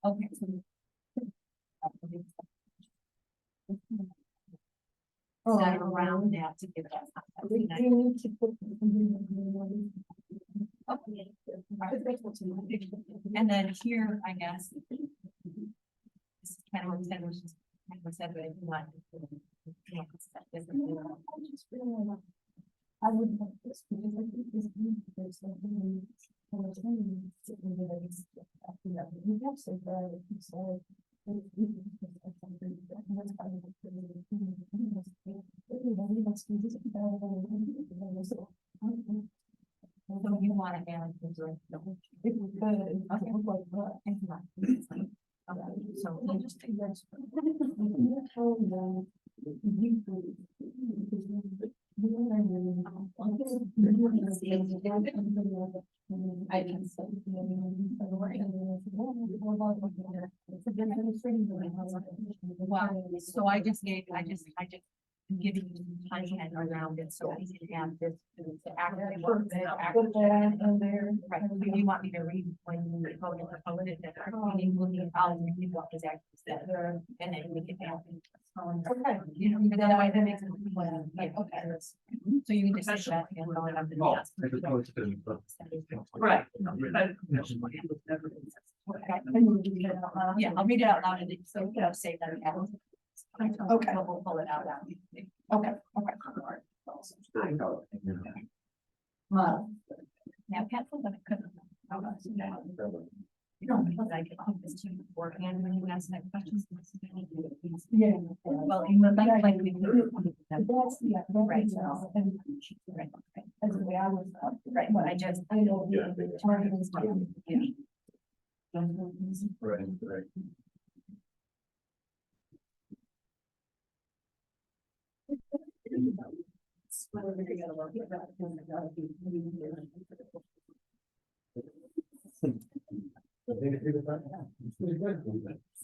Okay. That around that to give that. We do need to put. Okay. And then here, I guess. This is kind of what said, which is kind of what said, but if you want. I would like this because I think this there's something. We have so far, so. So you want to add. If we could, I think like that. So we'll just take that. I can say. Wow, so I just I'm giving you content around it, so I can have this. To actually work it out. Put that in there. Right, so you want me to read when you vote it, that our meeting will be, I'll read what was actually said, and then we can have. Okay. You know, but otherwise that makes it. Like, okay. So you can just say that and roll it up and. Right. Yeah, I'll read it out loud and so you know, say that. Okay. We'll pull it out loud. Okay. Now, Catherine, but I couldn't. You know, because I get off this team beforehand when you ask that questions. Yeah. Well, you would like we. That's, yeah. Right. And Right. that's the way I was. Right, but I just. I know. Yeah. Right, right.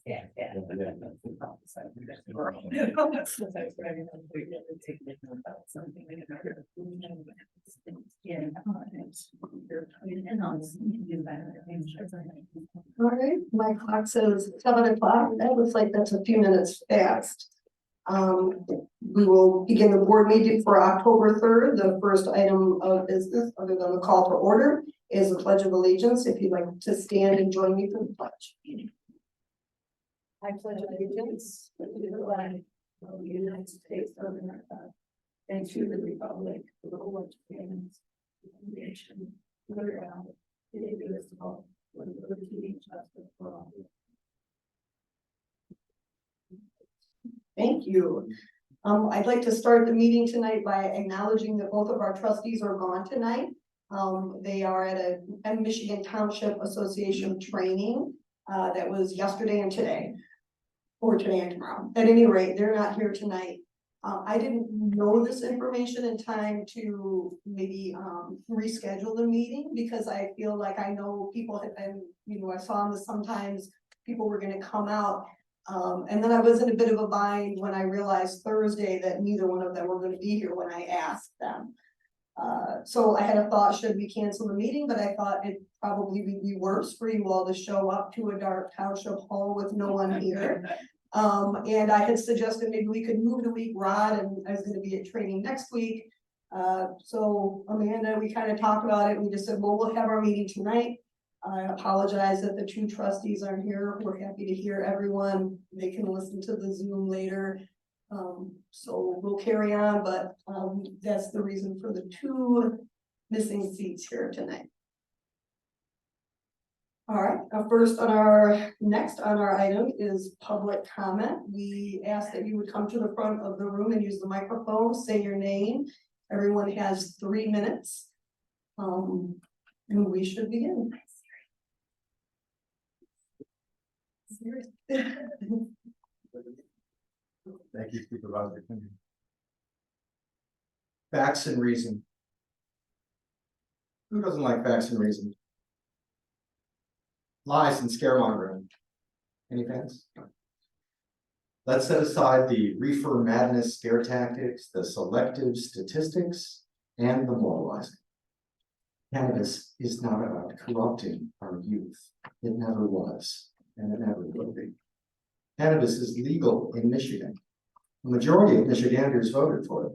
Yeah, yeah. All right, my clock says 7 o'clock. That looks like that's a few minutes fast. We will begin the board meeting for October 3rd. The first item of business, other than the call to order, is the Pledge of Allegiance. If you'd like to stand and join me for the pledge. I pledge allegiance to the flag of the United States of America and to the republic for which it stands, one nation, under God, indivisible, with liberty and justice for all. Thank you. I'd like to start the meeting tonight by acknowledging that both of our trustees are gone tonight. They are at a Michigan Township Association training that was yesterday and today. Or today and tomorrow. At any rate, they're not here tonight. I didn't know this information in time to maybe reschedule the meeting because I feel like I know people have been, you know, I saw this sometimes people were gonna come out. And then I was in a bit of a bind when I realized Thursday that neither one of them were gonna be here when I asked them. So I had a thought, should we cancel the meeting? But I thought it probably would be worse for you all to show up to a dark township hall with no one here. And I had suggested maybe we could move the week. Rod and I was gonna be at training next week. So Amanda, we kind of talked about it. We just said, well, we'll have our meeting tonight. I apologize that the two trustees aren't here. We're happy to hear everyone. They can listen to the Zoom later. So we'll carry on, but that's the reason for the two missing seats here tonight. All right, next on our item is public comment. We ask that you would come to the front of the room and use the microphone, say your name. Everyone has 3 minutes. And we should begin. Thank you, Supervisor. Facts and reason. Who doesn't like facts and reason? Lies and scaremongering. Any fans? Let's set aside the reefer madness scare tactics, the selective statistics, and the moralizing. Cannabis is not about corrupting our youth. It never was. and it never will be. Cannabis is legal in Michigan. A majority of Michiganders voted for it.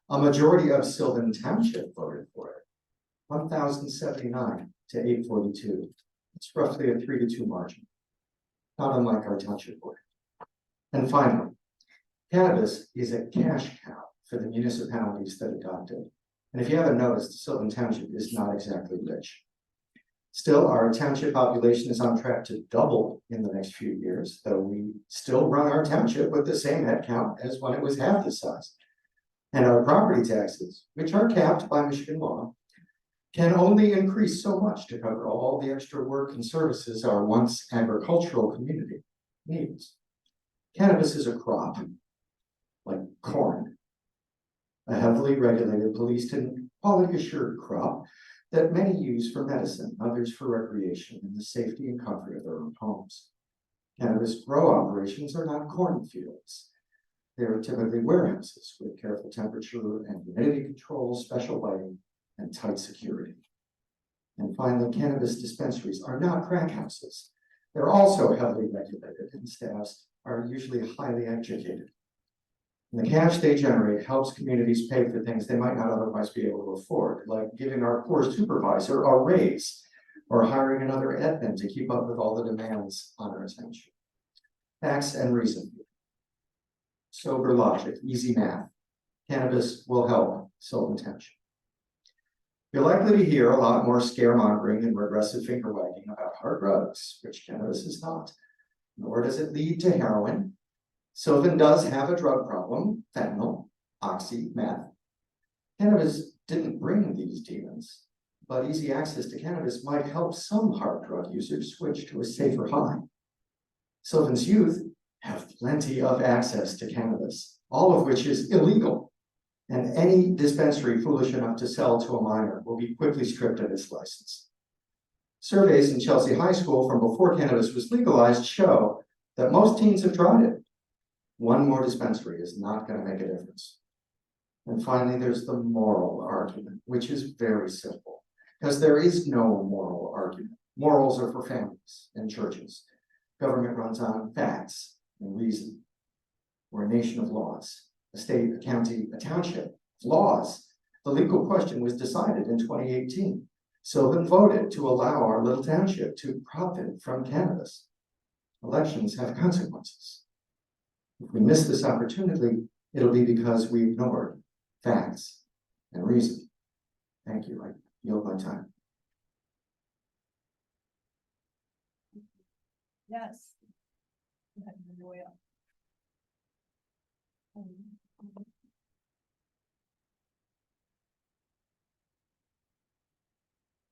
A majority of Sylvan Township voted for it. 1,079 to 842. It's roughly a 3-2 margin. Not unlike our township board. And finally, cannabis is a cash cow for the municipalities that adopt it. And if you haven't noticed, Sylvan Township is not exactly rich. Still, our township population is on track to double in the next few years, though we still run our township with the same head count as when it was half the size. And our property taxes, which are capped by Michigan law, can only increase so much to cover all the extra work and services our once agricultural community needs. Cannabis is a crop, like corn, a heavily regulated, policed, and quality assured crop that many use for medicine, others for recreation and the safety and comfort of their own homes. Cannabis grow operations are not cornfields. They're typically warehouses with careful temperature and humidity control, special lighting, and tight security. And finally, cannabis dispensaries are not crack houses. They're also heavily regulated, and staffs are usually highly educated. And the cash they generate helps communities pay for things they might not otherwise be able to afford, like giving our poor supervisor a raise or hiring another admin to keep up with all the demands on our township. Facts and reason. Sober logic, easy math. Cannabis will help Sylvan Township. You're likely to hear a lot more scaremongering and regressive finger wagging about hard drugs, which cannabis is not, nor does it lead to heroin. Sylvan does have a drug problem, fentanyl, oxy, meth. Cannabis didn't bring these demons, but easy access to cannabis might help some hard drug users switch to a safer high. Sylvan's youth have plenty of access to cannabis, all of which is illegal. And any dispensary foolish enough to sell to a minor will be quickly stripped of its license. Surveys in Chelsea High School from before cannabis was legalized show that most teens have tried it. One more dispensary is not going to make a difference. And finally, there's the moral argument, which is very simple, because there is no moral argument. Morals are for families and churches. Government runs on facts and reason. We're a nation of laws, a state, a county, a township, laws. The legal question was decided in 2018. Sylvan voted to allow our little township to profit from cannabis. Elections have consequences. If we miss this opportunity, it'll be because we ignored facts and reason. Thank you. I yield my time. Yes.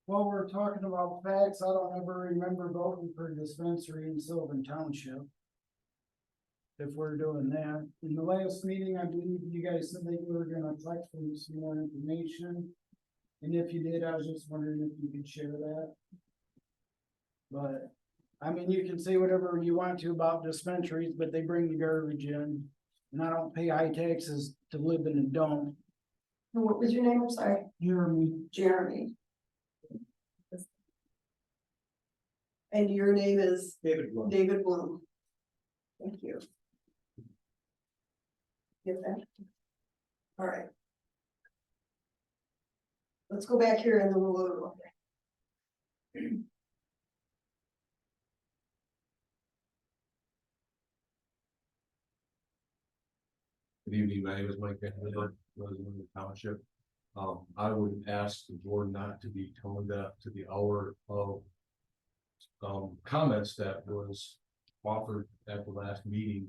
While we're talking about facts, I don't ever remember voting for a dispensary in Sylvan Township. If we're doing that, in the last meeting, I believe you guys said that you were gonna collect from some more information. And if you did, I was just wondering if you could share that. But, I mean, you can say whatever you want to about dispensaries, but they bring the garbage in. And I don't pay high taxes to live in a dump. What was your name? I'm sorry. Jeremy. And your name is? David Bloom. David Bloom. Thank you. Get that? All right. Let's go back here and then we'll go. Good evening, my name is Mike Van Miller, resident of the township. I would ask the board not to be tone deaf to the hour of comments that was offered at the last meeting.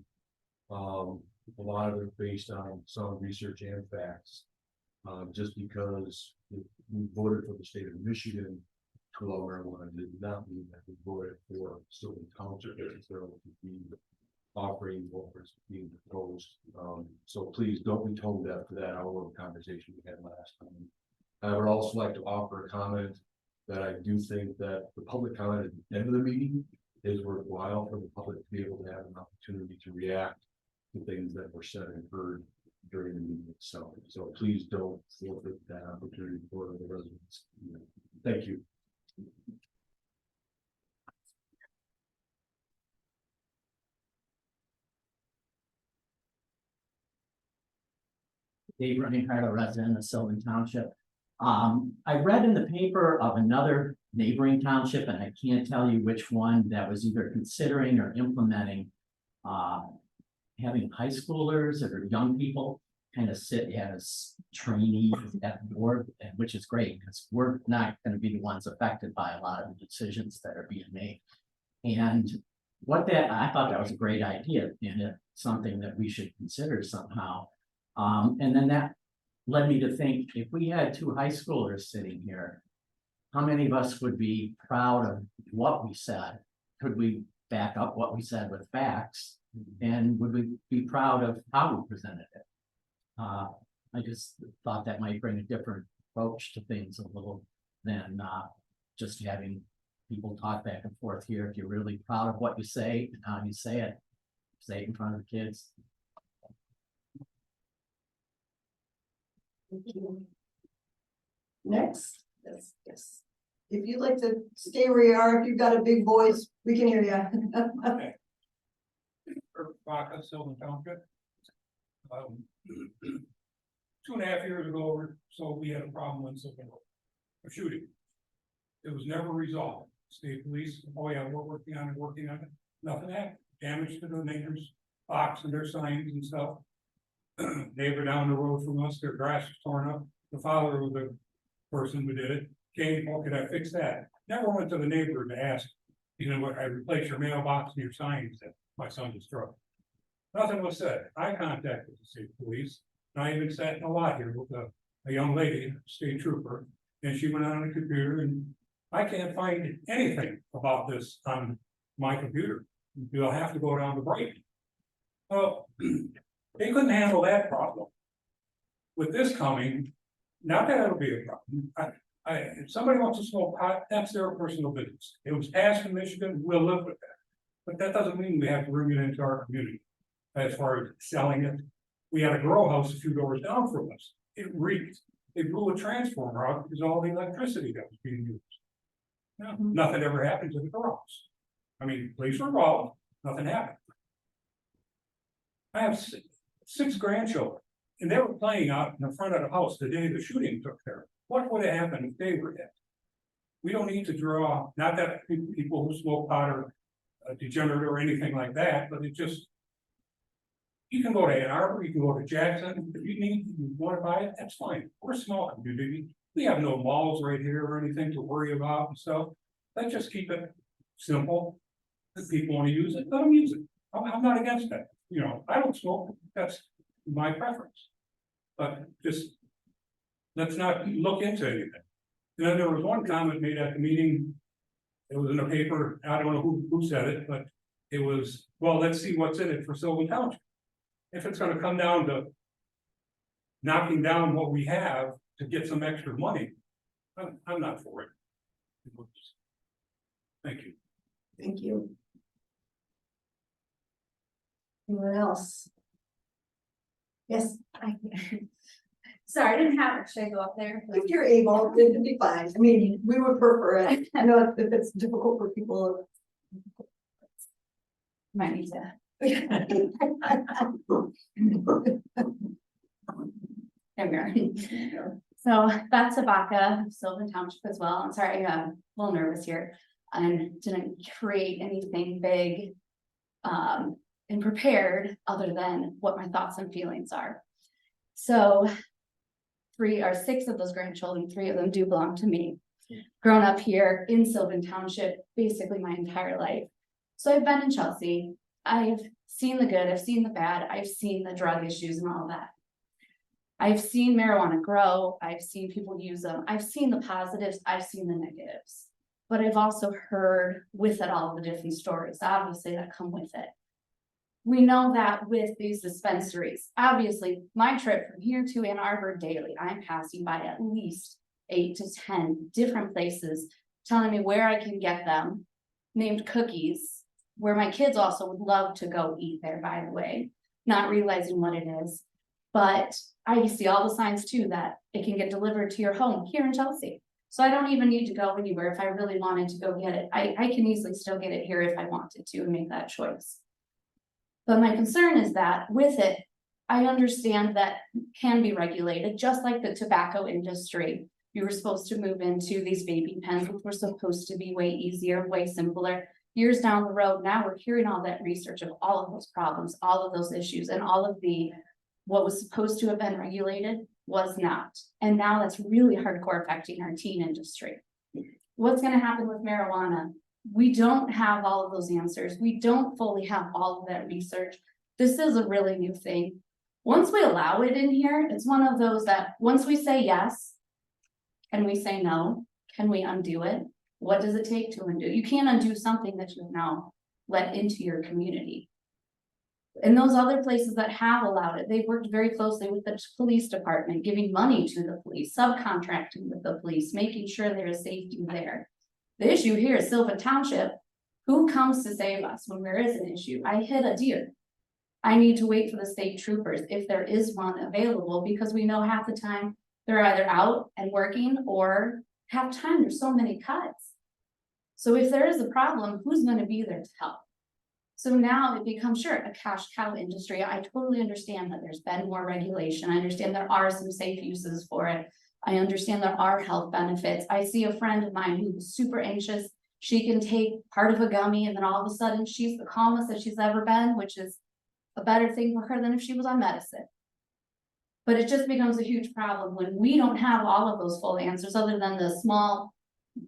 A lot of it based on some research and facts. Just because we voted for the state of Michigan to allow marijuana did not mean that we voted for Sylvan Township necessarily to be offering what was being proposed. So please don't be tone deaf to that hour of conversation we had last time. I would also like to offer a comment that I do think that the public comment at the end of the meeting is worthwhile for the public to be able to have an opportunity to react to things that were said and heard during the meeting itself. So please don't forfeit that opportunity for the residents. Thank you. Dave Reinhardt, a resident of Sylvan Township. I read in the paper of another neighboring township, and I can't tell you which one, that was either considering or implementing. Having high schoolers or young people kind of sit as trainees at the board, and which is great, because we're not gonna be the ones affected by a lot of the decisions that are being made. And I thought that was a great idea, and it's something that we should consider somehow. And then that led me to think, if we had two high schoolers sitting here, how many of us would be proud of what we said? Could we back up what we said with facts? And would we be proud of how we presented it? I just thought that might bring a different approach to things a little than just having people talk back and forth here. If you're really proud of what you say and how you say it in front of the kids. Thank you. Next, yes. If you'd like to stay where you are, if you've got a big voice, we can hear you. Or Baca, Sylvan Township. 2.5 years ago, or so we had a problem in Sylvan, a shooting. It was never resolved. State police, oh yeah, we're working on it, nothing happened. Damage to the neighbors' box and their signs and stuff. Neighbor down the road from us, their grass was torn up. The father of the person who did it came, oh, could I fix that? Never went to the neighbor to ask, you know, what, I replaced your mailbox and your signs that my son destroyed. Nothing was said. I contacted the state police, and I even sat in a lot here with a young lady, a state trooper, and she went on the computer, and I can't find anything about this on my computer. You'll have to go down to Brighton. Well, they couldn't handle that problem. With this coming, not that it'll be a problem. If somebody wants to smoke pot, that's their personal business. It was passed in Michigan, we'll live with that. But that doesn't mean we have to bring it into our community. As far as selling it, we had a grow house a few doors down from us. It reeked. They blew a transformer out because all the electricity that was being used. No, nothing ever happened to the grow house. I mean, police were involved, nothing happened. I have six grandchildren, and they were playing out in the front of the house the day the shooting took place. What would have happened if they were dead? We don't need to draw, not that people who smoke pot are degenerate or anything like that, but it just. You can go to Ann Arbor, you can go to Jackson, if you want to buy it, that's fine. We're a small community. We have no malls right here or anything to worry about and stuff. Let's just keep it simple. If people want to use it, let them use it. I'm not against that. You know, I don't smoke, that's my preference. But just, let's not look into anything. And then there was one comment made at the meeting. It was in the paper, I don't know who said it, but it was, well, let's see what's in it for Sylvan Township. If it's gonna come down to knocking down what we have to get some extra money, I'm not for it. Thank you. Thank you. Anyone else? Yes, Sorry, I didn't have it. Should I go up there? if you're able, it would be fine. I mean, we would prefer it. I know if it's difficult for people. Might need to. I'm going. So that's Abaca, Sylvan Township as well. I'm sorry, I'm a little nervous here. I didn't create anything big and prepared other than what my thoughts and feelings are. So 3 or 6 of those grandchildren, 3 of them do belong to me. Grown up here in Sylvan Township, basically my entire life. So I've been in Chelsea. I've seen the good, I've seen the bad, I've seen the drug issues and all that. I've seen marijuana grow, I've seen people use them, I've seen the positives, I've seen the negatives. But I've also heard with it all the different stories, obviously, that come with it. We know that with these dispensaries, obviously, my trip from here to Ann Arbor daily, I'm passing by at least 8 to 10 different places telling me where I can get them, named Cookies, where my kids also would love to go eat there, by the way, not realizing what it is. But I see all the signs too that it can get delivered to your home here in Chelsea. So I don't even need to go anywhere if I really wanted to go get it. I can easily still get it here if I wanted to and make that choice. But my concern is that with it, I understand that can be regulated, just like the tobacco industry. You were supposed to move into these vaping pens, which were supposed to be way easier, way simpler. Years down the road, now we're hearing all that research of all of those problems, all of those issues, and all of the, what was supposed to have been regulated was not. And now that's really hardcore affecting our teen industry. What's gonna happen with marijuana? We don't have all of those answers. We don't fully have all of that research. This is a really new thing. Once we allow it in here, it's one of those that, once we say yes, can we say no? Can we undo it? What does it take to undo? You can't undo something that you've now let into your community. And those other places that have allowed it, they've worked very closely with the police department, giving money to the police, subcontracting with the police, making sure there is safety there. The issue here is Sylvan Township. Who comes to save us when there is an issue? I hit a deer. I need to wait for the state troopers if there is one available, because we know half the time they're either out and working or half time there's so many cuts. So if there is a problem, who's gonna be there to help? So now it becomes, sure, a cash cow industry. I totally understand that there's been more regulation. I understand there are some safe uses for it. I understand there are health benefits. I see a friend of mine who was super anxious. She can take part of a gummy and then all of a sudden she's the calmest that she's ever been, which is a better thing for her than if she was on medicine. But it just becomes a huge problem when we don't have all of those full answers, other than the small,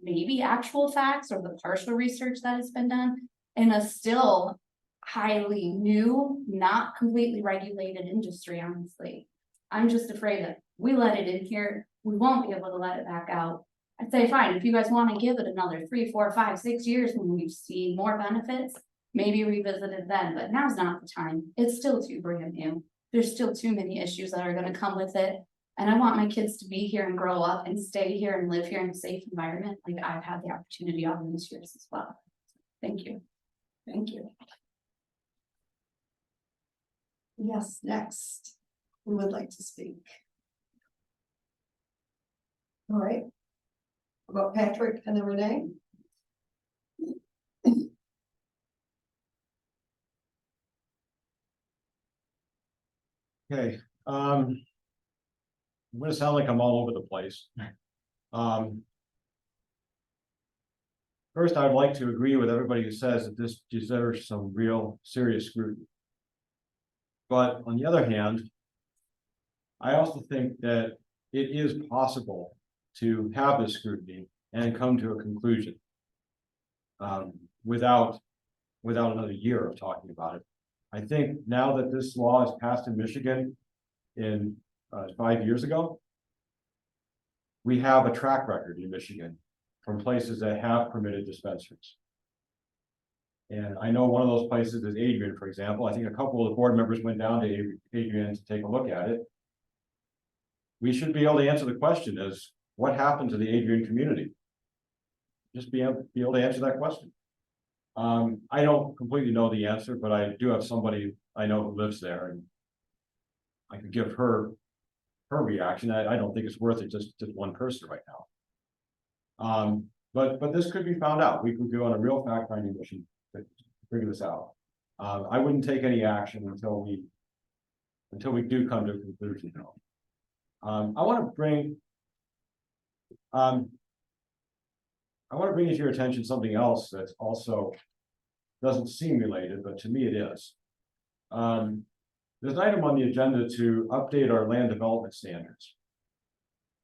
maybe actual facts or the partial research that has been done in a still highly new, not completely regulated industry, honestly. I'm just afraid that we let it in here, we won't be able to let it back out. I'd say, fine, if you guys want to give it another 3, 4, 5, 6 years when we've seen more benefits, maybe revisit it then, but now's not the time. It's still too brand new. There's still too many issues that are gonna come with it. And I want my kids to be here and grow up and stay here and live here in a safe environment, like I've had the opportunity all these years as well. Thank you. Thank you. Yes, next, who would like to speak? All right. About Patrick and then Renee? Okay, I'm gonna sound like I'm all over the place. First, I'd like to agree with everybody who says that this deserves some real serious scrutiny. But on the other hand, I also think that it is possible to have this scrutiny and come to a conclusion. Without another year of talking about it. I think now that this law is passed in Michigan in 5 years ago, we have a track record in Michigan from places that have permitted dispensaries. And I know one of those places is Adrian, for example. I think a couple of the board members went down to Adrian to take a look at it. We should be able to answer the question as what happened to the Adrian community? Just be able to answer that question. I don't completely know the answer, but I do have somebody I know who lives there, and I could give her reaction. I don't think it's worth it just one person right now. But this could be found out. We could go on a real fact-finding mission to figure this out. I wouldn't take any action until we do come to a conclusion. I want to bring to your attention something else that's also doesn't seem related, but to me it is. There's an item on the agenda to update our land development standards.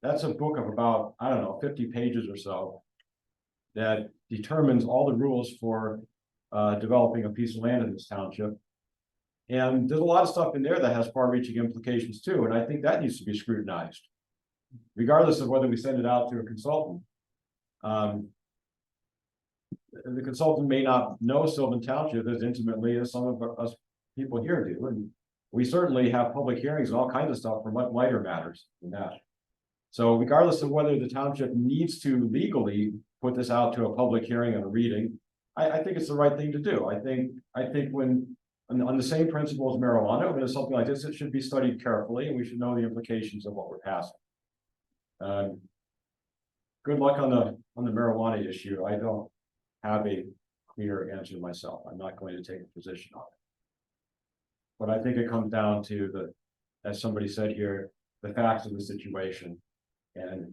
That's a book of about, I don't know, 50 pages or so that determines all the rules for developing a piece of land in this township. And there's a lot of stuff in there that has far-reaching implications too, and I think that needs to be scrutinized, regardless of whether we send it out to a consultant. The consultant may not know Sylvan Township as intimately as some of us people here do, and we certainly have public hearings and all kinds of stuff for much lighter matters than that. So regardless of whether the township needs to legally put this out to a public hearing and a reading, I think it's the right thing to do. I think when on the same principle as marijuana, when there's something like this, it should be studied carefully, and we should know the implications of what we're passing. Good luck on the marijuana issue. I don't have a clear answer myself. I'm not going to take a position on it. But I think it comes down to as somebody said here, the facts of the situation. And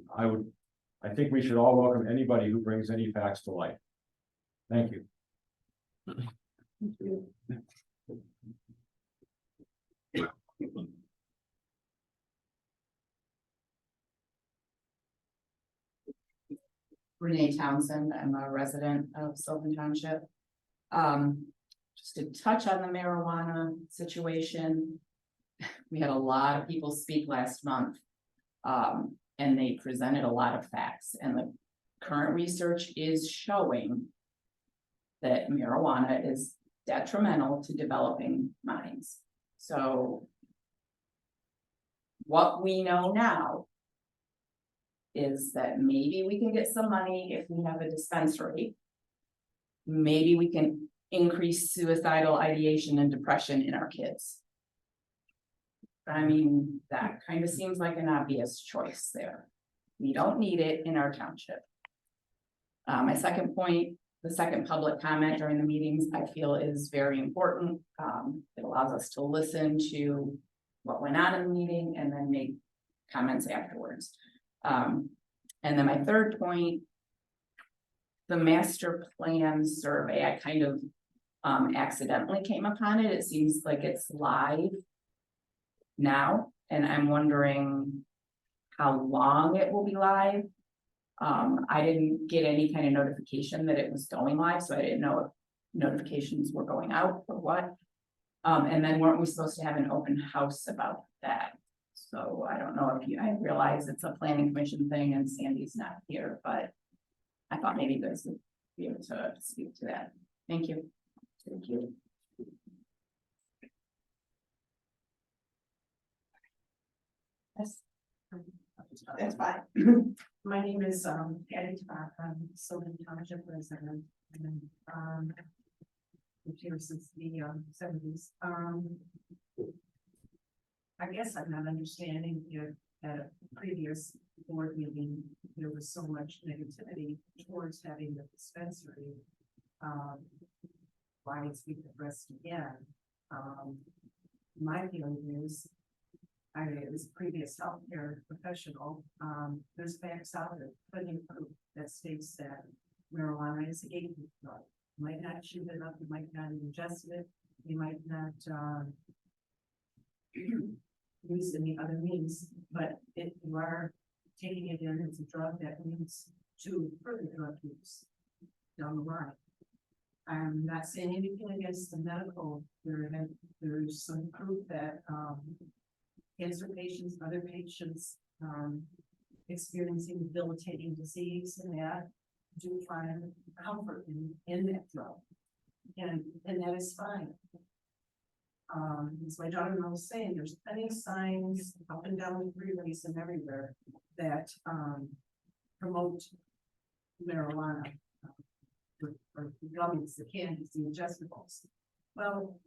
I think we should all welcome anybody who brings any facts to light. Thank you. Renee Townsend, I'm a resident of Sylvan Township. Just to touch on the marijuana situation. We had a lot of people speak last month. And they presented a lot of facts, and the current research is showing that marijuana is detrimental to developing minds. So what we know now is that maybe we can get some money if we have a dispensary. Maybe we can increase suicidal ideation and depression in our kids. I mean, that kind of seems like an obvious choice there. We don't need it in our township. My second point, the second public comment during the meetings, I feel is very important. It allows us to listen to what went on in the meeting and then make comments afterwards. And then my third point, the master plan survey, I kind of accidentally came upon it. It seems like it's live now, and I'm wondering how long it will be live. I didn't get any kind of notification that it was going live, so I didn't know if notifications were going out or what. And then weren't we supposed to have an open house about that? So I don't know if I realize it's a planning commission thing and Sandy's not here, but I thought maybe you guys would be able to speak to that. Thank you. Thank you. Yes. That's fine. My name is Patty Tabak, I'm Sylvan Township resident, and lived here since the seventies. I guess I'm not understanding if at a previous board meeting, there was so much negativity towards having the dispensary. Why it's being addressed again. My feeling is, I was a previous healthcare professional, there's facts out there, plenty of proof that states that marijuana is a gateway drug. You might not chew it up, you might not ingest it, you might not, use any other means, but if you are taking it in, it's a drug that leads to further drug use down the line. I'm not saying anything against the medical, there's some proof that, cancer patients, other patients, experiencing debilitating disease and that do find comfort in that drug. And that is fine. As my daughter-in-law was saying, there's plenty of signs up and down the freeways and everywhere that promote marijuana, or gummies, the candies, the ingestibles. Well,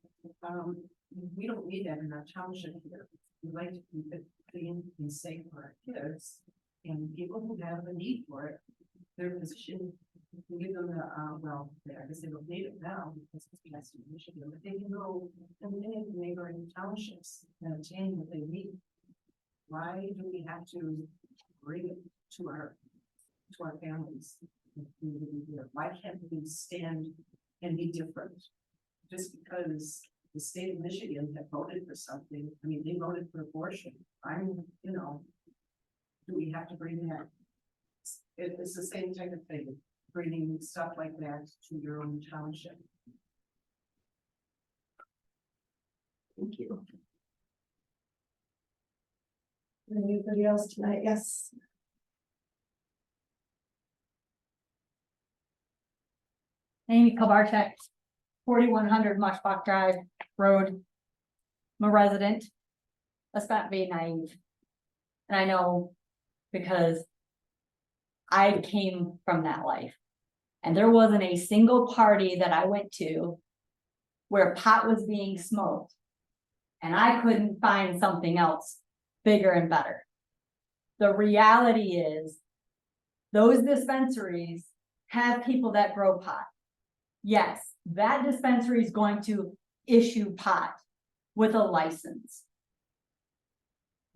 we don't need that in our township here. We like to keep it clean and safe for our kids, and people who have a need for it, their physician can give them the, well, I guess they don't need it now because it's passed in Michigan, but they can go to many of the neighboring townships and obtain what they need. Why do we have to bring it to our families? Why can't we stand and be different? Just because the state of Michigan had voted for something, I mean, they voted for abortion. Do we have to bring that? It's the same type of thing, bringing stuff like that to your own township. Thank you. Anybody else tonight? Yes. Amy Kabarchek, 4100 Mushbach Drive Road. I'm a resident. Let's not be naive. And I know because I came from that life. And there wasn't a single party that I went to where pot was being smoked. And I couldn't find something else bigger and better. The reality is, those dispensaries have people that grow pot. Yes, that dispensary is going to issue pot with a license.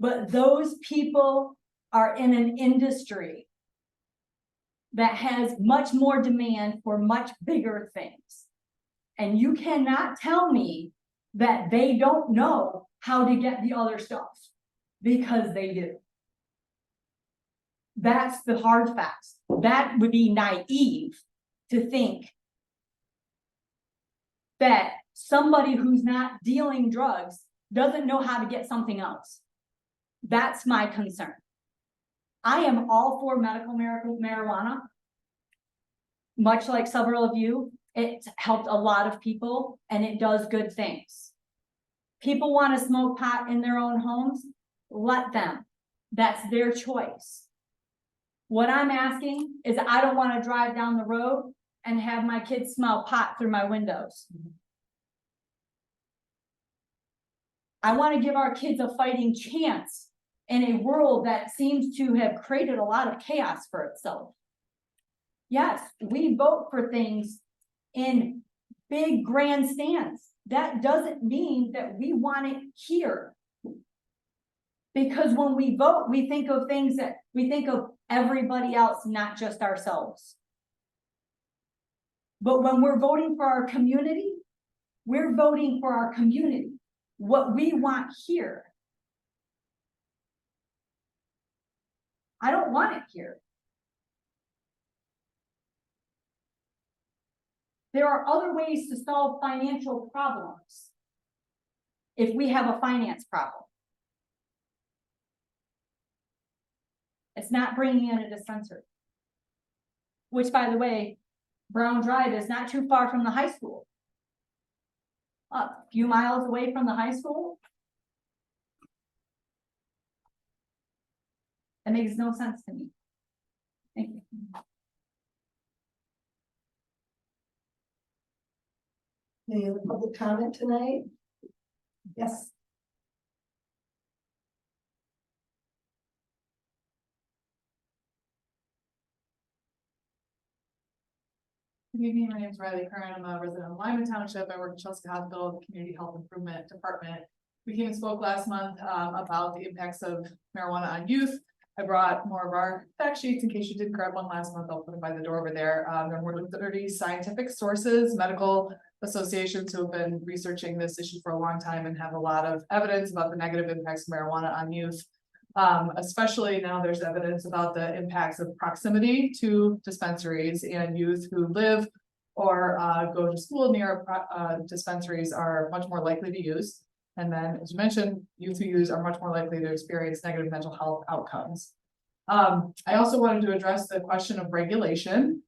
But those people are in an industry that has much more demand for much bigger things. And you cannot tell me that they don't know how to get the other stuff, because they do. That's the hard facts. That would be naive to think that somebody who's not dealing drugs doesn't know how to get something else. That's my concern. I am all for medical marijuana. Much like several of you, it's helped a lot of people and it does good things. People want to smoke pot in their own homes, let them. That's their choice. What I'm asking is I don't want to drive down the road and have my kids smell pot through my windows. I want to give our kids a fighting chance in a world that seems to have created a lot of chaos for itself. Yes, we vote for things in big grandstands. That doesn't mean that we want it here. Because when we vote, we think of things that we think of everybody else, not just ourselves. But when we're voting for our community, we're voting for our community, what we want here. I don't want it here. There are other ways to solve financial problems if we have a finance problem. It's not bringing in a dispensary. Which, by the way, Brown Drive is not too far from the high school. A few miles away from the high school. It makes no sense to me. Thank you. Any other public comment tonight? Yes. Good evening, my name is Riley Curran. I'm a resident of Lyman Township. I work at Chelsea Hospital, the Community Health Improvement Department. We came and spoke last month about the impacts of marijuana on youth. I brought more of our fact sheets in case you didn't grab one last month. I'll put them by the door over there. There are more than 30 scientific sources, medical associations who have been researching this issue for a long time and have a lot of evidence about the negative impacts of marijuana on youth. Especially now there's evidence about the impacts of proximity to dispensaries, and youth who live or go to school near dispensaries are much more likely to use. And then, as you mentioned, youth who use are much more likely to experience negative mental health outcomes. I also wanted to address the question of regulation.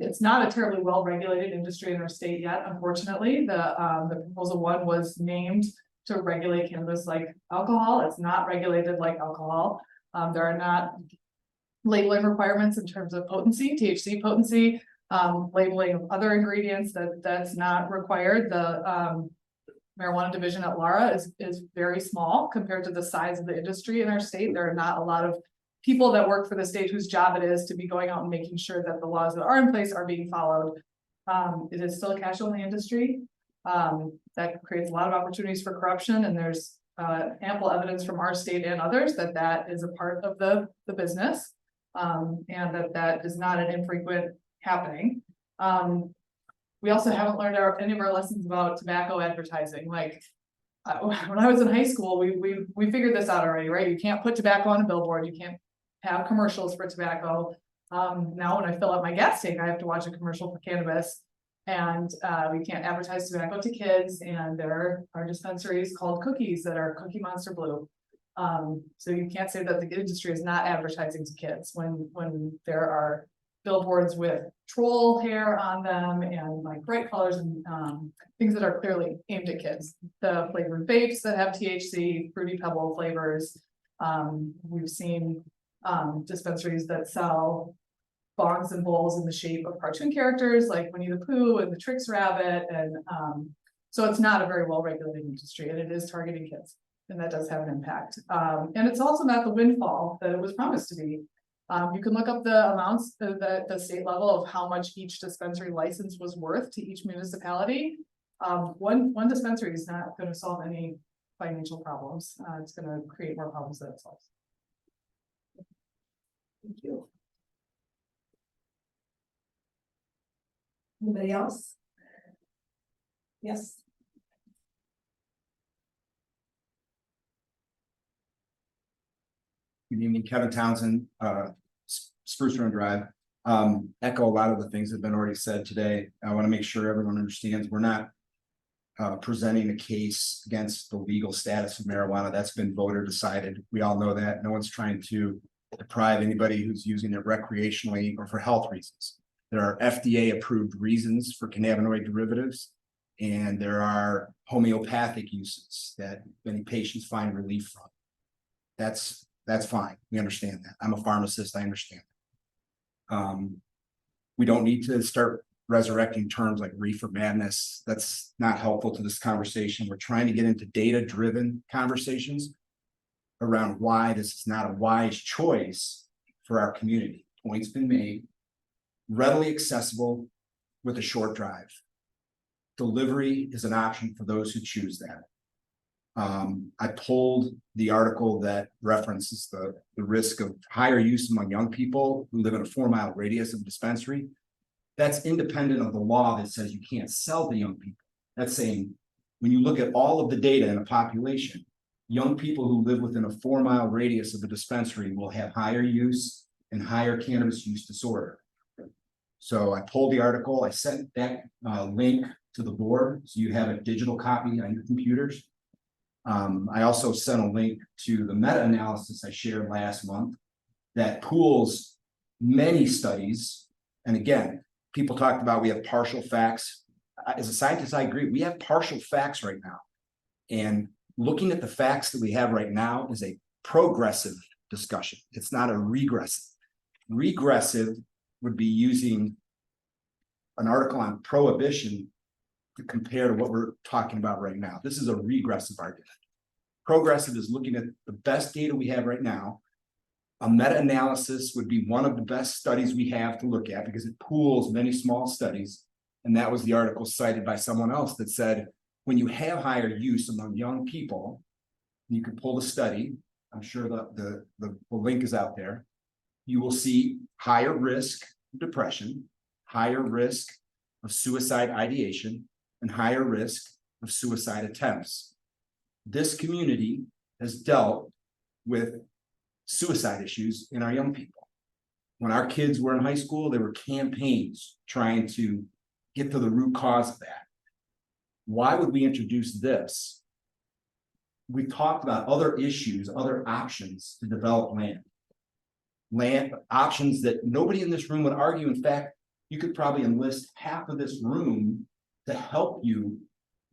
It's not a terribly well-regulated industry in our state yet, unfortunately. The proposal one was named to regulate cannabis like alcohol. It's not regulated like alcohol. There are not labeling requirements in terms of potency, THC potency, labeling of other ingredients that's not required. The marijuana division at Lara is very small compared to the size of the industry in our state. There are not a lot of people that work for the state whose job it is to be going out and making sure that the laws that are in place are being followed. It is still a cash-only industry. That creates a lot of opportunities for corruption, and there's ample evidence from our state and others that is a part of the business, and that is not an infrequent happening. We also haven't learned any of our lessons about tobacco advertising. Like when I was in high school, we figured this out already, right? You can't put tobacco on a billboard. You can't have commercials for tobacco. Now when I fill up my gas tank, I have to watch a commercial for cannabis. And we can't advertise tobacco to kids, and there are dispensaries called Cookies that are Cookie Monster Blue. So you can't say that the industry is not advertising to kids when there are billboards with troll hair on them and like bright colors and things that are clearly aimed at kids. The flavored vapes that have THC, Fruity Pebble flavors. We've seen dispensaries that sell bongs and bowls in the shape of cartoon characters like Winnie the Pooh and the Trix Rabbit. And so it's not a very well-regulated industry, and it is targeting kids, and that does have an impact. And it's also not the windfall that it was promised to be. You can look up the amounts at the state level of how much each dispensary license was worth to each municipality. One dispensary is not going to solve any financial problems. It's gonna create more problems than it solves. Thank you. Anybody else? Yes. Good evening, Kevin Townsend, Spruce Run Drive. Echo a lot of the things that have been already said today. I want to make sure everyone understands we're not presenting a case against the legal status of marijuana. That's been voter decided. We all know that. No one's trying to deprive anybody who's using it recreationally or for health reasons. There are FDA approved reasons for cannabinoid derivatives, and there are homeopathic uses that many patients find relief from. That's fine. We understand that. I'm a pharmacist. I understand. We don't need to start resurrecting terms like reefer madness. That's not helpful to this conversation. We're trying to get into data-driven conversations around why this is not a wise choice for our community. Point's been made. Readily accessible with a short drive. Delivery is an option for those who choose that. I pulled the article that references the risk of higher use among young people who live in a 4-mile radius of a dispensary. That's independent of the law that says you can't sell to young people. That's saying, when you look at all of the data in a population, young people who live within a 4-mile radius of a dispensary will have higher use and higher cannabis use disorder. So I pulled the article, I sent that link to the board, so you have a digital copy on your computers. I also sent a link to the meta-analysis I shared last month that pools many studies. And again, people talked about we have partial facts. As a scientist, I agree, we have partial facts right now. And looking at the facts that we have right now is a progressive discussion. It's not a regressive. Regressive would be using an article on prohibition to compare to what we're talking about right now. This is a regressive argument. Progressive is looking at the best data we have right now. A meta-analysis would be one of the best studies we have to look at because it pools many small studies. And that was the article cited by someone else that said, when you have higher use among young people, you can pull the study. I'm sure the link is out there. You will see higher risk of depression, higher risk of suicide ideation, and higher risk of suicide attempts. This community has dealt with suicide issues in our young people. When our kids were in high school, there were campaigns trying to get to the root cause of that. Why would we introduce this? We talked about other issues, other options to develop land options that nobody in this room would argue. In fact, you could probably enlist half of this room to help you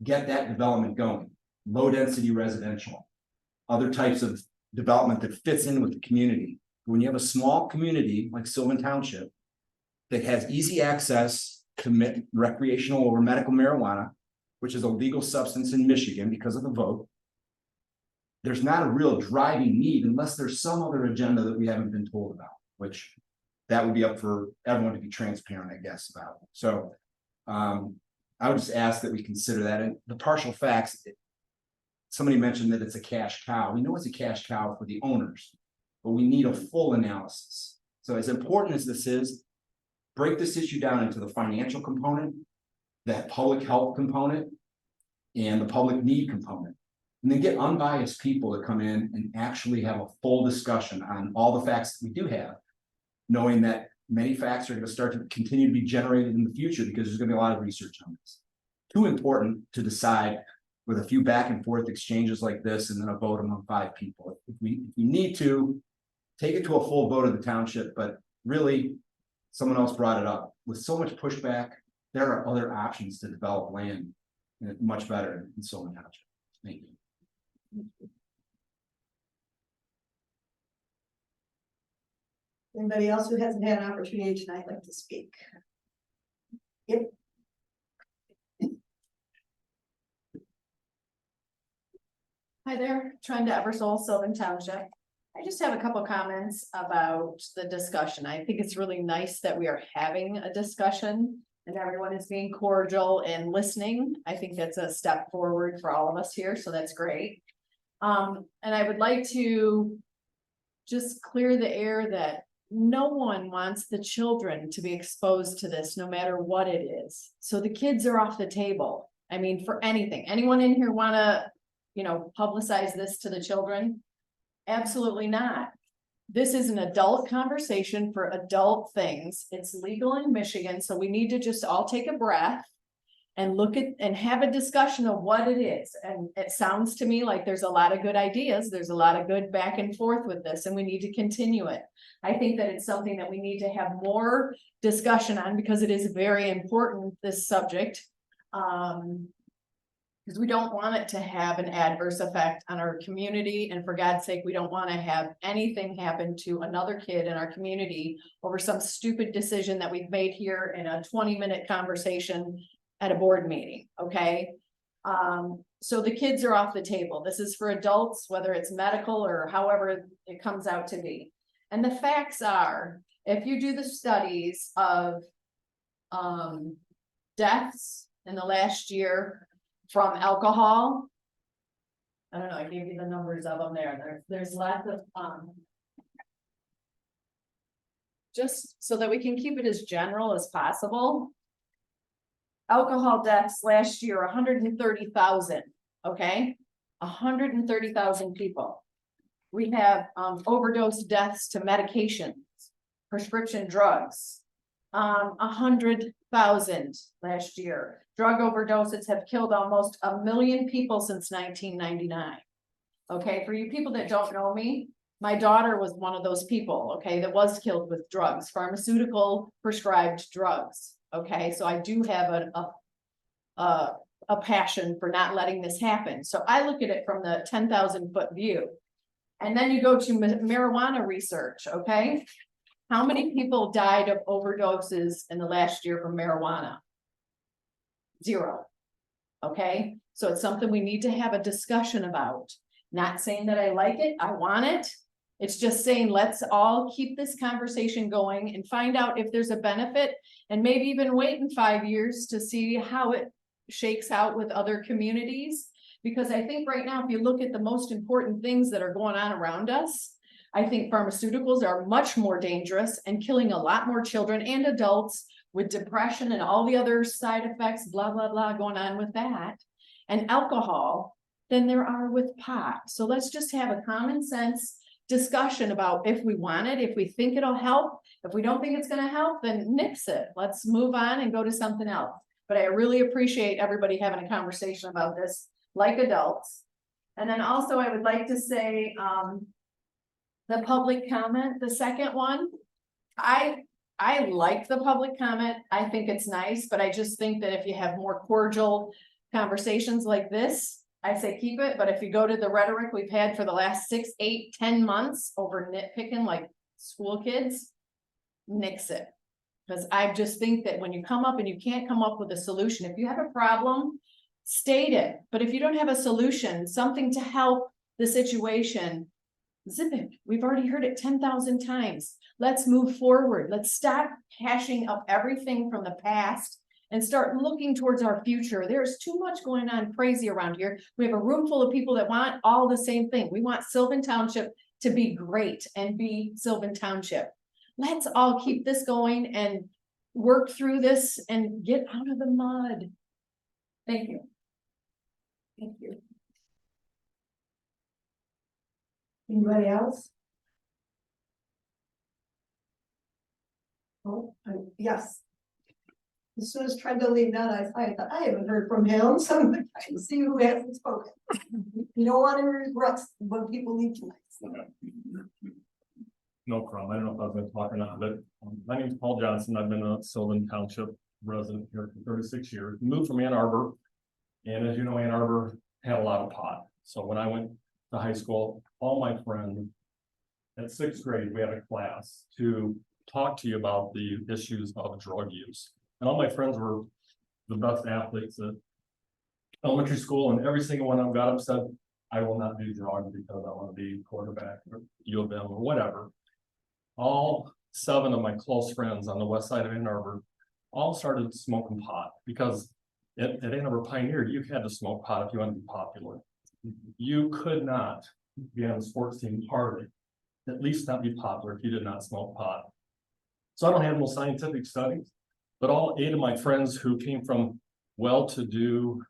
get that development going. Low density residential, other types of development that fits in with the community. When you have a small community like Sylvan Township that has easy access to recreational or medical marijuana, which is a legal substance in Michigan because of the vote, there's not a real driving need unless there's some other agenda that we haven't been told about, which that would be up for everyone to be transparent, I guess, about. So I would just ask that we consider that. And the partial facts, somebody mentioned that it's a cash cow. We know it's a cash cow for the owners, but we need a full analysis. So as important as this is, break this issue down into the financial component, that public health component, and the public need component. And then get unbiased people to come in and actually have a full discussion on all the facts that we do have, knowing that many facts are going to start to continue to be generated in the future because there's going to be a lot of research on this. Too important to decide with a few back and forth exchanges like this and then a vote among 5 people. If we need to, take it to a full vote of the township, but really, someone else brought it up. With so much pushback, there are other options to develop land much better in Sylvan Township. Thank you. Anybody else who hasn't had an opportunity tonight like to speak? Yep. Hi there, Trenda Eversole, Sylvan Township. I just have a couple comments about the discussion. I think it's really nice that we are having a discussion and everyone is being cordial and listening. I think that's a step forward for all of us here, so that's great. And I would like to just clear the air that no one wants the children to be exposed to this, no matter what it is. So the kids are off the table. I mean, for anything, anyone in here wanna, publicize this to the children? Absolutely not. This is an adult conversation for adult things. It's legal in Michigan, so we need to just all take a breath and look at and have a discussion of what it is. And it sounds to me like there's a lot of good ideas. There's a lot of good back and forth with this, and we need to continue it. I think that it's something that we need to have more discussion on because it is very important, this subject. Because we don't want it to have an adverse effect on our community. And for God's sake, we don't want to have anything happen to another kid in our community over some stupid decision that we've made here in a 20-minute conversation at a board meeting, okay? So the kids are off the table. This is for adults, whether it's medical or however it comes out to be. And the facts are, if you do the studies of deaths in the last year from alcohol, I don't know, I gave you the numbers of them there. There's lots of just so that we can keep it as general as possible. Alcohol deaths last year, 130,000, okay? 130,000 people. We have overdose deaths to medications, prescription drugs, 100,000 last year. Drug overdoses have killed almost 1 million people since 1999. Okay, for you people that don't know me, my daughter was one of those people, okay, that was killed with drugs, pharmaceutical prescribed drugs. Okay, so I do have a passion for not letting this happen. So I look at it from the 10,000-foot view. And then you go to marijuana research, okay? How many people died of overdoses in the last year from marijuana? 0. Okay, so it's something we need to have a discussion about. Not saying that I like it, I want it. It's just saying, let's all keep this conversation going and find out if there's a benefit and maybe even wait in 5 years to see how it shakes out with other communities. Because I think right now, if you look at the most important things that are going on around us, I think pharmaceuticals are much more dangerous and killing a lot more children and adults with depression and all the other side effects, blah, blah, blah, going on with that, and alcohol than there are with pot. So let's just have a common sense discussion about if we want it, if we think it'll help. If we don't think it's going to help, then nix it. Let's move on and go to something else. But I really appreciate everybody having a conversation about this like adults. And then also I would like to say the public comment, the second one, I like the public comment. I think it's nice, but I just think that if you have more cordial conversations like this, I say keep it. But if you go to the rhetoric we've had for the last 6, 8, 10 months over nitpicking like school kids, nix it. Because I just think that when you come up and you can't come up with a solution, if you have a problem, state it. But if you don't have a solution, something to help the situation, zip it. We've already heard it 10,000 times. Let's move forward. Let's stop hashing up everything from the past and start looking towards our future. There's too much going on crazy around here. We have a room full of people that want all the same thing. We want Sylvan Township to be great and be Sylvan Township. Let's all keep this going and work through this and get out of the mud. Thank you. Thank you. Anybody else? Oh, yes. As soon as Trenda leaned out, I thought, I haven't heard from him, so I'm gonna try and see who hasn't spoken. You don't want to regret when people leave tonight. No problem. I don't know if I've been talking on, but my name is Paul Johnson. I've been a Sylvan Township resident here for 36 years. Moved from Ann Arbor. And as you know, Ann Arbor had a lot of pot. So when I went to high school, all my friends at 6th grade, we had a class to talk to you about the issues of drug use. And all my friends were the best athletes at elementary school, and every single one of them got up and said, I will not do drugs because I want to be quarterback or U of M or whatever. All 7 of my close friends on the west side of Ann Arbor all started smoking pot because at Ann Arbor Pioneer, you had to smoke pot if you wanted to be popular. you could not be on the sports team hardly, at least not be popular if you did not smoke pot. So I don't have no scientific studies, but all 8 of my friends who came from well-to-do,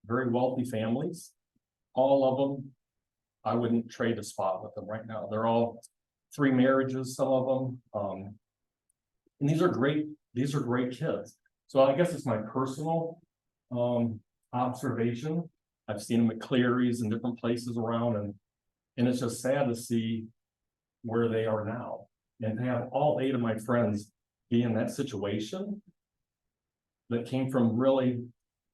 very wealthy families, all of them, I wouldn't trade a spot with them right now. They're all 3 marriages, some of them. And these are great kids. So I guess it's my personal observation. I've seen them at Cleary's and different places around, and it's just sad to see where they are now. And to have all 8 of my friends be in that situation that came from really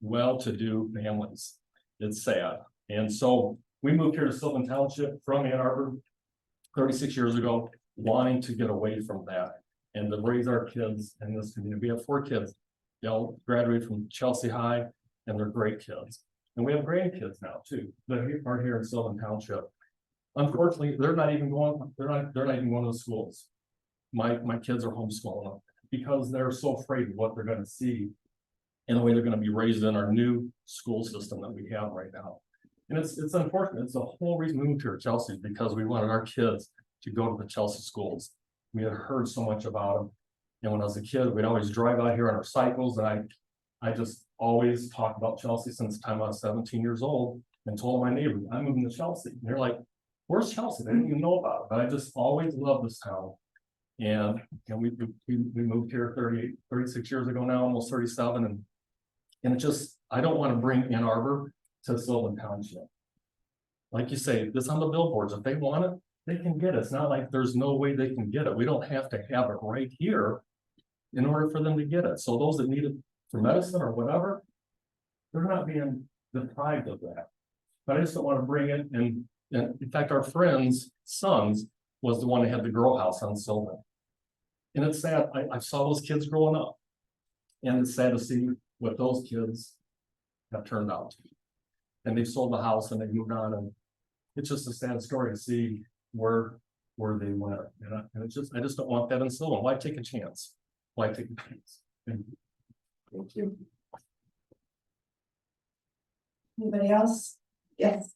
well-to-do families. It's sad. And so we moved here to Sylvan Township from Ann Arbor 36 years ago, wanting to get away from that and to raise our kids in this community. We have 4 kids. They all graduated from Chelsea High, and they're great kids. And we have grandkids now too, that are here in Sylvan Township. Unfortunately, they're not even going to schools. My kids are homeschooling them because they're so afraid of what they're going to see and the way they're going to be raised in our new school system that we have right now. And it's unfortunate. It's the whole reason we moved here to Chelsea, because we wanted our kids to go to the Chelsea schools. We had heard so much about them. And when I was a kid, we'd always drive out here on our cycles, and I just always talked about Chelsea since the time I was 17 years old and told my neighbors, I'm moving to Chelsea. And they're like, where's Chelsea? They didn't even know about it, but I just always loved this town. And we moved here 36 years ago now, almost 37. And it just, I don't want to bring Ann Arbor to Sylvan Township. Like you say, this on the billboards, if they want it, they can get it. It's not like there's no way they can get it. We don't have to have it right here in order for them to get it. So those that need it for medicine or whatever, they're not being deprived of that. But I just don't want to bring it. And in fact, our friend's sons was the one that had the grow house on Sylvan. And it's sad. I saw those kids growing up. And it's sad to see what those kids have turned out to be. And they've sold the house and they moved on. And it's just a sad story to see where they went. And it's just, I just don't want that in Sylvan. Why take a chance? Why take a chance? Thank you. Thank you. Anybody else? Yes.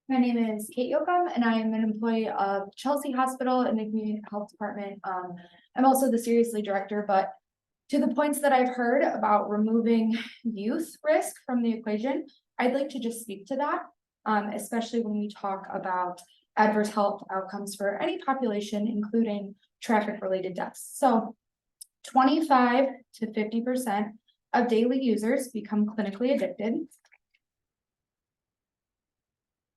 My name is Kate Yoakum, and I am an employee of Chelsea Hospital in the Community Health Department. I'm also the Seriously Director, but to the points that I've heard about removing youth risk from the equation, I'd like to just speak to that, especially when we talk about adverse health outcomes for any population, including traffic-related deaths. So 25 to 50% of daily users become clinically addicted.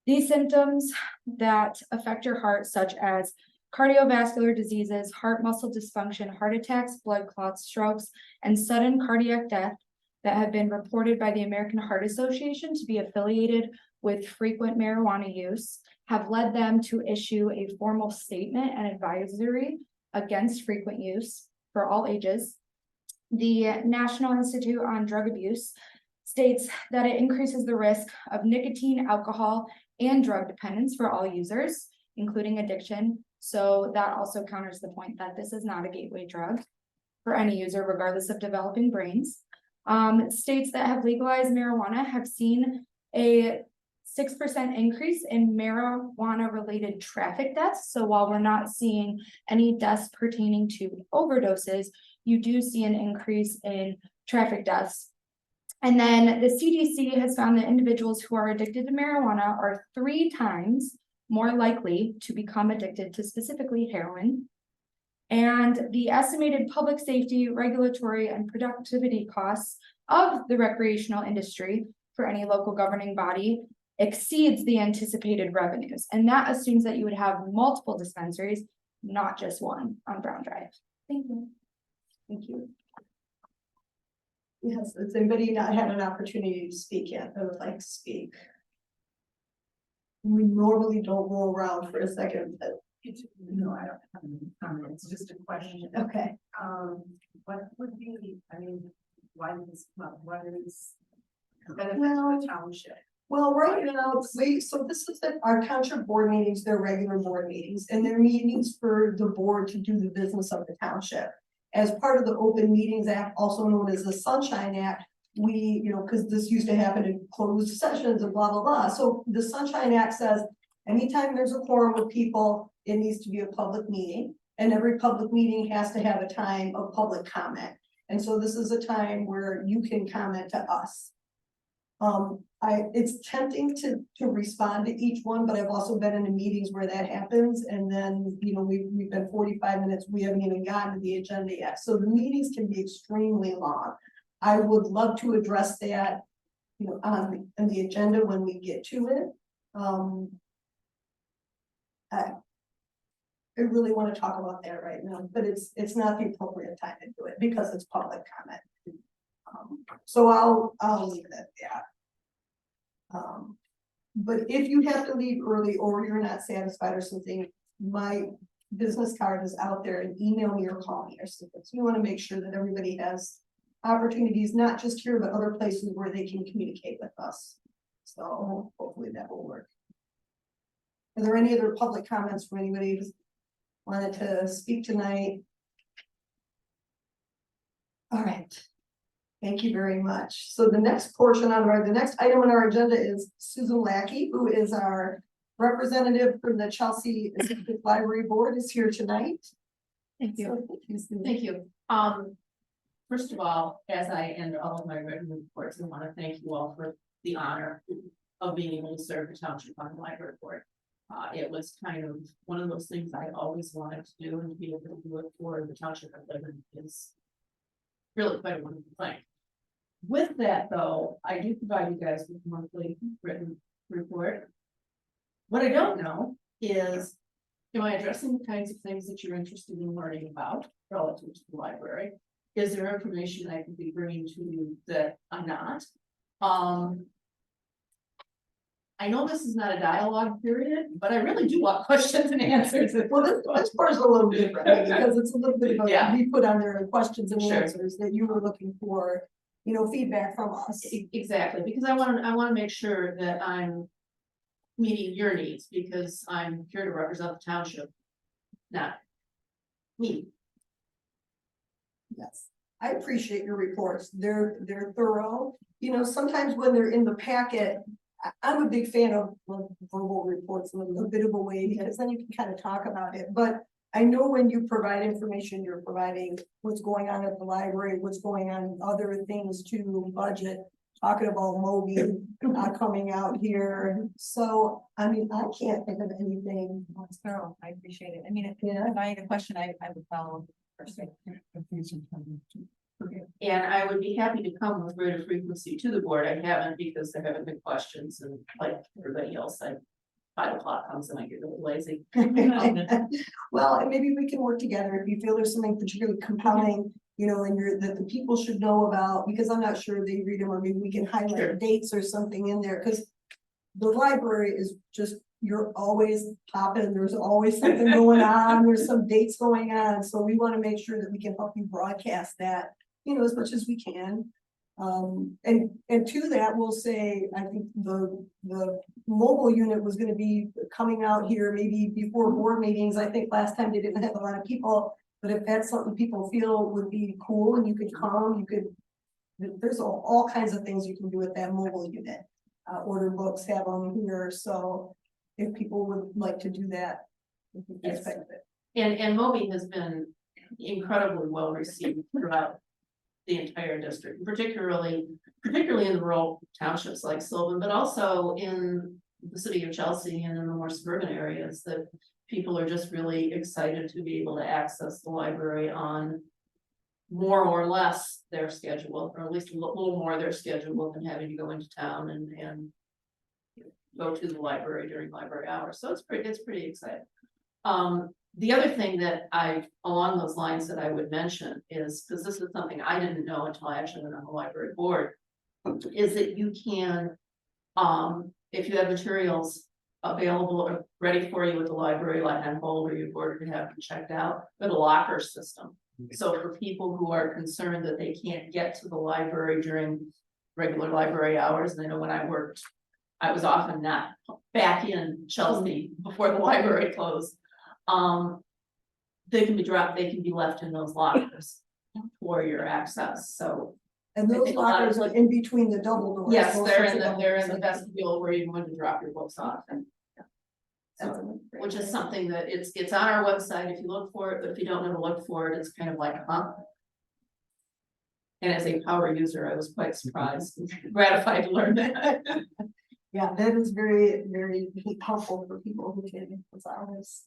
These symptoms that affect your heart, such as cardiovascular diseases, heart muscle dysfunction, heart attacks, blood clots, strokes, and sudden cardiac death that have been reported by the American Heart Association to be affiliated with frequent marijuana use, have led them to issue a formal statement and advisory against frequent use for all ages. The National Institute on Drug Abuse states that it increases the risk of nicotine, alcohol, and drug dependence for all users, including addiction. So that also counters the point that this is not a gateway drug for any user, regardless of developing brains. States that have legalized marijuana have seen a 6% increase in marijuana-related traffic deaths. So while we're not seeing any deaths pertaining to overdoses, you do see an increase in traffic deaths. And then the CDC has found that individuals who are addicted to marijuana are 3 times more likely to become addicted to specifically heroin. And the estimated public safety, regulatory, and productivity costs of the recreational industry for any local governing body exceeds the anticipated revenues. And that assumes that you would have multiple dispensaries, not just one on Brown Drive. Thank you. Thank you. Yes, has anybody not had an opportunity to speak yet that would like to speak? We normally don't go around for a second, but. No, I don't have any comments, just a question. Okay. What would be, I mean, why this, what is the benefit Well, of the township? Well, right now, so this is our township board meetings, they're regular board meetings, and they're meetings for the board to do the business of the township. as part of the Open Meetings Act, also known as the Sunshine Act, we, you know, because this used to happen in closed sessions and blah, blah, blah. So the Sunshine Act says, anytime there's a quorum of people, it needs to be a public meeting. And every public meeting has to have a time of public comment. And so this is a time where you can comment to us. It's tempting to respond to each one, but I've also been in the meetings where that happens. And then, you know, we've been 45 minutes, we haven't even gotten to the agenda yet. So the meetings can be extremely long. I would love to address that, you know, on the agenda when we get to it. I really want to talk about that right now, but it's not the appropriate time to do it because it's public comment. So I'll leave it at that. But if you have to leave early or you're not satisfied or something, my business card is out there, and email me or call me or something. So we want to make sure that everybody has opportunities, not just here, but other places where they can communicate with us. So hopefully that will work. Are there any other public comments from anybody who's wanted to speak tonight? All right. Thank you very much. So the next portion on the next item on our agenda is Susan Lackey, who is our representative from the Chelsea Assistant Library Board, is here tonight. Thank you. Thank you. First of all, as I end all of my written reports, I want to thank you all for the honor of being able to serve the township on the library board. It was kind of one of those things I always wanted to do, and to be able to do it for the township I live in is really quite a wonderful thing. With that, though, I do provide you guys with a monthly written report. What I don't know is, am I addressing the kinds of things that you're interested in learning about relative to the library? Is there information I can be bringing to you that I'm not? I know this is not a dialogue period, but I really do want questions and answers. Well, this part's a little different, maybe, because it's a little bit of Yeah. we put on there questions and Sure. answers that you were looking for, you know, feedback from us. Exactly, because I want to make sure that I'm meeting your needs, because I'm here to represent the township, not me. Yes, I appreciate your reports. They're thorough. You know, sometimes when they're in the packet, I'm a big fan of verbal reports in a bit of a way, because then you can kind of talk about it. But I know when you provide information, you're providing what's going on at the library, what's going on, other things to budget, talking about Moby coming out here. So, I mean, I can't think of anything. That's thorough. I appreciate it. I mean, if I had a question, I would follow. And I would be happy to come with greater frequency to the board. I haven't, because there haven't been questions, and like everybody else, 5 o'clock comes and I get really lazy. Well, and maybe we can work together if you feel there's something particularly compelling, you know, and that the people should know about, because I'm not sure they read them, or maybe we can highlight Sure. dates or something in there, because the library is just, you're always popping, there's always something going on, there's some dates going on, so we want to make sure that we can help you broadcast that, you know, as much as we can. And to that, we'll say, I think the mobile unit was gonna be coming out here maybe before board meetings. I think last time they didn't have a lot of people, but if that's something people feel would be cool and you could come, you could, there's all kinds of things you can do with that mobile unit. Order books, have them here, so if people would like to do that. we can Yes. expect it. And Moby has been incredibly well received throughout the entire district, particularly in the rural townships like Sylvan, but also in the city of Chelsea and in the more suburban areas, that people are just really excited to be able to access the library on more or less their schedule, or at least a little more their schedule than having to go into town and go to the library during library hours. So it's pretty exciting. The other thing that along those lines that I would mention is, because this is something I didn't know until I actually went on the library board, is that you can, if you have materials available or ready for you at the library, like on hold, or you've ordered to have them checked out, with a locker system. So for people who are concerned that they can't get to the library during regular library hours, and I know when I worked, I was often not back in Chelsea before the library closed. They can be dropped, they can be left in those lockers. for your access, so. And I those think a lot of lockers are in between the double doors. Yes, Those they're are in the, double they're in the doors. vestibule where you want to drop your books off and. That's So, great. which is something that it's on our website if you look for it, but if you don't know to look for it, it's kind of like, huh? And as a power user, I was quite surprised, and gratified to learn that. Yeah, that is very, very helpful for people who can, it's always.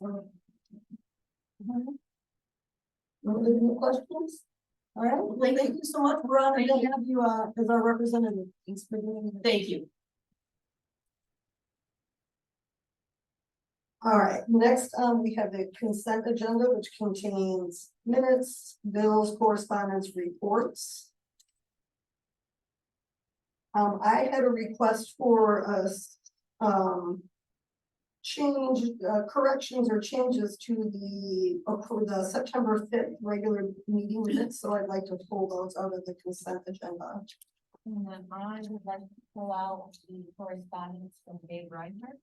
Any questions? All right, well, thank you so much, we're honored to have you, as our representative. Thanks for doing it. Thank you. All right, next, we have the consent agenda, which contains minutes, bills, correspondence, reports. I had a request for us, change, corrections or changes to the September 5th regular meeting minutes, so I'd like to pull those out of the consent agenda. And then I would like to pull out the correspondence from Dave Reinhardt.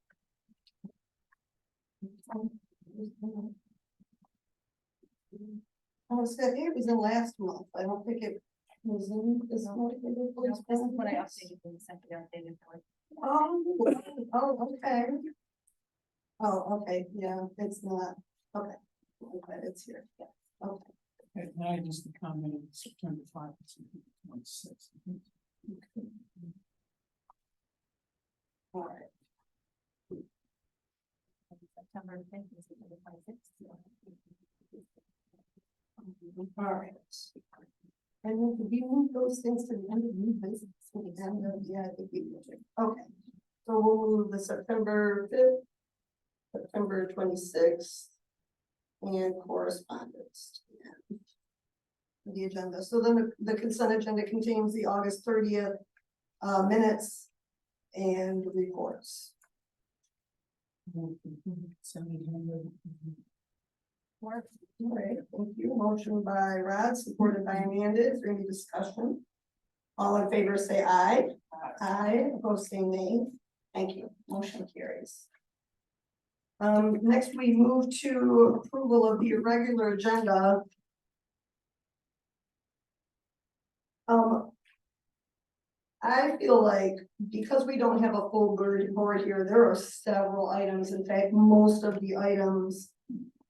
It was in last month, I don't think it was in this month. This is what I updated when sent it out, David. Oh, okay. Oh, okay, yeah, it's not, okay, okay, it's here, yeah, okay. And I just commented September 5th, 26th. All right. September 5th and September 26th. All right. And then could we move those things to the end of new business? To the end of, yeah, I think we will. Okay, so we'll move the September 5th, September 26th, and correspondence. to the agenda. So then the consent agenda contains the August 30th minutes and reports. All right, thank you. Motion by Rod, supported by Amanda. Is there any discussion? All in favor, say aye. Aye, opposed, say nay. Thank you. Motion carries. Next we move to approval of the irregular agenda. I feel like because we don't have a full board here, there are several items. In fact, most of the items,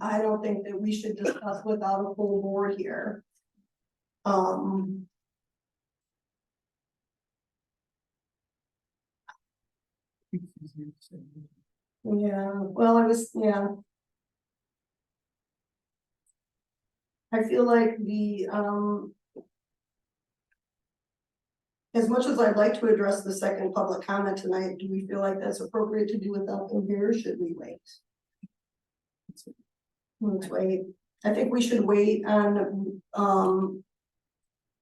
I don't think that we should discuss without a full board here. Yeah, well, I feel like as much as I'd like to address the second public comment tonight, do we feel like that's appropriate to do without them here, or should we wait? Let's wait. I think we should wait on,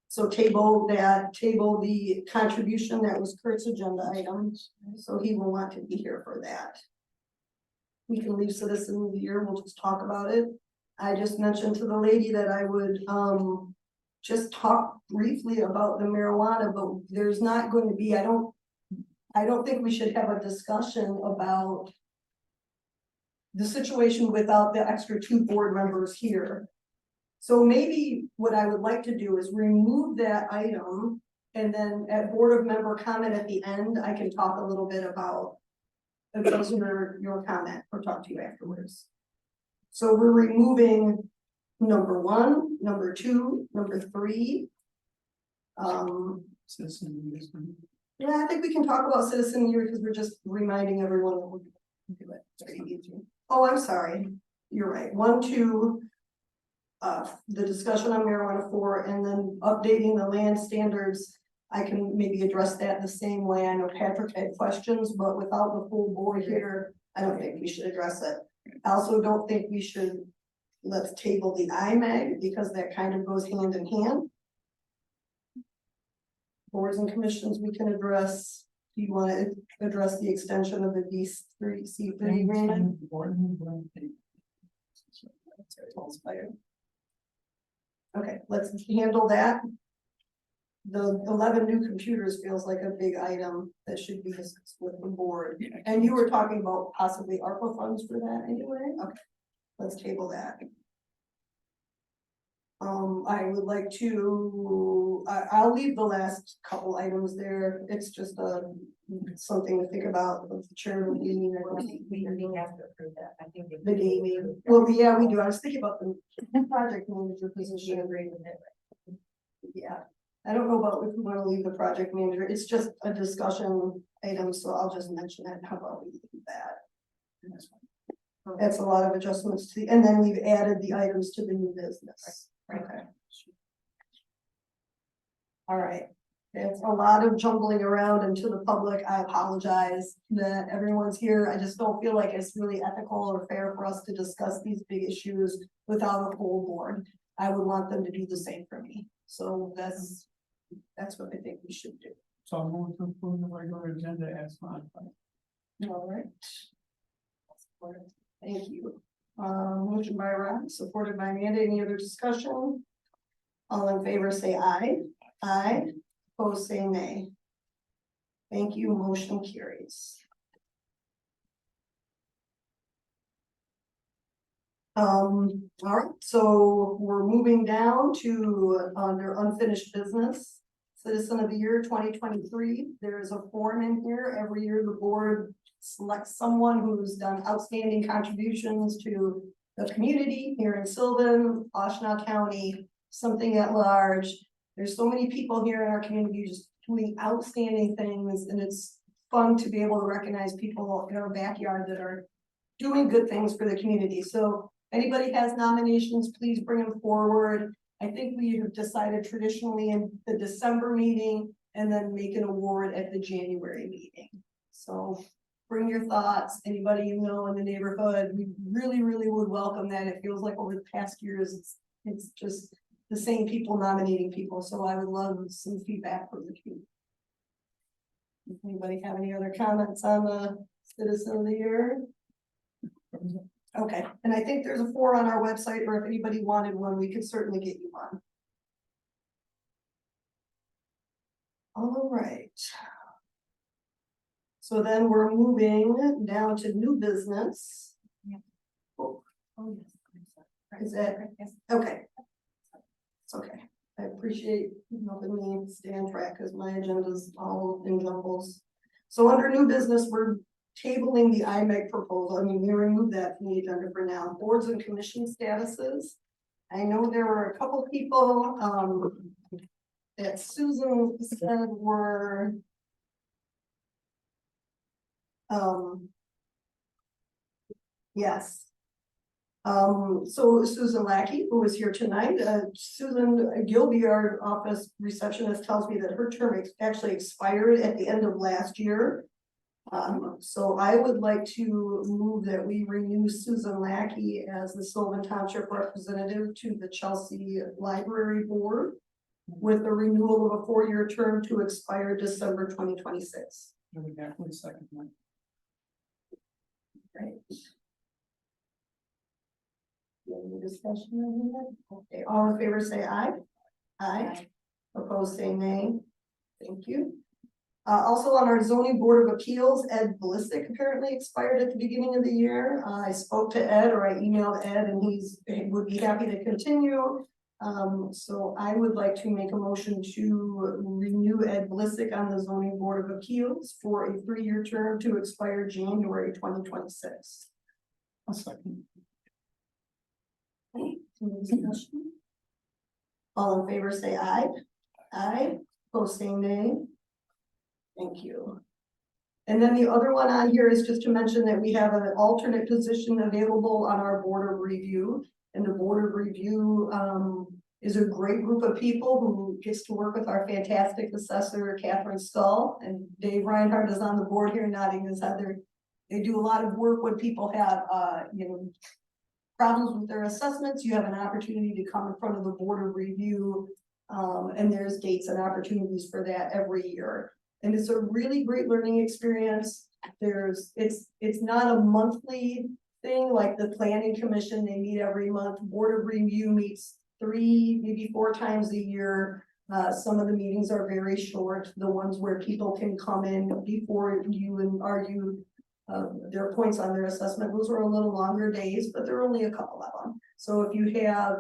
so table the contribution that was Kurt's agenda item, so he will want to be here for that. We can leave citizen of the year, we'll just talk about it. I just mentioned to the lady that I would, just talk briefly about the marijuana, but there's not going to be, I don't think we should have a discussion about the situation without the extra 2 board members here. So maybe what I would like to do is remove that item, and then at board of member comment at the end, I can talk a little bit about your comment or talk to you afterwards. So we're removing number 1, number 2, number 3. Yeah, I think we can talk about citizen year because we're just reminding everyone that we're gonna do it. It's pretty easy. Oh, I'm sorry. You're right. 1, 2. The discussion on marijuana 4, and then updating the land standards. I can maybe address that the same way. I know Patrick had questions, but without the full board here, I don't think we should address it. I also don't think we should, let's table the IMAG because that kind of goes hand in hand. Boards and commissions we can address. Do you want to address the extension of the C3 agreement? Okay, let's handle that. The 11 new computers feels like a big item that should be discussed with the board. And you were talking about possibly ARPA funds for that anyway? Okay, let's table that. I would like to, I'll leave the last couple items there. It's just something to think about with the chair meeting. We have to approve that, I think. The gaming, well, yeah, we do. I was thinking about the project manager position. Agree with it. Yeah, I don't know about if we want to leave the project manager. It's just a discussion item, so I'll just mention it. How about we leave that? That's a lot of adjustments to, and then we've added the items to the new business. Okay. All right, it's a lot of jumbling around and to the public, I apologize that everyone's here. I just don't feel like it's really ethical or fair for us to discuss these big issues without a full board. I would want them to do the same for me, so that's what I think we should do. So I'm going to approve the regular agenda as modified. All right. Thank you. Motion by Ron, supported by Amanda. Any other discussion? All in favor, say aye. Aye. Opposed, say nay. Thank you. Motion carries. All right, so we're moving down to under unfinished business. Citizen of the Year 2023. There is a form in here. Every year the board selects someone who's done outstanding contributions to the community here in Sylvan, Washtenaw County, something at large. There's so many people here in our community just doing outstanding things, and it's fun to be able to recognize people in our backyard that are doing good things for the community. So if anybody has nominations, please bring them forward. I think we have decided traditionally in the December meeting and then make an award at the January meeting. So bring your thoughts, anybody you know in the neighborhood, we really, really would welcome that. It feels like over the past years, it's just the same people nominating people, so I would love some feedback from the community. Does anybody have any other comments on the Citizen of the Year? Okay, and I think there's a form on our website, or if anybody wanted one, we could certainly get you one. All right. So then we're moving down to new business. Oh, yes. Is that, okay. It's okay. I appreciate you helping me stay on track because my agenda's all in jumbles. So under new business, we're tabling the IMEG proposal. I mean, we removed that from the agenda for now. Boards and commission statuses. I know there were a couple people that Susan said were yes. So Susan Lackey, who is here tonight, Susan Gilby, our office receptionist, tells me that her term actually expired at the end of last year. So I would like to move that we renew Susan Lackey as the Sylvan Township representative to the Chelsea Library Board with a renewal of a 4-year term to expire December 2026. Second one. Right. Any discussion on that? Okay, all in favor say aye. Aye. Opposed say nay. Thank you. Also on our zoning board of appeals, Ed Blisick apparently expired at the beginning of the year. I spoke to Ed, or I emailed Ed, and he would be happy to continue. So I would like to make a motion to renew Ed Blisick on the zoning board of appeals for a 3-year term to expire January 2026. I'll second. Any discussion? All in favor say aye. Aye. Opposed say nay. Thank you. And then the other one on here is just to mention that we have an alternate position available on our board of review. And the board of review is a great group of people who gets to work with our fantastic assessor, Catherine Stull, and Dave Reinhardt is on the board here nodding his head. They do a lot of work when people have, problems with their assessments. You have an opportunity to come in front of the board of review, and there's dates and opportunities for that every year. And it's a really great learning experience. It's not a monthly thing like the planning commission. They meet every month. Board of review meets 3, maybe 4 times a year. Some of the meetings are very short. The ones where people can come in before you and argue their points on their assessment. Those are a little longer days, but there are only a couple of them. So if you have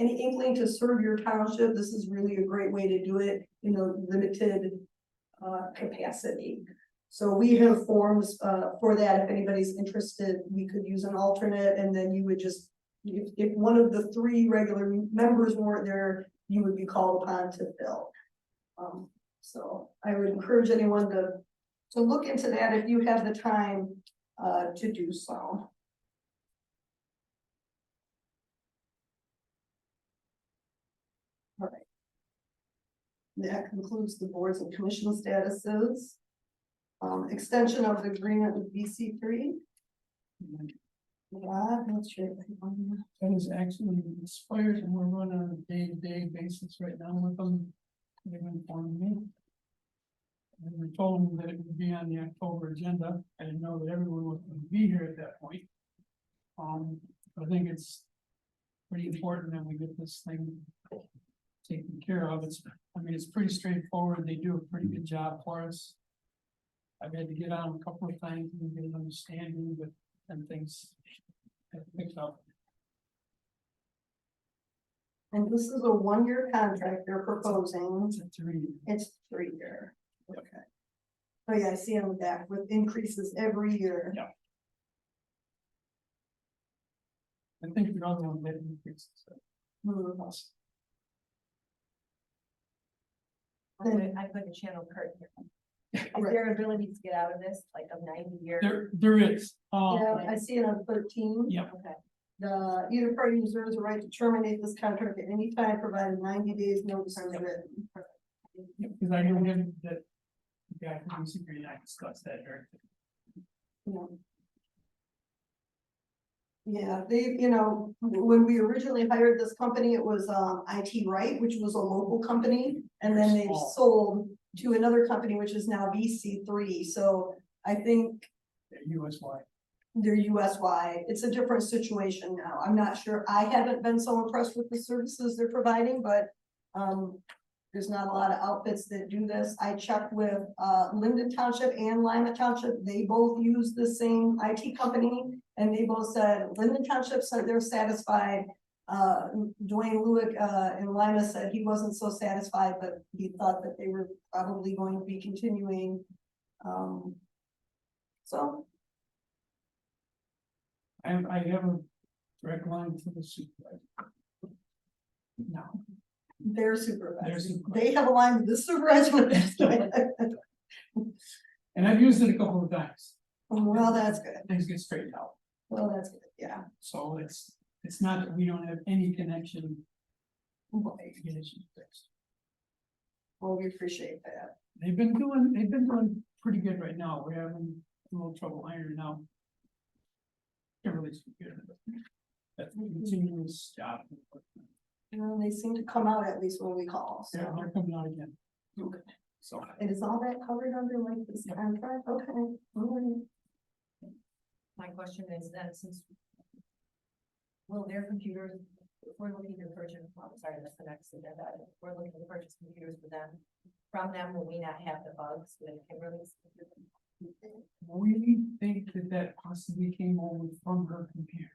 any inkling to serve your township, this is really a great way to do it in a limited capacity. So we have forms for that. If anybody's interested, we could use an alternate, and then you would just, if one of the 3 regular members weren't there, you would be called upon to fill. So I would encourage anyone to look into that if you have the time to do so. All right. That concludes the boards and commission statuses. Extension of the agreement with BC3. Yeah, that's right. That is actually expired and we're running on a day-to-day basis right now with them. They've informed me. And we told them that it would be on the October agenda. I didn't know that everyone was going to be here at that point. I think it's pretty important that we get this thing taken care of. It's pretty straightforward. They do a pretty good job for us. I've had to get on a couple of times and get an understanding, but then things have picked up. And this is a 1-year contract they're proposing. It's a 3. It's 3-year. Okay. Oh yeah, I see on the back with increases every year. Yeah. I think the other one didn't increase. I put the channel Kurt here. Is there ability to get out of this, like a 90-year? There is. Yeah, I see it on 13. Yeah. Okay. Either party reserves the right to terminate this contract at any time, provided 90 days notice is written. Because I know him that the guy from BC Green, I discussed that during. Yeah, they, when we originally hired this company, it was IT Right, which was a local company, and then they've sold to another company, which is now BC3. So I think US-wide. they're US-wide. It's a different situation now. I'm not sure. I haven't been so impressed with the services they're providing, but there's not a lot of outfits that do this. I checked with Linden Township and Lima Township. They both use the same IT company, and they both said Linden Township said they're satisfied. Dwayne Lewick in Lima said he wasn't so satisfied, but he thought that they were probably going to be continuing. So I have a direct line to the supervisor. No. their supervisor, Their supervisor. they have a line with the supervisor. And I've used it a couple of times. Well, that's good. Things get straightened out. Well, that's good. Yeah. So it's not that we don't have any connection. To get issues fixed. Well, we appreciate that. They've been doing pretty good right now. We're having a little trouble ironing out. Kimberly's good. That's a continuous job. They seem to come out at least when we call, so. Yeah, they're coming out again. Okay. So. And is all that covered under like this contract? Okay. All right. My question is then, since will their computers, if we're looking to purchase, sorry, that's the next agenda, item. If we're looking to purchase computers for them, from them, will we not have the bugs with Kimberly's? We think that possibly came over from her computer.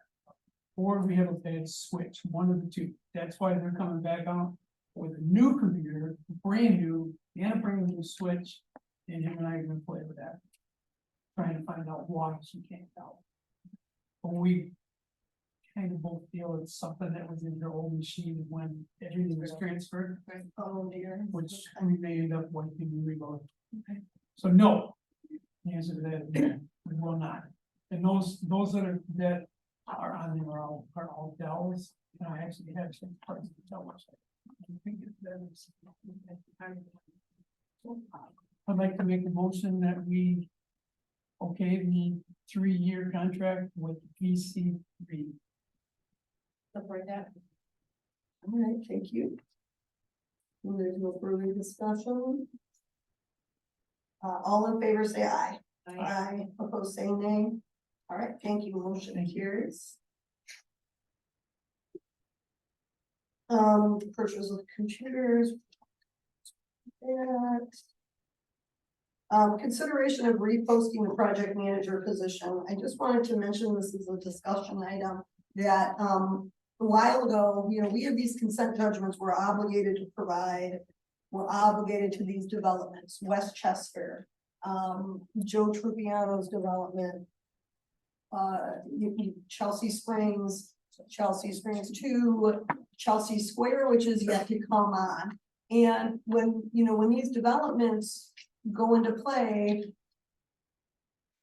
Or we have a bad switch, one of the two. That's why they're coming back out with a new computer, brand new, and a brand new switch. And him and I are gonna play with that. Trying to find out why she can't tell. But we kind of both feel it's something that was in her old machine when everything was transferred. Oh dear. Which we may end up wiping and reload. So no. The answer to that is no, we will not. And those that are on there are all Dells. And I actually have some parts of the Dell website. I think that is. I'd like to make a motion that we okay the 3-year contract with BC3. Support that. All right, thank you. And there's no further discussion. All in favor, say aye. Aye. Opposed, say nay. All right, thank you. Motion carries. Purchase of computers. Consideration of reposting the project manager position. I just wanted to mention this is a discussion item that a while ago, you know, we have these consent judgments we're obligated to provide. We're obligated to these developments, Westchester, Joe Trupiano's development. Chelsea Springs 2, Chelsea Square, which is yet to come on. And when, you know, when these developments go into play,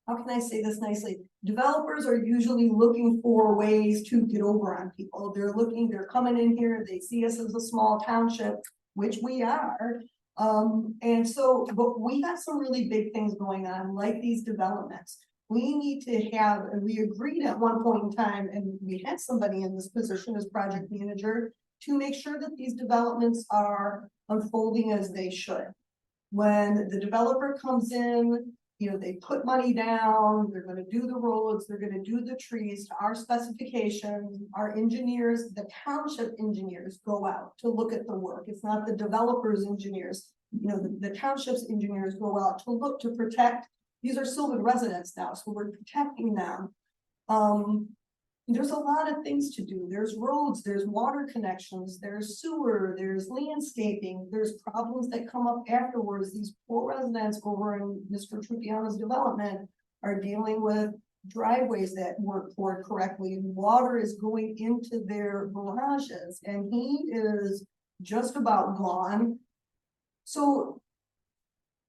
how can I say this nicely? Developers are usually looking for ways to get over on people. They're coming in here, they see us as a small township, which we are. And so, but we got some really big things going on, like these developments. We need to have, and we agreed at one point in time, and we had somebody in this position as project manager, to make sure that these developments are unfolding as they should. When the developer comes in, you know, they put money down, they're gonna do the roads, they're gonna do the trees to our specifications. Our engineers, the township engineers go out to look at the work. It's not the developer's engineers. You know, the township's engineers go out to look to protect. These are Sylvan residents now, so we're protecting them. There's a lot of things to do. There's roads, there's water connections, there's sewer, there's landscaping, there's problems that come up afterwards. These poor residents over in Mr. Trupiano's development are dealing with driveways that weren't poured correctly, and water is going into their garages, and he is just about gone. So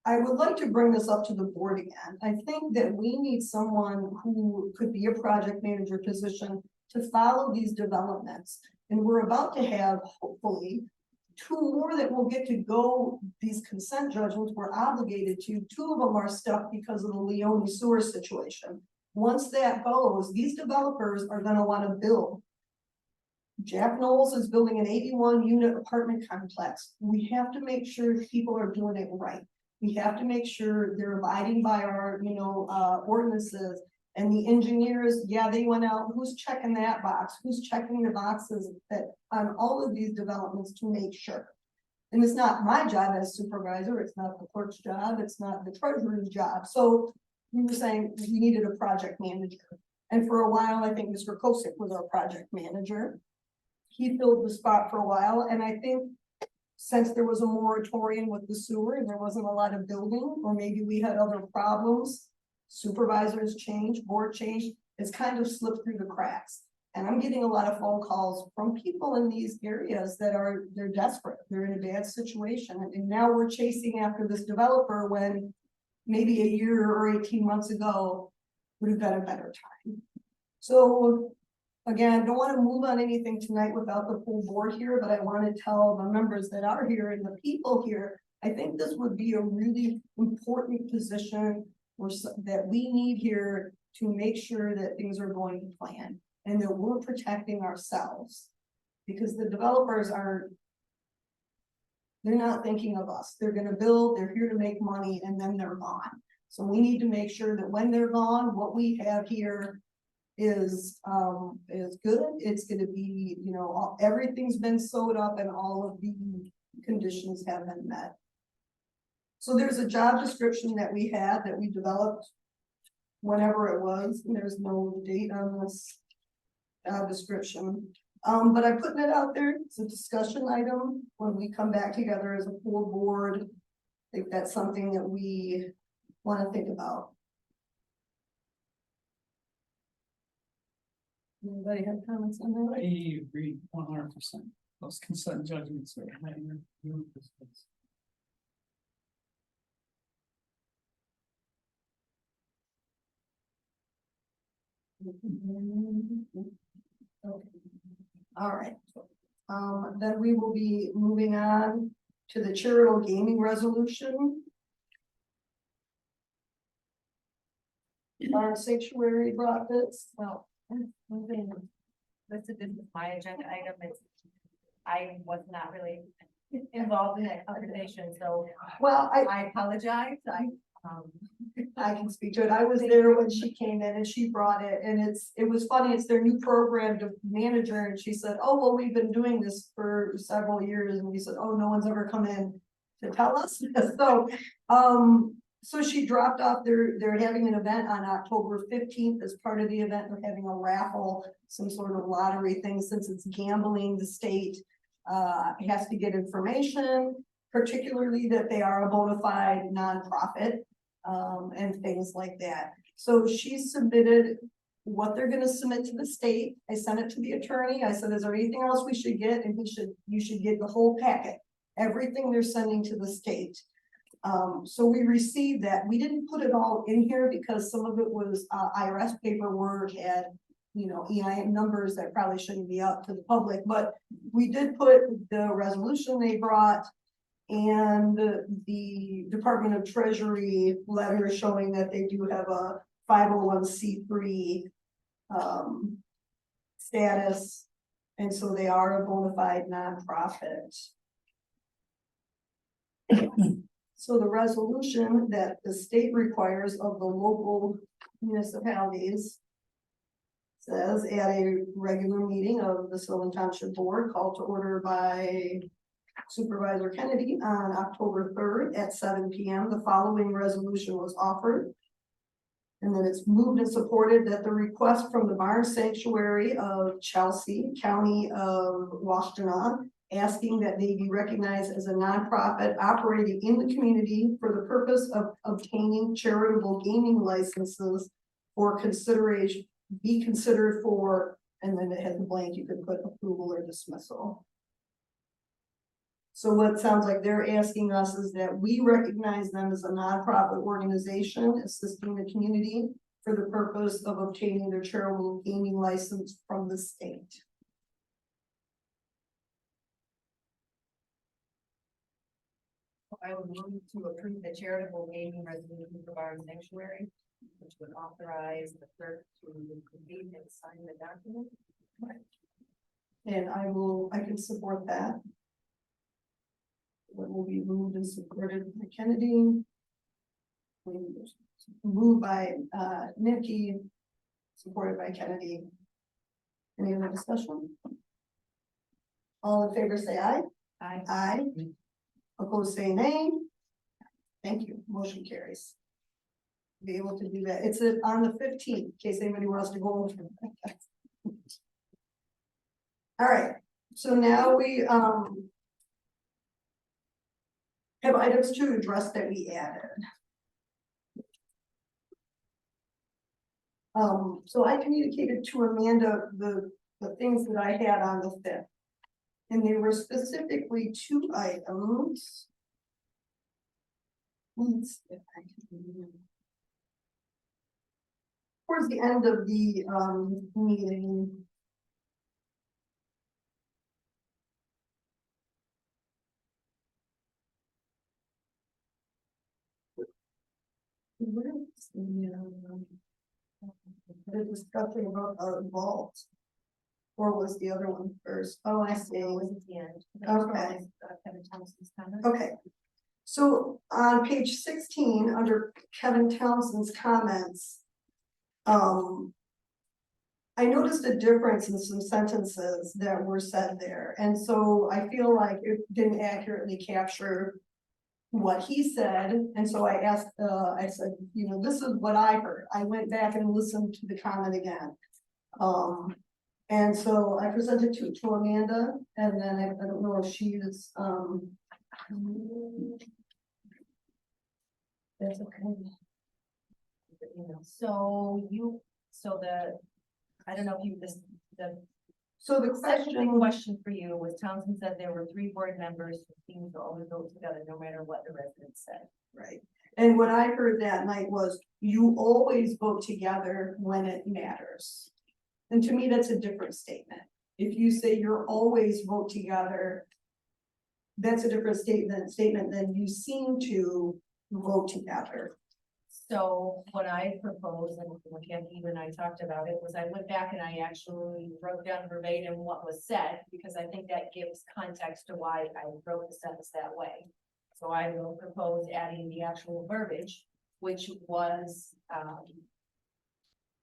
I would like to bring this up to the board again. I think that we need someone who could be a project manager position to follow these developments. And we're about to have, hopefully, 2 more that will get to go. These consent judgments we're obligated to. 2 of them are stuck because of the Leone sewer situation. Once that goes, these developers are gonna wanna build. Jack Knowles is building an 81 unit apartment complex. We have to make sure people are doing it right. We have to make sure they're abiding by our, you know, ordinances. And the engineers, yeah, they went out, who's checking that box? Who's checking the boxes that on all of these developments to make sure? And it's not my job as supervisor, it's not the clerk's job, it's not the treasurer's job. So we were saying we needed a project manager. And for a while, I think Mr. Kosick was our project manager. He filled the spot for a while, and I think since there was a moratorium with the sewer and there wasn't a lot of building, or maybe we had other problems, supervisors changed, board changed, it's kind of slipped through the cracks. And I'm getting a lot of phone calls from people in these areas that they're desperate, they're in a bad situation. And now we're chasing after this developer when maybe a year or 18 months ago would have been a better time. So again, don't want to move on anything tonight without the full board here, but I want to tell the members that are here and the people here, I think this would be a really important position that we need here to make sure that things are going to plan and that we're protecting ourselves. Because the developers they're not thinking of us. They're going to build, they're here to make money, and then they're gone. So we need to make sure that when they're gone, what we have here is good. It's gonna be, you know, everything's been sewed up and all of the conditions have been met. So there's a job description that we had that we developed whenever it was, and there's no date on this job description. But I'm putting it out there. It's a discussion item when we come back together as a full board. I think that's something that we want to think about. Anybody have comments on that? I agree 100%. Those consent judgments are higher. All right. Then we will be moving on to the charitable gaming resolution. Our sanctuary brought this. Well, listed in my agenda item, I was not really involved in that conversation, so. Well, I apologize, I can speak to it. I was there when she came in and she brought it, and it was funny. It's their new program to manager, and she said, "Oh, well, we've been doing this for several years," and we said, "Oh, no one's ever come in to tell us." so she dropped off, they're having an event on October 15th as part of the event, they're having a raffle, some sort of lottery thing, since it's gambling, the state has to get information, particularly that they are a bona fide nonprofit, and things like that. So she submitted what they're gonna submit to the state. I sent it to the attorney. I said, is there anything else we should get? And you should get the whole packet, everything they're sending to the state. So we received that. We didn't put it all in here because some of it was IRS paperwork, had, you know, EIN numbers that probably shouldn't be out to the public, but we did put the resolution they brought and the Department of Treasury letter showing that they do have a 501c3 status, and so they are a bona fide nonprofit. So the resolution that the state requires of the local municipalities says at a regular meeting of the Sylvan Township Board called to order by Supervisor Kennedy on October 3rd at 7 p.m. the following resolution was offered. And then it's moved and supported that the request from the Barn Sanctuary of Chelsea, County of Washtenaw, asking that they be recognized as a nonprofit operating in the community for the purpose of obtaining charitable gaming licenses for consideration, be considered for, and then it has a blank, you could put approval or dismissal. So what sounds like they're asking us is that we recognize them as a nonprofit organization assisting the community for the purpose of obtaining their charitable gaming license from the state. I would move to approve the charitable gaming resolution for Barn Sanctuary, which would authorize the clerk to complete and sign the document. And I can support that. What will be moved and supported by Kennedy. Moved by Nimke, supported by Kennedy. Any other discussion? All in favor, say aye. Aye. Aye. Opposed, say nay. Thank you. Motion carries. Be able to do that. It's on the 15th, in case anybody wants to go over. All right, so now we have items to address that we added. So I communicated to Amanda the things that I had on the 5th. And there were specifically 2 items. Let's see if I can. Towards the end of the meeting. Where is the discussion about the vault? Or was the other one first? Oh, I see. It was at the end. Okay. Kevin Thompson's comment. Okay. So on page 16, under Kevin Townsend's comments, I noticed a difference in some sentences that were said there. And so I feel like it didn't accurately capture what he said. And so I asked, I said, you know, this is what I heard. I went back and listened to the comment again. And so I presented to Amanda, and then I don't know if she is, that's okay. I don't know if you, So the second question for you was Townsend said there were 3 board members who seemed to always vote together, no matter what the residents said. Right. And what I heard that night was you always vote together when it matters. And to me, that's a different statement. If you say you're always vote together, that's a different statement than you seem to vote together. So what I proposed, and Kathy and I talked about it, was I went back and I actually wrote down verbatim what was said, because I think that gives context to why I wrote the sentence that way. So I will propose adding the actual verbiage, which was,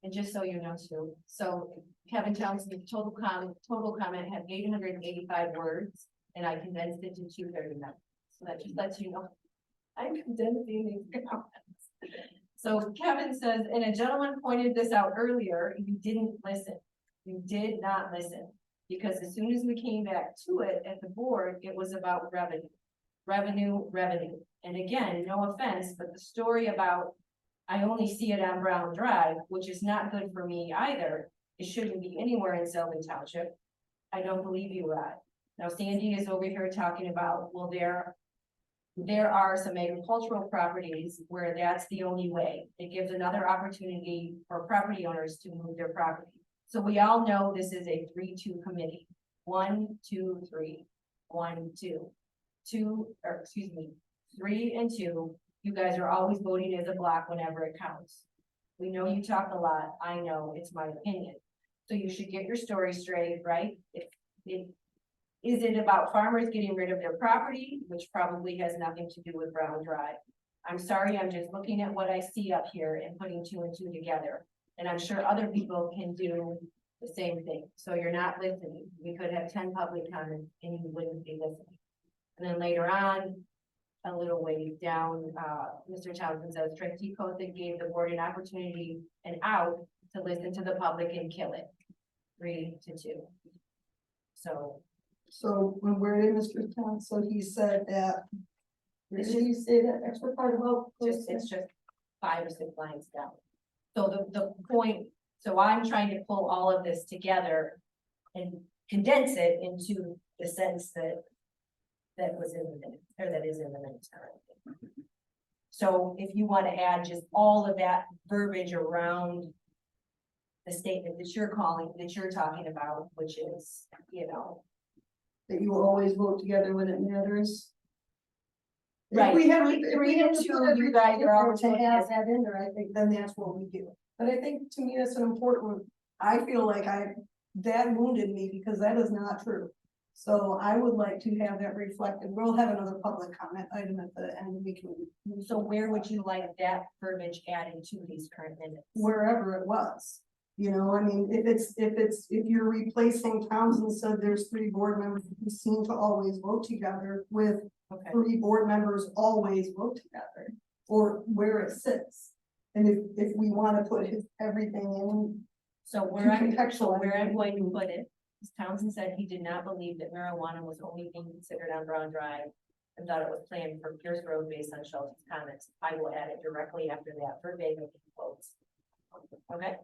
and just so you know too, so Kevin Townsend's total comment had 885 words, and I condensed it to 239. So that just lets you know I'm condensing these comments. So Kevin says, and a gentleman pointed this out earlier, you didn't listen. You did not listen. Because as soon as we came back to it at the board, it was about revenue. Revenue, revenue. And again, no offense, but the story about, I only see it on Brown Drive, which is not good for me either. It shouldn't be anywhere in Sylvan Township. I don't believe you, Rod. Now Sandy is over here talking about, well, there are some agricultural properties where that's the only way. It gives another opportunity for property owners to move their property. So we all know this is a 3-2 committee. 1, 2, 3, 1, 2. 2, or excuse me, 3 and 2. You guys are always voting as a block whenever it counts. We know you talk a lot. I know, it's my opinion. So you should get your story straight, right? Is it about farmers getting rid of their property, which probably has nothing to do with Brown Drive? I'm sorry, I'm just looking at what I see up here and putting 2 and 2 together. And I'm sure other people can do the same thing. So you're not listening. We could have 10 public comments and you wouldn't be listening. And then later on, a little ways down, Mr. Townsend says, trustee Kozik gave the board an opportunity and out to listen to the public and kill it. 3 to 2. So when we're in Mr. Town, so he said that. Did you say that extra part about? It's just 5 or 6 lines down. So the point, so I'm trying to pull all of this together and condense it into the sense that was in the minutes, or that is in the minutes currently. So if you want to add just all of that verbiage around the statement that you're talking about, which is, That you will always vote together when it matters. Right. If we have, 3 and 2, you guys are all to have that in there, I think then that's what we do. But I think to me, that's an important, I feel like that wounded me because that is not true. So I would like to have that reflected. We'll have another public comment item at the end. We can. So where would you like that verbiage added to these current minutes? Wherever it was. I mean, if you're replacing Townsend said there's 3 board members who seem to always vote together with 3 board members always vote together, or where it sits. And if we want to put everything in. So where I'm going to put it, is Townsend said he did not believe that marijuana was only being considered on Brown Drive and thought it was planned for Pierce Road based on Shelton's comments. I will add it directly after that for verbatim quotes. Okay.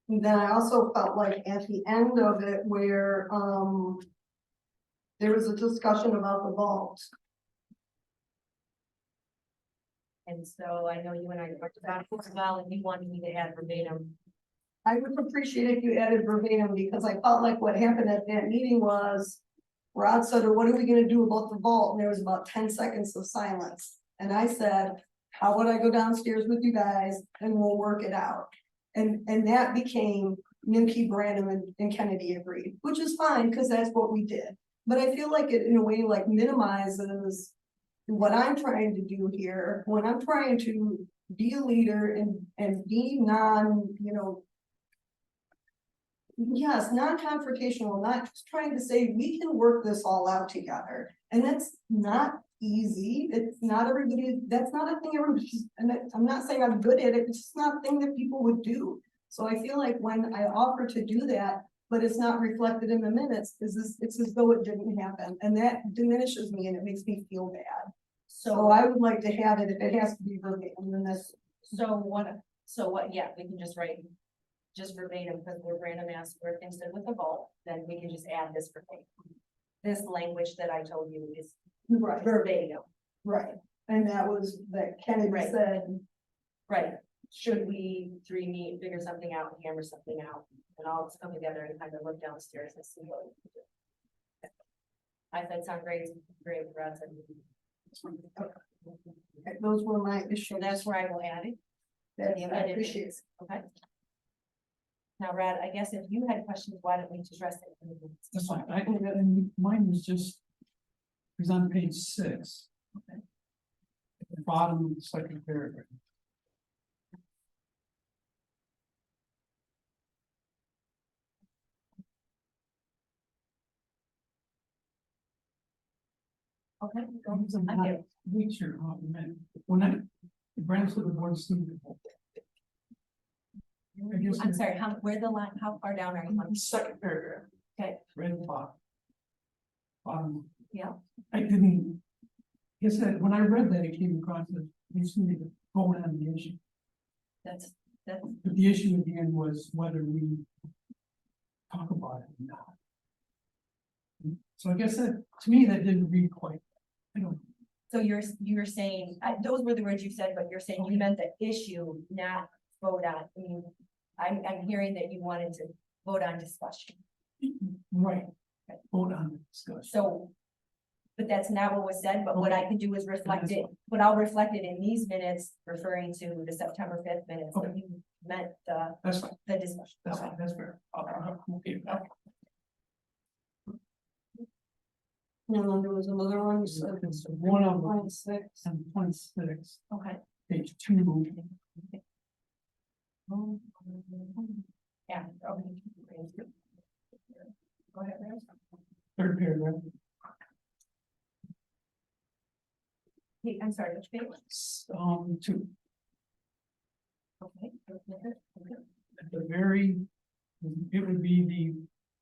And then I also felt like at the end of it where, there was a discussion about the vault. And so I know you and I talked about it as well, and you wanted me to add verbatim. I would appreciate if you added verbatim, because I felt like what happened at that meeting was Rod said, what are we gonna do about the vault? And there was about 10 seconds of silence. And I said, how would I go downstairs with you guys and we'll work it out? And that became Nimke, Branham, and Kennedy agreed, which is fine, because that's what we did. But I feel like it in a way like minimizes what I'm trying to do here, when I'm trying to be a leader and be yes, non-confrontational, not just trying to say we can work this all out together. And that's not easy. It's not everybody, that's not a thing everybody, and I'm not saying I'm good at it, it's just not a thing that people would do. So I feel like when I offer to do that, but it's not reflected in the minutes, it's as though it didn't happen. And that diminishes me and it makes me feel bad. So I would like to have it, if it has to be verbatim, then that's. Yeah, we can just write just verbatim, because we're Brandon asked where things did with the vault, then we can just add this verbatim. This language that I told you is verbatim. Right, and that was that Kennedy said. Right, should we 3 meet, figure something out, hammer something out, and all come together and kind of look downstairs and see what we can do. I said, sound great, Brad said. Okay, those were my issues. So that's where I will add it. I appreciate it. Okay. Now, Brad, I guess if you had questions, why don't we just address it? That's fine. And mine was just, because on page 6. Okay. At the bottom of the second paragraph. Okay. I'm not sure, man, when I, branch with the board of student. I guess I'm sorry, where the line, how far down are you? the second paragraph. Okay. Right at the bottom. Yeah. I didn't. Guess that when I read that, it came across as we just needed to vote on the issue, That's, but the issue at the end was whether we talk about it or not. So I guess that, to me, that didn't read quite, I don't. so you're saying, those were the words you said, but you're saying you meant the issue, not vote on. I mean, I'm hearing that you wanted to vote on discussion. Right, vote on the discussion. So, but that's not what was said, but what I can do is reflect it, but I'll reflect it in these minutes, referring to the September 5th minutes, that you meant That's fine, the discussion. that's Okay. fine, that's fair. I'm okay with that. No, there was another one, so It's one of them, 26. and 26, Okay. page 2. Yeah. Okay. Go ahead, Rose. Third paragraph. Hey, I'm sorry, which page? 2. Okay. At the very, it would be the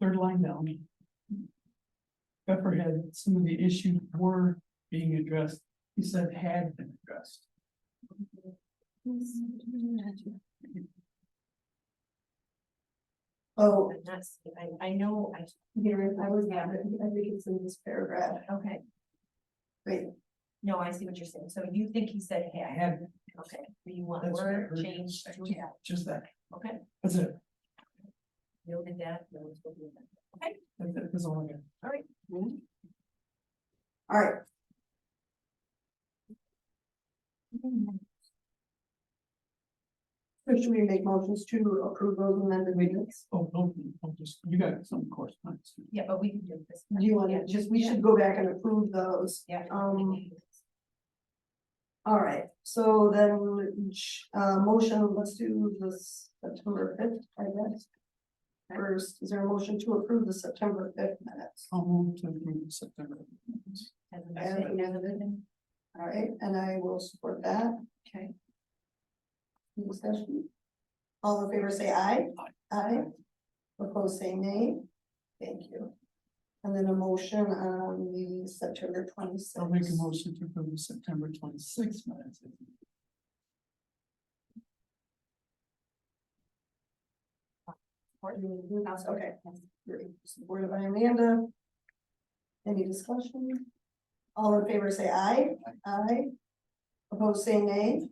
third line down. Pepper had some of the issues were being addressed. He said had been addressed. Oh, I'm not, I know, here, I was, I think it's in this paragraph. okay. Wait, No, I see what you're saying. So you think he said had. Had, Okay, so you want that's what I word heard you change say. to have. Just that, Okay, that's it. noted that. Noted what we meant. Okay, That's all I got. all right. all right. So should we make motions to approve those amended minutes? Oh, no, I'll just, you got some correspondence. Yeah, but we can do this. Do you want to just, we should go back and approve those. Yeah. All right, so then, motion, let's do this September 5th, I guess. First, is there a motion to approve the September 5th minutes? I'll move to approve September. All right, and I will support that. Okay. Any discussion? All in favor, say aye. Aye. Opposed, say nay. Thank you. And then a motion on the September 26th. I'll make a motion to approve the September 26th minutes. Okay, great. Supported by Amanda. Any discussion? All in favor, say aye. Aye. Opposed, say nay.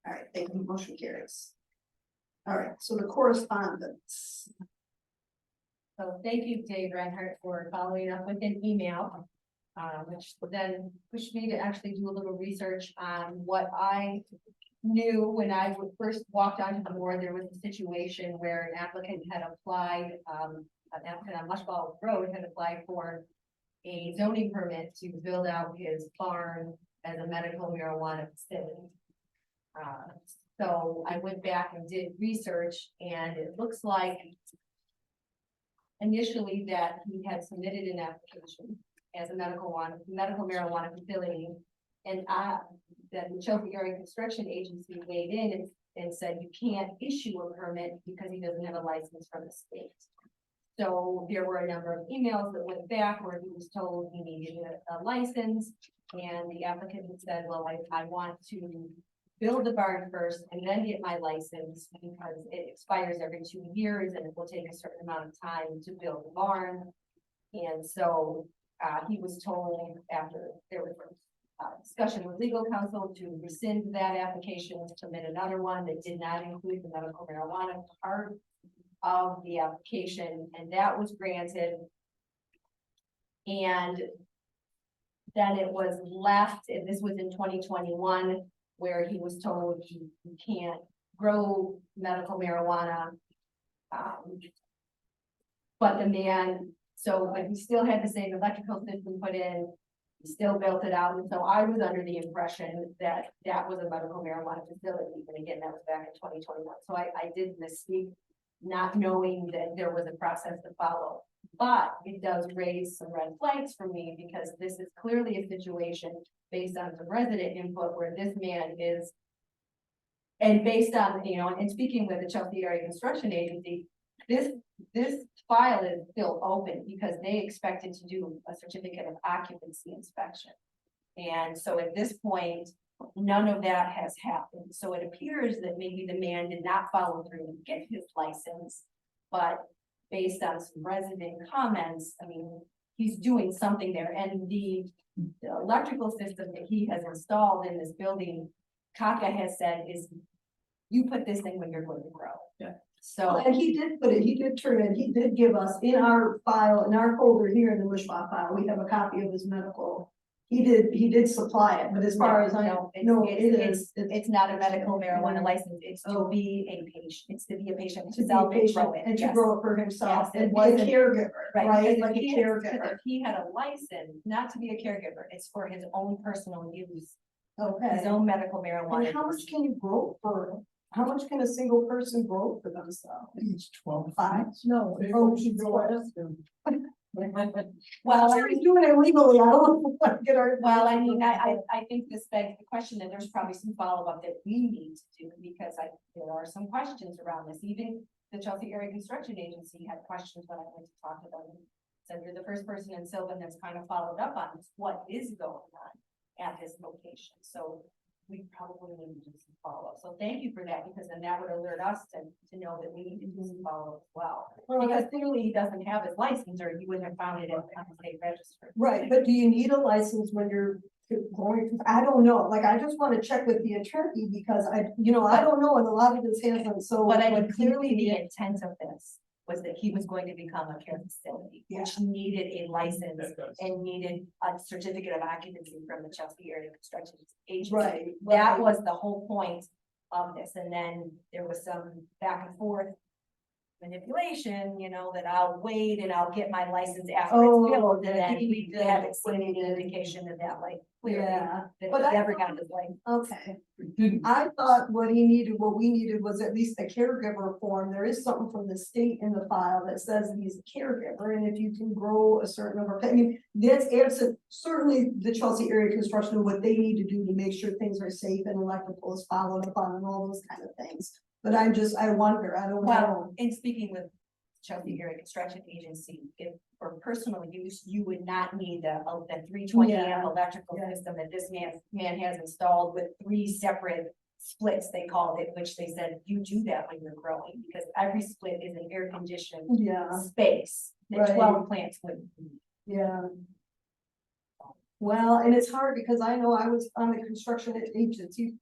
All right, thank you, motion carries. All right, so the correspondence. So thank you, Dave Reinhardt, for following up with an email. Which then pushed me to actually do a little research on what I knew when I would first walked onto the board. There was a situation where an applicant had applied, an applicant on Mushball Road had applied for a zoning permit to build out his farm as a medical marijuana facility. So I went back and did research, and it looks like initially that he had submitted an application as a medical marijuana facility. And the Chelsea Area Construction Agency weighed in and said you can't issue a permit because he doesn't have a license from the state. So there were a number of emails that went back where he was told he needed a license. And the applicant had said, well, I want to build the barn first and then get my license because it expires every 2 years and it will take a certain amount of time to build the barn. And so he was told after there was discussion with legal counsel to rescind that application, submit another one that did not include the medical marijuana part of the application, and that was granted. And then it was left, and this was in 2021, where he was told you can't grow medical marijuana. But the man, but he still had the same electrical system put in, he still built it out, and so I was under the impression that that was a medical marijuana facility, and again, that was back in 2021, so I did misspeak. not knowing that there was a process to follow. But it does raise some red flags for me, because this is clearly a situation based on some resident input where this man is. And based on, you know, and speaking with the Chelsea Area Construction Agency, this file is still open because they expected to do a certificate of occupancy inspection. And so at this point, none of that has happened. So it appears that maybe the man did not follow through and get his license. But based on some resident comments, I mean, he's doing something there. And the electrical system that he has installed in this building, Kaka has said is, you put this in when you're going to grow. Yeah. So. And he did put it, he did turn it, he did give us in our file, in our folder here in the Wishbah file, we have a copy of his medical. He did supply it, but as far as I know, It's not a medical marijuana license, it's to be a patient, it's to be a patient, to sell and grow it. and to yes. grow it for himself, Yes, and it be a wasn't- caregiver, right, because like a if he caregiver. if he had a license, not to be a caregiver, it's for his own personal use, his Okay, own medical and marijuana. how much can you grow for, how much can a single person grow for themselves? It's 12. 5? No. Oh, she's Well, Well, he's doing it legally, I don't want to get our. well, I mean, I think this begs the question that there's probably some follow-up that we need to do, because there are some questions around this, even the Chelsea Area Construction Agency had questions when I went to talk to them. So you're the first person in Sylvan that's kind of followed up on this, what is going on at this location, so we probably need to do some follow-up, so thank you for that, because then that would alert us to know that we need to do some follow-up as well. Because clearly he doesn't have his license, or you wouldn't have found it on the state register. Right, but do you need a license when you're going, I don't know, like, I just wanna check with the attorney, because I don't know, and a lot of this hasn't, so. But I but mean, clearly the intent of this was that he was going to become a care facility, which needed a license and needed a certificate of occupancy from the Chelsea Area Construction Agency. Right, That right. was the whole point of this, and then there was some back and forth manipulation, that I'll wait and I'll get my license after it's filled, and then we haven't seen any indication of that, like, clearly, Yeah, that but he I ever thought- got his license. Okay, Didn't, I thought what we needed was at least a caregiver form. There is something from the state in the file that says he's a caregiver, and if you can grow a certain number, I mean, that's certainly the Chelsea Area Construction, what they need to do to make sure things are safe and electrical is followed up on and all those kind of things. But I wonder, I don't know. Well, in speaking with Chelsea Area Construction Agency, if for personal use, you would not need the 320 amp electrical system that this man has installed with 3 separate splits, they called it, which they said you do that when you're growing, because every split is an air conditioned space that Right. 12 plants would need. Yeah. Well, and it's hard because I know I was on the construction agency,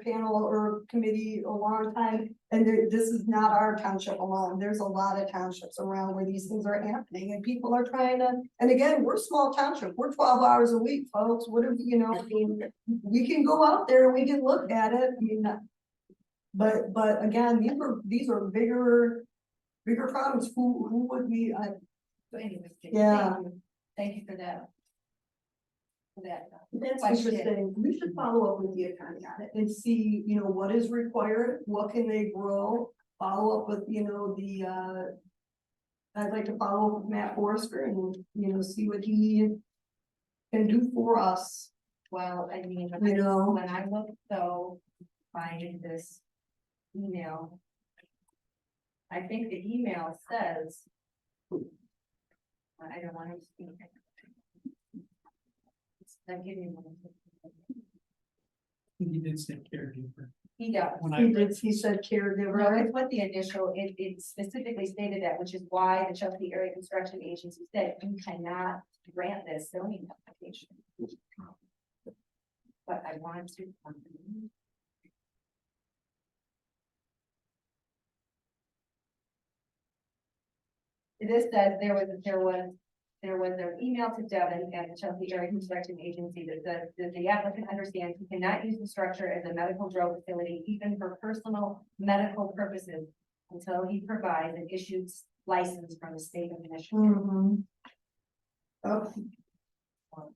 panel or committee a long time. And this is not our township alone. There's a lot of townships around where these things are happening and people are trying to, and again, we're small township. We're 12 hours a week, folks. What if, I mean, we can go out there and we can look at it. I mean, but again, these are bigger problems. Who would we, So anyway, Yeah. Thank you for that. That's question. interesting. We should follow up with the attorney on it and see, what is required, what can they grow, follow up with, I'd like to follow up with Matt Forrester and, see what he can do for us. Well, I mean, You when I look, finding this email, I think the email says, I don't want to speak. I'm giving you one. he did say caregiver. He does. When I He said No, caregiver. it's what the initial, it specifically stated that, which is why the Chelsea Area Construction Agency said you cannot grant this zoning application. But I want to. This says there was an email to Devin at the Chelsea Area Construction Agency that says that the applicant understands he cannot use the structure as a medical drug facility, even for personal medical purposes, until he provides an issued license from the state of Michigan. Mhm. Okay.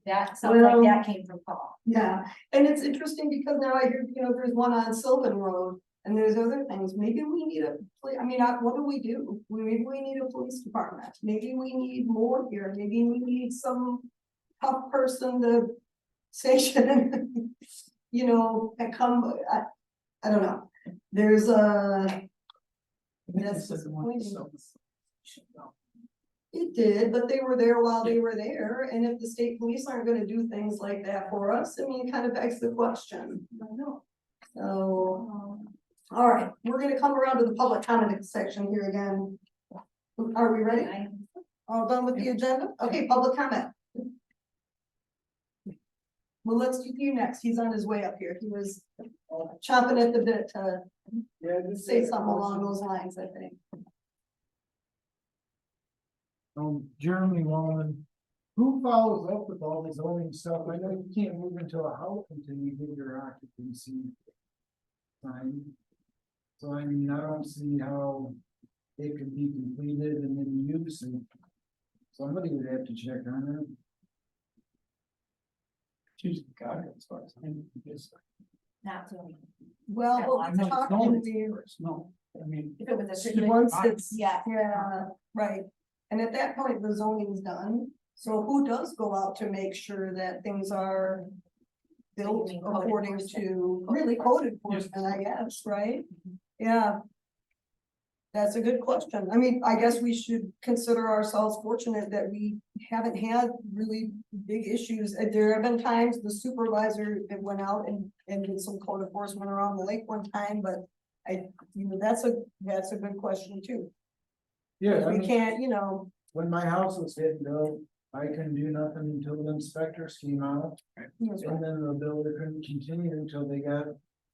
That, something like that came from Paul. Yeah, and it's interesting because now I hear, there's one on Sylvan Road And there's other things, maybe we need what do we do? Maybe we need a police department, maybe we need more here, maybe we need some tough person to sanction, you know, and come, I don't know, there's a. That's disappointing. It did, but they were there while they were there, and if the state police aren't gonna do things like that for us, I mean, it kind of begs the question. I know. So, all right, we're gonna come around to the public comment section here again. Are we ready? All done with the agenda? Okay, public comment. Well, let's do you next. He's on his way up here. He was chomping at the bit to say something along those lines, I think. Jeremy Wallman, who follows up with all the zoning stuff? I know you can't move into a house until you get your occupancy signed. So I mean, I don't see how it could be completed and then used, and somebody would have to check on it. Choose the guy as far as I'm concerned. Not zoning. Well, what I we're know it's talking zoning to, first, no, I mean. If it was a the certain. once it's, Yeah. yeah, right. And at that point, the zoning's done. So who does go out to make sure that things are built You mean code according enforcement? to really code enforcement, I guess, right? Yeah. That's a good question. I mean, I guess we should consider ourselves fortunate that we haven't had really big issues. There have been times the supervisor that went out and did some code enforcement around the lake one time, but that's a good question too. Yeah, I We mean, can't, you know, when my house was getting built, I couldn't do nothing until the inspectors came out. that's right. And then the builder couldn't continue until they got,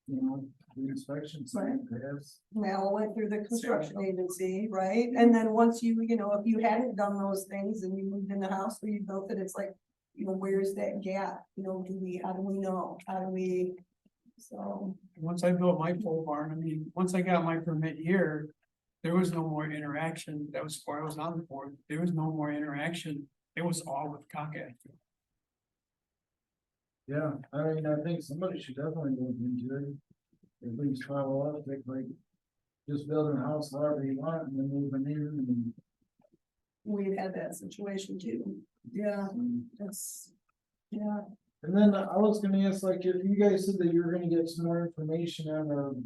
you know, the inspection signed, perhaps. They all went through the construction agency, right? And then once you know, if you hadn't done those things and you moved in the house where you built it, it's like, you know, where's that gap? You know, how do we know? How do we? So. Once I built my pole barn, I mean, once I got my permit here, there was no more interaction. That was before I was on the board. There was no more interaction. It was all with Comcast. Yeah, I mean, I think somebody should definitely look into it. At least follow up, like, just building a house however you want and then moving in and. We've had that situation too. Yeah, that's, yeah. And then I was gonna ask, like, if you guys said that you were gonna get some more information on the,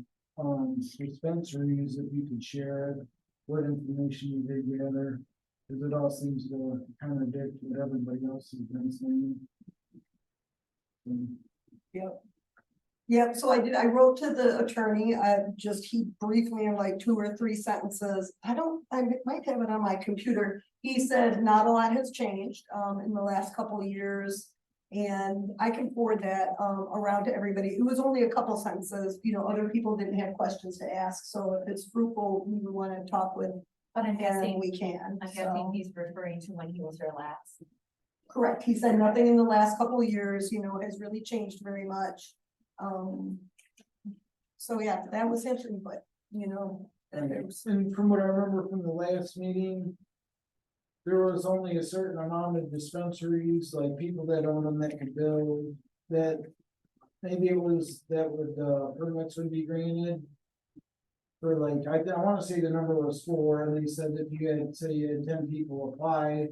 dispensaries, if you could share what information you did gather. Cause it all seems to contradict what everybody else has been saying. Yep. Yep, so I wrote to the attorney, he briefed me in like 2 or 3 sentences. I might have it on my computer. He said not a lot has changed, in the last couple of years. And I can forward that, around to everybody. It was only a couple sentences, you know, other people didn't have questions to ask. So if it's fruitful, we want to talk with, But I'm guessing, we can. I'm so. guessing he's referring to when he was here last. Correct, he said nothing in the last couple of years, you know, has really changed very much. So yeah, that was his input, you know. And from what I remember from the last meeting. There was only a certain amount of dispensaries, like people that own them that could build, that. Maybe it was that would, permits would be granted. For like, I wanna say the number was 4, and they said that you had, say you had 10 people apply.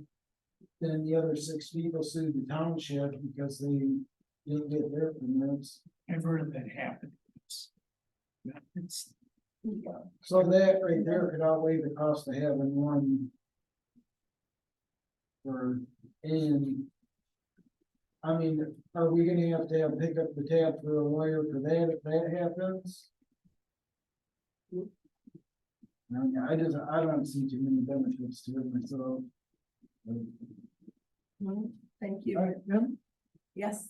Then the other 6 people sued the township because they didn't get their permits. I've heard of that happen. So that right there could outweigh the cost of having one. I mean, are we gonna have to pick up the tab for a lawyer for that if that happens? I mean, I don't see too many benefits to it myself. Thank you. All right, yeah. Yes.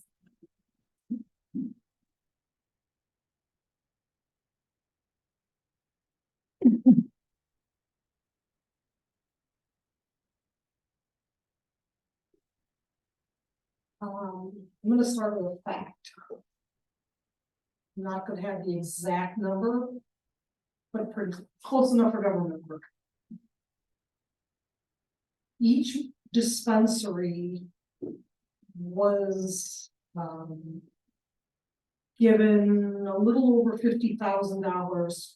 I'm gonna start with a fact. I'm not gonna have the exact number, but pretty close enough for government work. Each dispensary was, given a little over $50,000.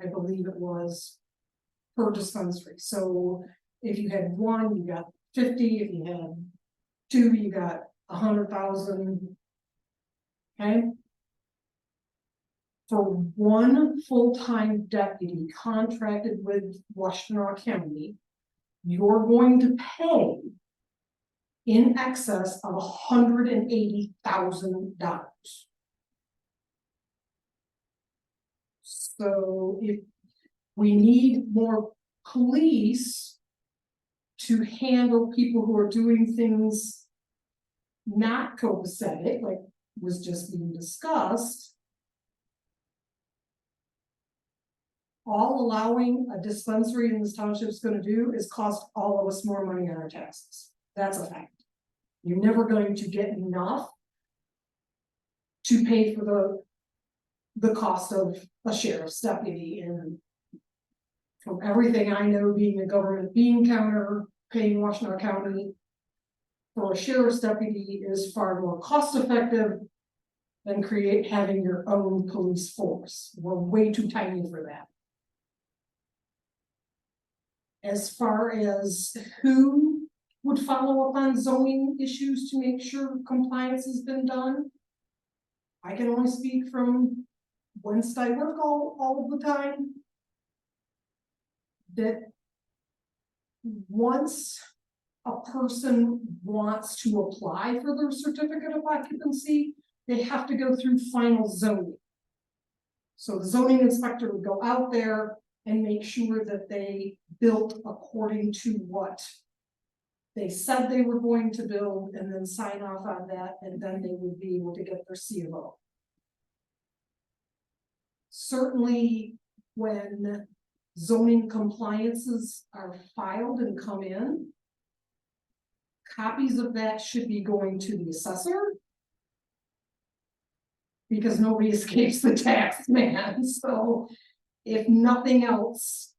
I believe it was. Per dispensary, so if you had one, you got 50, if you had two, you got 100,000. Okay? For one full-time deputy contracted with Washtenaw County, you're going to pay in excess of $180,000. So if we need more police to handle people who are doing things not copacetic, like was just being discussed, all allowing a dispensary in this township is going to do is cost all of us more money on our taxes. That's a fact. You're never going to get enough to pay for the cost of a sheriff's deputy. And from everything I know, being a government bean counter, paying Washtenaw County for a sheriff's deputy is far more cost effective than having your own police force. We're way too tiny for that. As far as who would follow up on zoning issues to make sure compliance has been done, I can only speak from whence I work all of the time. That once a person wants to apply for their certificate of occupancy, they have to go through final zoning. So the zoning inspector would go out there and make sure that they built according to what they said they were going to build, and then sign off on that, and then they would be able to get their CFO. Certainly, when zoning compliances are filed and come in, copies of that should be going to the assessor, because nobody escapes the tax man. So if nothing else,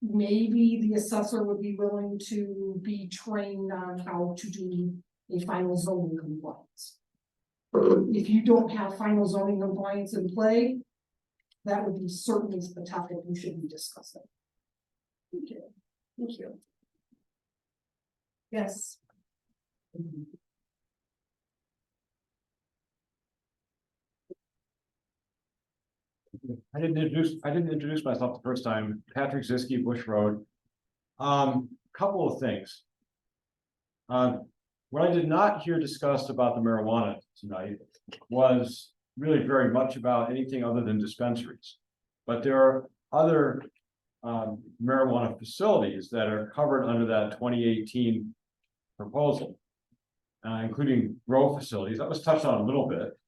maybe the assessor would be willing to be trained on how to do a final zoning compliance. If you don't have final zoning compliance in play, that would be certainly the topic we should be discussing. Thank you. Thank you. Yes. I didn't introduce myself the first time. Patrick Ziske, Bush Road. Couple of things. What I did not hear discussed about the marijuana tonight was really very much about anything other than dispensaries. But there are other marijuana facilities that are covered under that 2018 proposal, including grow facilities. That was touched on a little bit.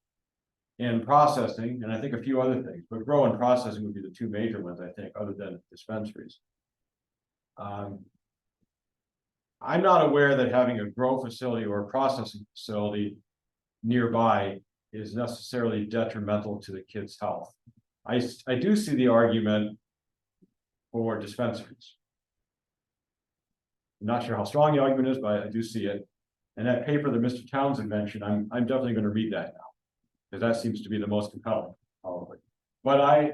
And processing, and I think a few other things, but grow and processing would be the two major ones, I think, other than dispensaries. I'm not aware that having a grow facility or a processing facility nearby is necessarily detrimental to the kids' health. I do see the argument for dispensaries. I'm not sure how strong the argument is, but I do see it. And that paper that Mr. Townsend mentioned, I'm definitely going to read that now, because that seems to be the most compelling, probably. But I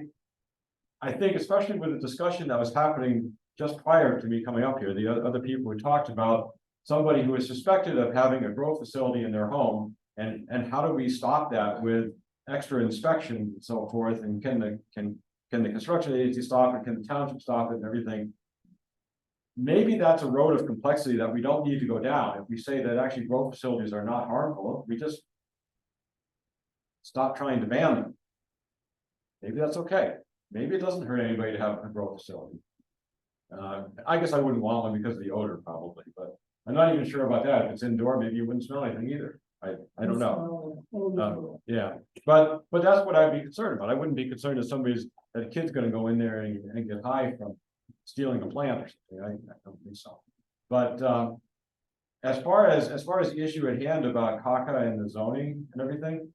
think, especially with the discussion that was happening just prior to me coming up here, the other people who talked about somebody who is suspected of having a grow facility in their home, and how do we stop that with extra inspection and so forth, and can the construction agency stop it, can the township stop it, and everything. Maybe that's a road of complexity that we don't need to go down. If we say that actually grow facilities are not harmful, we just stop trying to ban them. Maybe that's okay. Maybe it doesn't hurt anybody to have a grow facility. I guess I wouldn't want one because of the odor, probably, but I'm not even sure about that. If it's indoor, maybe you wouldn't smell anything either. I don't know. Yeah, but that's what I'd be concerned about. I wouldn't be concerned that that a kid's gonna go in there and get high from stealing a plant or something. I don't think so. But as far as the issue at hand about CACA and the zoning and everything,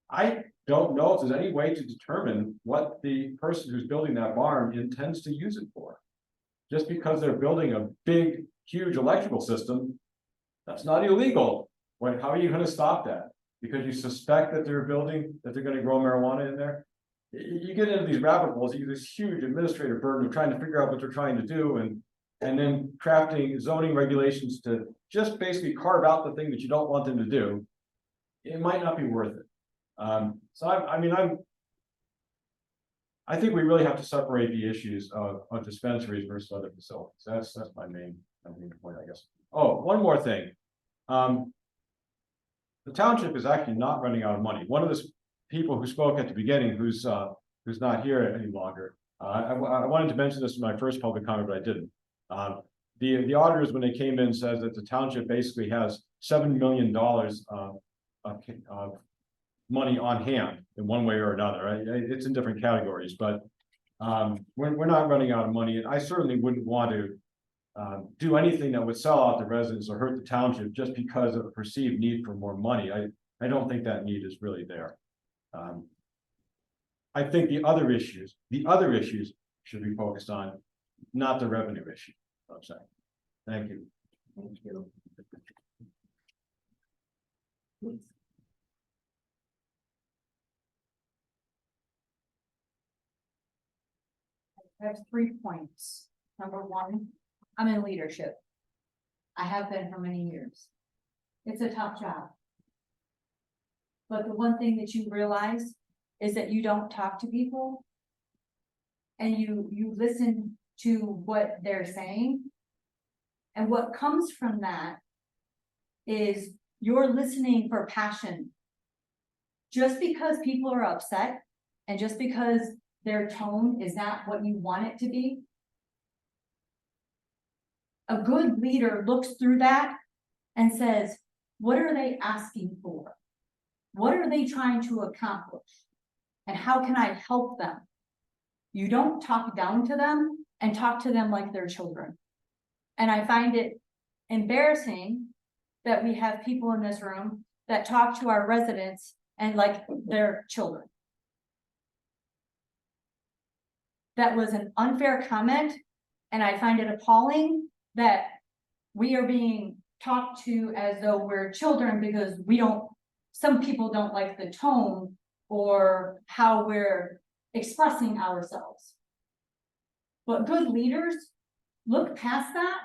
I don't know if there's any way to determine what the person who's building that barn intends to use it for. Just because they're building a big, huge electrical system, that's not illegal. How are you going to stop that? because you suspect that they're gonna grow marijuana in there. You get into these rabbit holes, you get this huge administrative burden of trying to figure out what they're trying to do and then crafting zoning regulations to just basically carve out the thing that you don't want them to do. It might not be worth it. So I think we really have to separate the issues of dispensaries versus other facilities. That's my main point, I guess. Oh, one more thing. The township is actually not running out of money. One of the people who spoke at the beginning, who's not here any longer. I wanted to mention this in my first public comment, but I didn't. The auditors, when they came in, says that the township basically has $7 million of money on hand in one way or another, right? It's in different categories, but we're not running out of money, and I certainly wouldn't want to do anything that would sell out the residents or hurt the township just because of a perceived need for more money. I don't think that need is really there. I think the other issues should be focused on, not the revenue issue. I'm saying. Thank you. Thank you. I have 3 points. Number one, I'm in leadership. I have been for many years. It's a tough job. But the one thing that you realize is that you don't talk to people. And you listen to what they're saying. And what comes from that is you're listening for passion. Just because people are upset and just because their tone is not what you want it to be, a good leader looks through that and says, what are they asking for? What are they trying to accomplish? And how can I help them? You don't talk down to them and talk to them like they're children. And I find it embarrassing that we have people in this room that talk to our residents and like they're children. That was an unfair comment, and I find it appalling that we are being talked to as though we're children because some people don't like the tone or how we're expressing ourselves. But good leaders look past that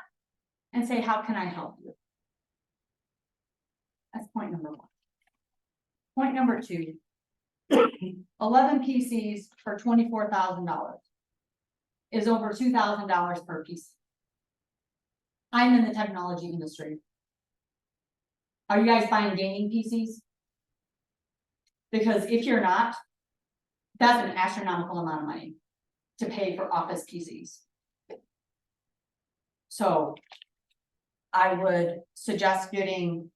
and say, how can I help you? That's point number one. Point number two, 11 PCs for $24,000 is over $2,000 per piece. I'm in the technology industry. Are you guys buying gaming PCs? Because if you're not, that's an astronomical amount of money to pay for office PCs. So I would suggest getting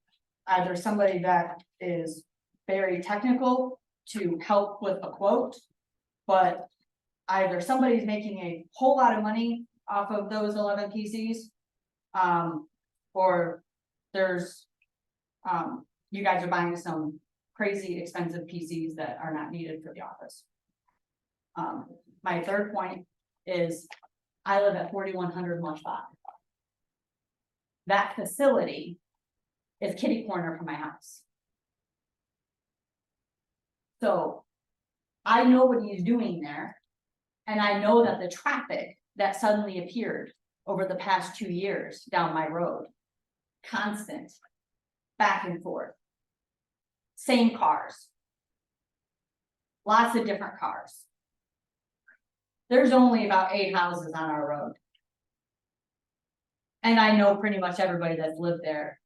either somebody that is very technical to help with a quote, but either somebody's making a whole lot of money off of those 11 PCs, or there's, you guys are buying some crazy expensive PCs that are not needed for the office. My third point is I live at 4100 Mushbach. That facility is kitty corner from my house. So I know what he's doing there. And I know that the traffic that suddenly appeared over the past 2 years down my road, constant, back and forth, same cars, lots of different cars. There's only about 8 houses on our road. And I know pretty much everybody that's lived there.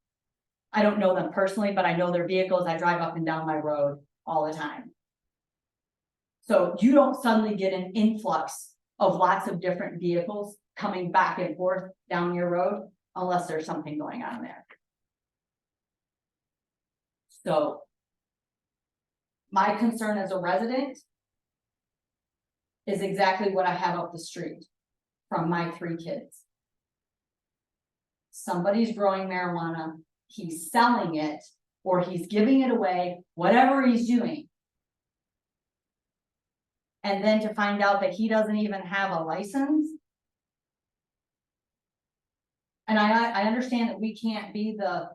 I don't know them personally, but I know their vehicles. I drive up and down my road all the time. So you don't suddenly get an influx of lots of different vehicles coming back and forth down your road unless there's something going on there. So my concern as a resident is exactly what I have up the street from my 3 kids. Somebody's growing marijuana, he's selling it, or he's giving it away, whatever he's doing. And then to find out that he doesn't even have a license. And I understand that we can't be the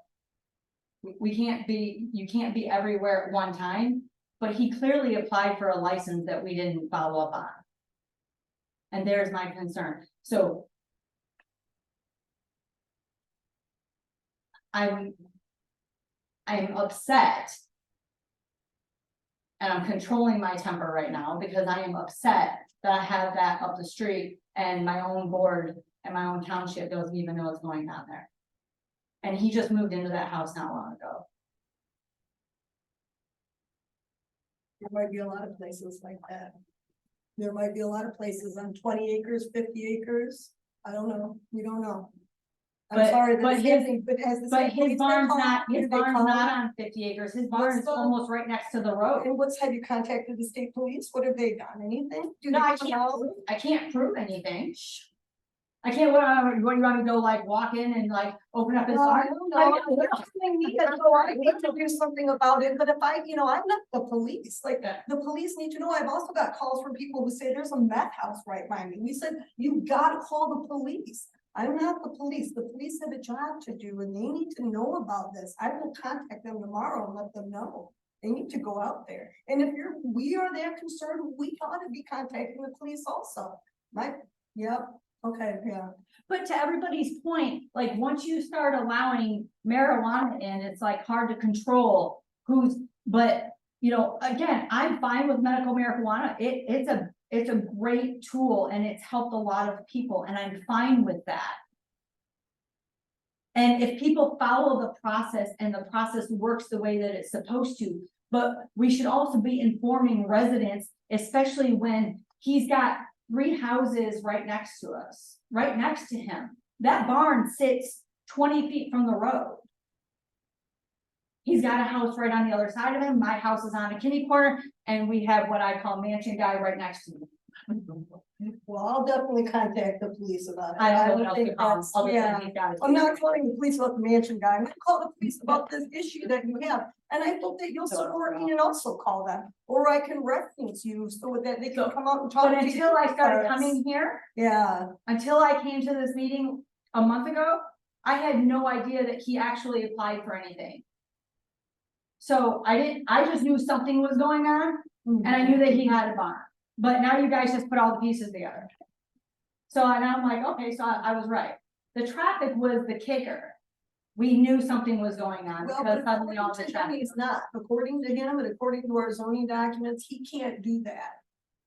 you can't be everywhere at one time, but he clearly applied for a license that we didn't follow up on. And there's my concern, so. I'm upset. And I'm controlling my temper right now because I am upset that I have that up the street and my own board and my own township doesn't even know what's going on there. And he just moved into that house not long ago. There might be a lot of places like that. There might be a lot of places on 20 acres, 50 acres. I don't know. We don't know. I'm But- sorry, but but his- as the But state his police, they barn's call- not, his they barn's call- not on 50 acres, his barn is the- almost right next to the road. And have you contacted the state police? What have they done? Anything? Do No, they I come can't, out? I can't prove anything. I can't, what you want me to go like walk in and like open up his Well, I barn? don't know. They're telling me that, so I need to do something about it, but if I'm not the police, like, the police need to know. I've also got calls from people who say there's a meth house right by me. We said, you gotta call the police. I'm not the police. The police have a job to do and they need to know about this. I will contact them tomorrow and let them know. They need to go out there. And if we are that concerned, we ought to be contacting the police also. Yep, okay, yeah. But to everybody's point, like, once you start allowing marijuana in, it's like hard to control but, again, I'm fine with medical marijuana. It's a great tool and it's helped a lot of people and I'm fine with that. And if people follow the process and the process works the way that it's supposed to, but we should also be informing residents, especially when he's got 3 houses right next to us, right next to him. That barn sits 20 feet from the road. He's got a house right on the other side of him. My house is on a kitty corner and we have what I call mansion guy right next to me. Well, I'll definitely contact the police about it. I don't know what else think to call him, that's- other yeah. than he's got it. I'm not calling the police about the mansion guy. I'm gonna call the police about this issue that you have. And I hope that you'll support me and also call them, or I can reference you so that they can come out and talk But to you. until I started because- coming here, Yeah, until I came to this meeting a month ago, I had no idea that he actually applied for anything. So I just knew something was going on and I knew that he had a barn, but now you guys just put all the pieces together. So and I'm like, okay, so I was right. The traffic was the kicker. We knew something was going on well, because but suddenly all according the to him, traffic. he's not. According to him and according to our zoning documents, he can't do that.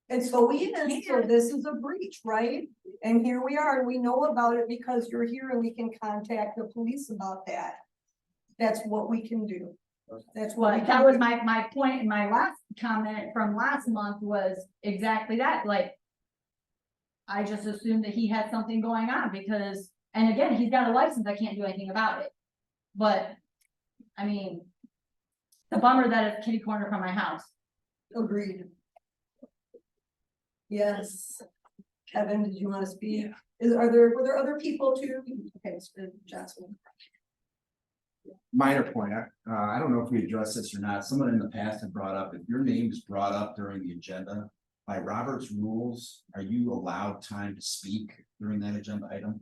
And so this is a breach, right? And here we are, and we know about it because you're here and we can contact the police about that. That's what we can do. That's what. Well, that was my point in my last comment from last month was exactly that, like. I just assumed that he had something going on because, and again, he's got a license, I can't do anything about it. But, I mean. The bummer that it's kitty corner from my house. Agreed. Yes. Kevin, did you want to speak? Were there other people too? Okay, Mr. Johnson. Minor point, I don't know if we addressed this or not, someone in the past had brought up, if your name is brought up during the agenda. By Robert's rules, are you allowed time to speak during that agenda item?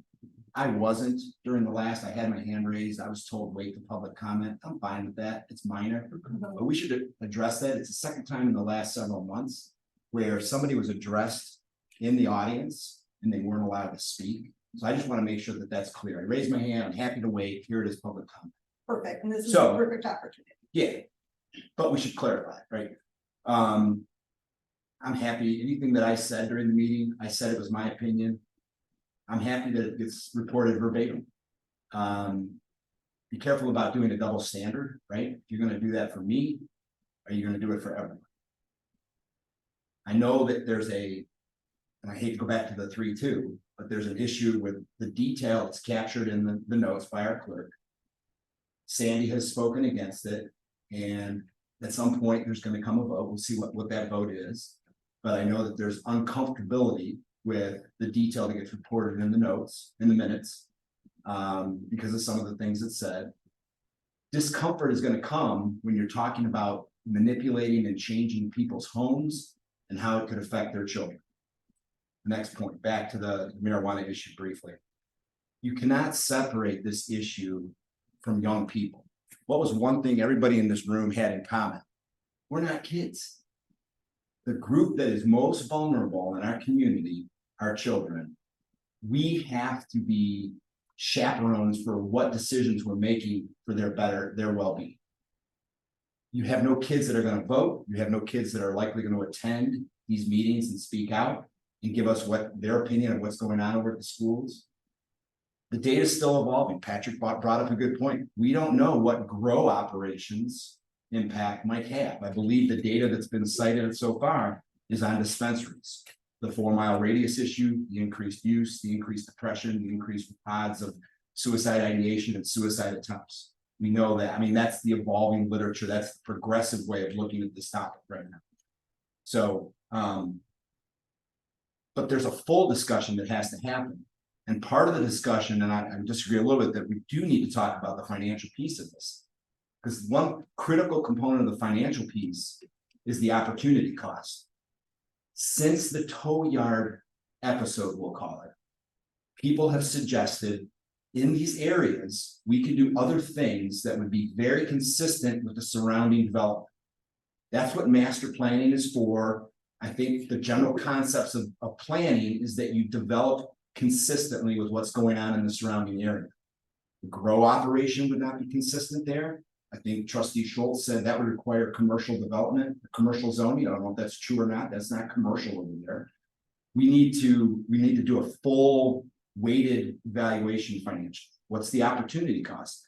I wasn't during the last, I had my hand raised, I was told wait for public comment, I'm fine with that, it's minor. But we should address that, it's the second time in the last several months. Where somebody was addressed in the audience and they weren't allowed to speak. So I just want to make sure that that's clear. I raised my hand, I'm happy to wait, here it is, public comment. Perfect, and this is a So- perfect opportunity. Yeah, but we should clarify, right? I'm happy, anything that I said during the meeting, I said it was my opinion. I'm happy that it gets reported verbatim. Be careful about doing a double standard, right? If you're gonna do that for me, are you gonna do it for everyone? I know that there's and I hate to go back to the 3-2, but there's an issue with the detail that's captured in the notes by our clerk. Sandy has spoken against it, and at some point, there's gonna come a vote, we'll see what that vote is. But I know that there's uncomfortability with the detail that gets reported in the notes, in the minutes. Because of some of the things it said. Discomfort is gonna come when you're talking about manipulating and changing people's homes and how it could affect their children. Next point, back to the marijuana issue briefly. You cannot separate this issue from young people. what was one thing everybody in this room had in common? We're not kids. The group that is most vulnerable in our community are children. We have to be chaperones for what decisions we're making for their well-being. You have no kids that are going to vote. You have no kids that are likely going to attend these meetings and speak out and give us what their opinion of what's going on over at the schools. The data is still evolving. Patrick brought up a good point. We don't know what grow operations impact might have. I believe the data that's been cited so far is on dispensaries. The 4 mile radius issue, the increased use, the increased depression, the increased odds of suicide ideation and suicide attempts. We know that. I mean, that's the evolving literature. That's the progressive way of looking at this topic right now. So, but there's a full discussion that has to happen. And part of the discussion, and I disagree a little bit, that we do need to talk about the financial piece of this. Because one critical component of the financial piece is the opportunity cost. Since the tow yard episode, we'll call it, people have suggested in these areas, we can do other things that would be very consistent with the surrounding development. That's what master planning is for. I think the general concepts of planning is that you develop consistently with what's going on in the surrounding area. The grow operation would not be consistent there. I think Trustee Schultz said that would require commercial development, commercial zoning. I don't know if that's true or not. That's not commercial over there. We need to do a full weighted evaluation financially. What's the opportunity cost?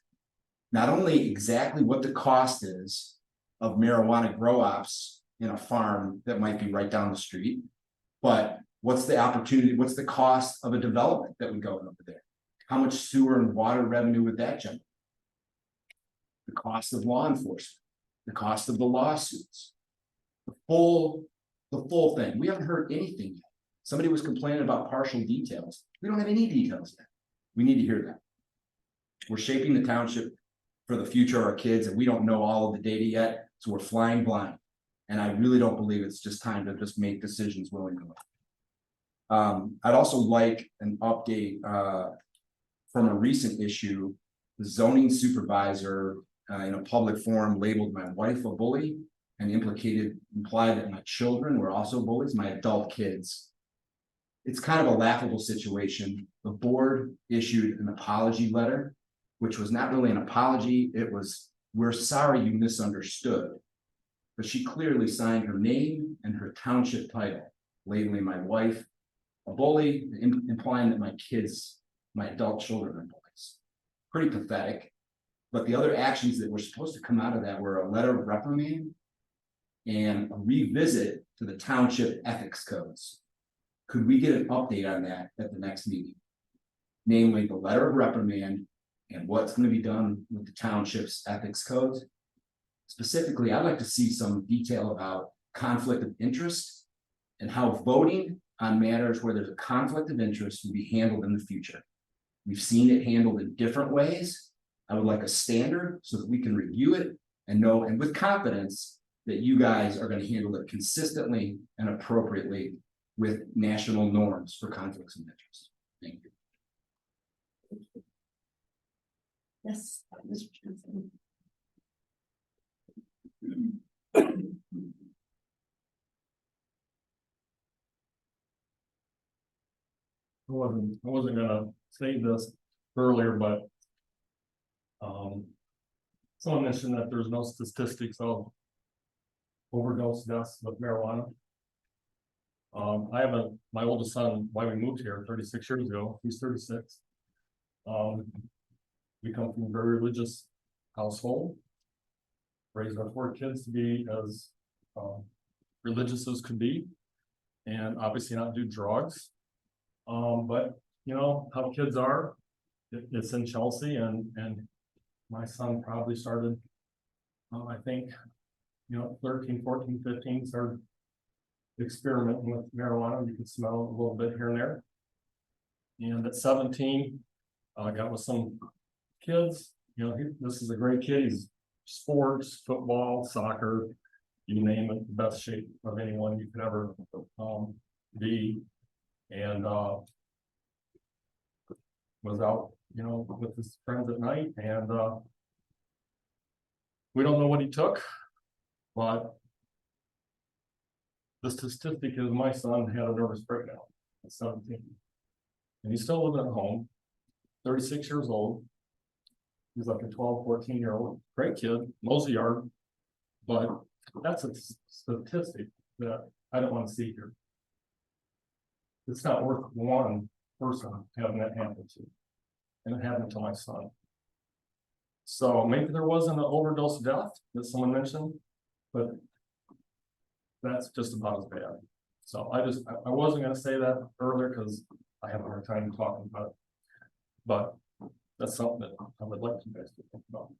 Not only exactly what the cost is of marijuana grow ops in a farm that might be right down the street, but what's the opportunity, what's the cost of a development that would go over there? How much sewer and water revenue would that generate? The cost of law enforcement, the cost of the lawsuits, the full thing. We haven't heard anything yet. Somebody was complaining about partial details. We don't have any details yet. We need to hear that. We're shaping the township for the future of our kids, and we don't know all of the data yet, so we're flying blind. And I really don't believe it's just time to just make decisions willingly. I'd also like an update from a recent issue. The zoning supervisor in a public forum labeled my wife a bully and implied that my children were also bullies, my adult kids. It's kind of a laughable situation. The board issued an apology letter, which was not really an apology. It was, we're sorry you misunderstood. But she clearly signed her name and her township title, labeling my wife a bully, implying that my kids, my adult children are bullies. Pretty pathetic. But the other actions that were supposed to come out of that were a letter of reprimand and a revisit to the township ethics codes. Could we get an update on that at the next meeting? Namely, the letter of reprimand and what's going to be done with the township's ethics codes. Specifically, I'd like to see some detail about conflict of interest and how voting on matters where there's a conflict of interest will be handled in the future. We've seen it handled in different ways. I would like a standard so that we can review it and know, and with confidence, that you guys are going to handle it consistently and appropriately with national norms for conflicts of interest. Thank you. Yes, Mr. Johnson. I wasn't gonna say this earlier, but someone mentioned that there's no statistics of overdose deaths with marijuana. My oldest son, why we moved here 36 years ago, he's 36. We come from a very religious household, raised our 4 kids to be as religious as could be, and obviously not do drugs. But you know how kids are. It's in Chelsea, and my son probably started, I think, 13, 14, 15, started experimenting with marijuana. You can smell it a little bit here and there. And at 17, got with some kids. This is a great kid. He's sports, football, soccer, you name it, the best shape of anyone you could ever be. And was out, with his friends at night, and We don't know what he took, but the statistic is my son had a nervous breakdown at 17. And he's still living at home, 36 years old. He's like a 12, 14-year-old, great kid, mows the yard. But that's a statistic that I don't want to see here. It's not worth one person having that happen to. And it happened to my son. So maybe there wasn't an overdose death that someone mentioned, but that's just about as bad. So I wasn't gonna say that earlier because I have a hard time talking about it. But that's something that I would like you guys to think about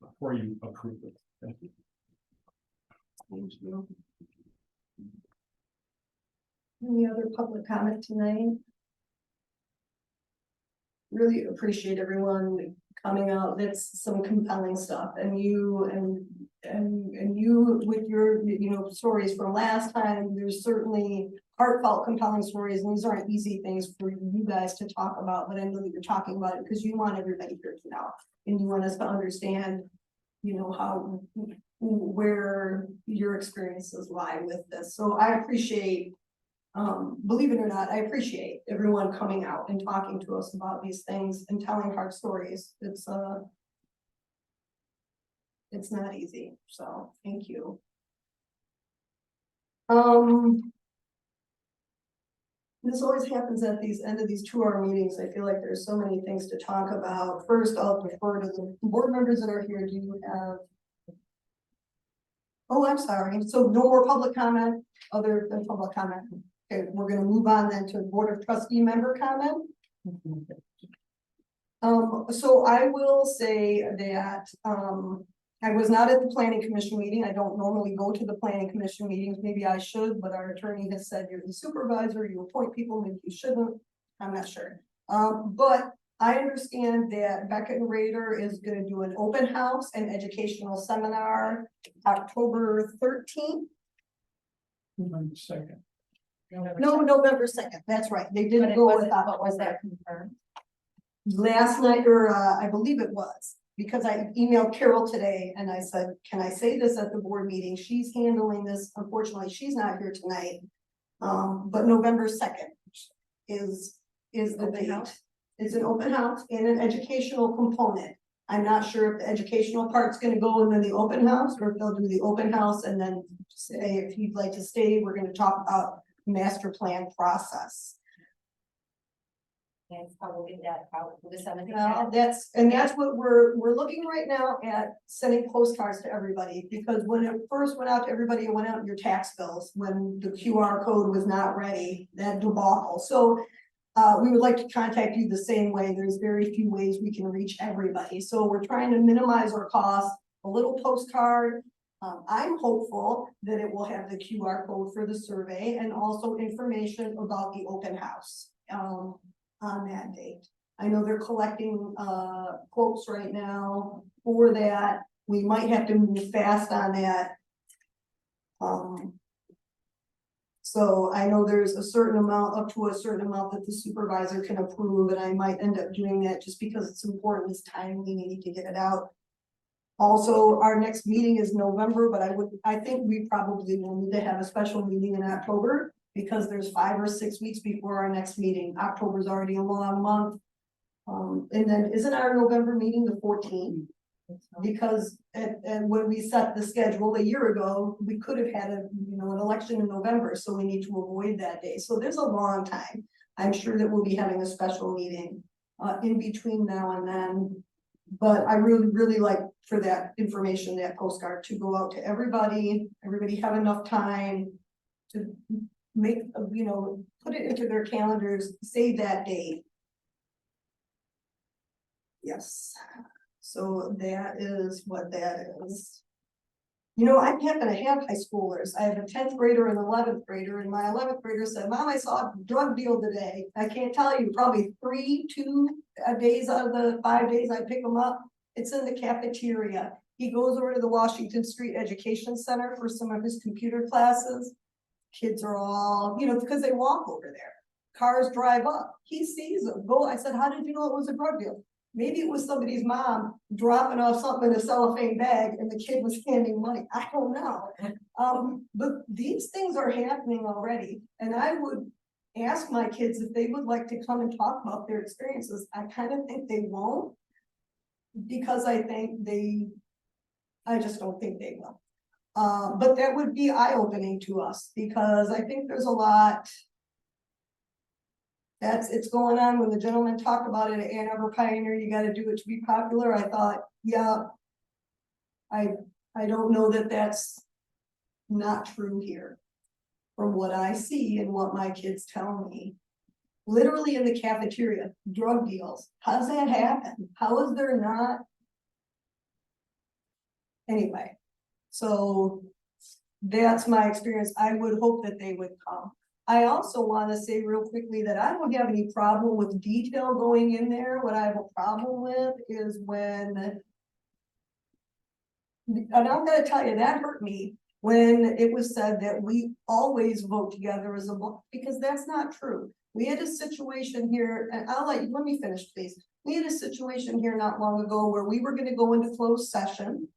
before you approve it. Thank you. Thank you. Any other public comment tonight? Really appreciate everyone coming out. That's some compelling stuff, and you and you with your, you know, stories from last time, there's certainly heartfelt, compelling stories, and these aren't easy things for you guys to talk about, but I know that you're talking about it because you want everybody here to know, and you want us to understand, you know, how, where your experiences lie with this. So I appreciate, believe it or not, I appreciate everyone coming out and talking to us about these things and telling hard stories. It's not easy, so thank you. This always happens at these end of these 2-hour meetings. I feel like there's so many things to talk about. First, I'll defer to the board members that are here. Do you have? Oh, I'm sorry. So no more public comment other than public comment. Okay, we're gonna move on then to Board of Trustee member comment. So I will say that, I was not at the planning commission meeting. I don't normally go to the planning commission meetings. Maybe I should, but our attorney has said you're the supervisor, you appoint people, maybe you shouldn't. I'm not sure. But I understand that Beckett and Rader is gonna do an open house and educational seminar October 13th. Second. No, November 2nd. That's right. They didn't go with that. What was that confirmed? Last night, or I believe it was, because I emailed Carol today and I said, can I say this at the board meeting? She's handling this. Unfortunately, she's not here tonight. But November 2nd is the date. It's an open house and an educational component. I'm not sure if the educational part's gonna go and then the open house, or if they'll do the open house and then say, if you'd like to stay, we're gonna talk about master plan process. And probably that out for the 7th. That's what we're looking right now at, sending postcards to everybody, because when it first went out to everybody, it went out in your tax bills when the QR code was not ready, that debacle. So we would like to contact you the same way. There's very few ways we can reach everybody. So we're trying to minimize our costs, a little postcard. I'm hopeful that it will have the QR code for the survey and also information about the open house. On that date. I know they're collecting quotes right now for that. We might have to move fast on that. So I know there's a certain amount, up to a certain amount that the supervisor can approve, and I might end up doing that just because it's important, it's timely, we need to get it out. Also, our next meeting is November, but I think we probably will need to have a special meeting in October, because there's 5 or 6 weeks before our next meeting. October's already a long month. And then isn't our November meeting the 14th? Because and when we set the schedule a year ago, we could have had an election in November, so we need to avoid that day. So there's a long time. I'm sure that we'll be having a special meeting in between now and then. But I really like for that information, that postcard to go out to everybody. Everybody have enough time to make, put it into their calendars, save that date. Yes, so that is what that is. I happen to have high schoolers. I have a 10th grader and 11th grader, and my 11th grader said, Mom, I saw a drug deal today. I can't tell you, probably 2 days out of the 5 days I pick them up. It's in the cafeteria. He goes over to the Washington Street Education Center for some of his computer classes. Kids are all, because they walk over there. Cars drive up. He sees them. I said, how did you know it was a drug deal? Maybe it was somebody's mom dropping off something in a cellophane bag and the kid was handing money. I don't know. But these things are happening already, and I would ask my kids if they would like to come and talk about their experiences. I kind of think they won't. Because I just don't think they will. But that would be eye-opening to us, because I think there's a lot. It's going on. When the gentleman talked about it at Ann Arbor Pioneer, you gotta do it to be popular. I thought, yeah. I don't know that that's not true here. From what I see and what my kids tell me. Literally in the cafeteria, drug deals. How does that happen? How is there not? Anyway, so that's my experience. I would hope that they would come. I also want to say real quickly that I don't have any problem with detail going in there. What I have a problem with is when, and I'm gonna tell you, that hurt me when it was said that we always vote together as a block, because that's not true. We had a situation here, and let me finish, please. We had a situation here not long ago where we were gonna go into closed session.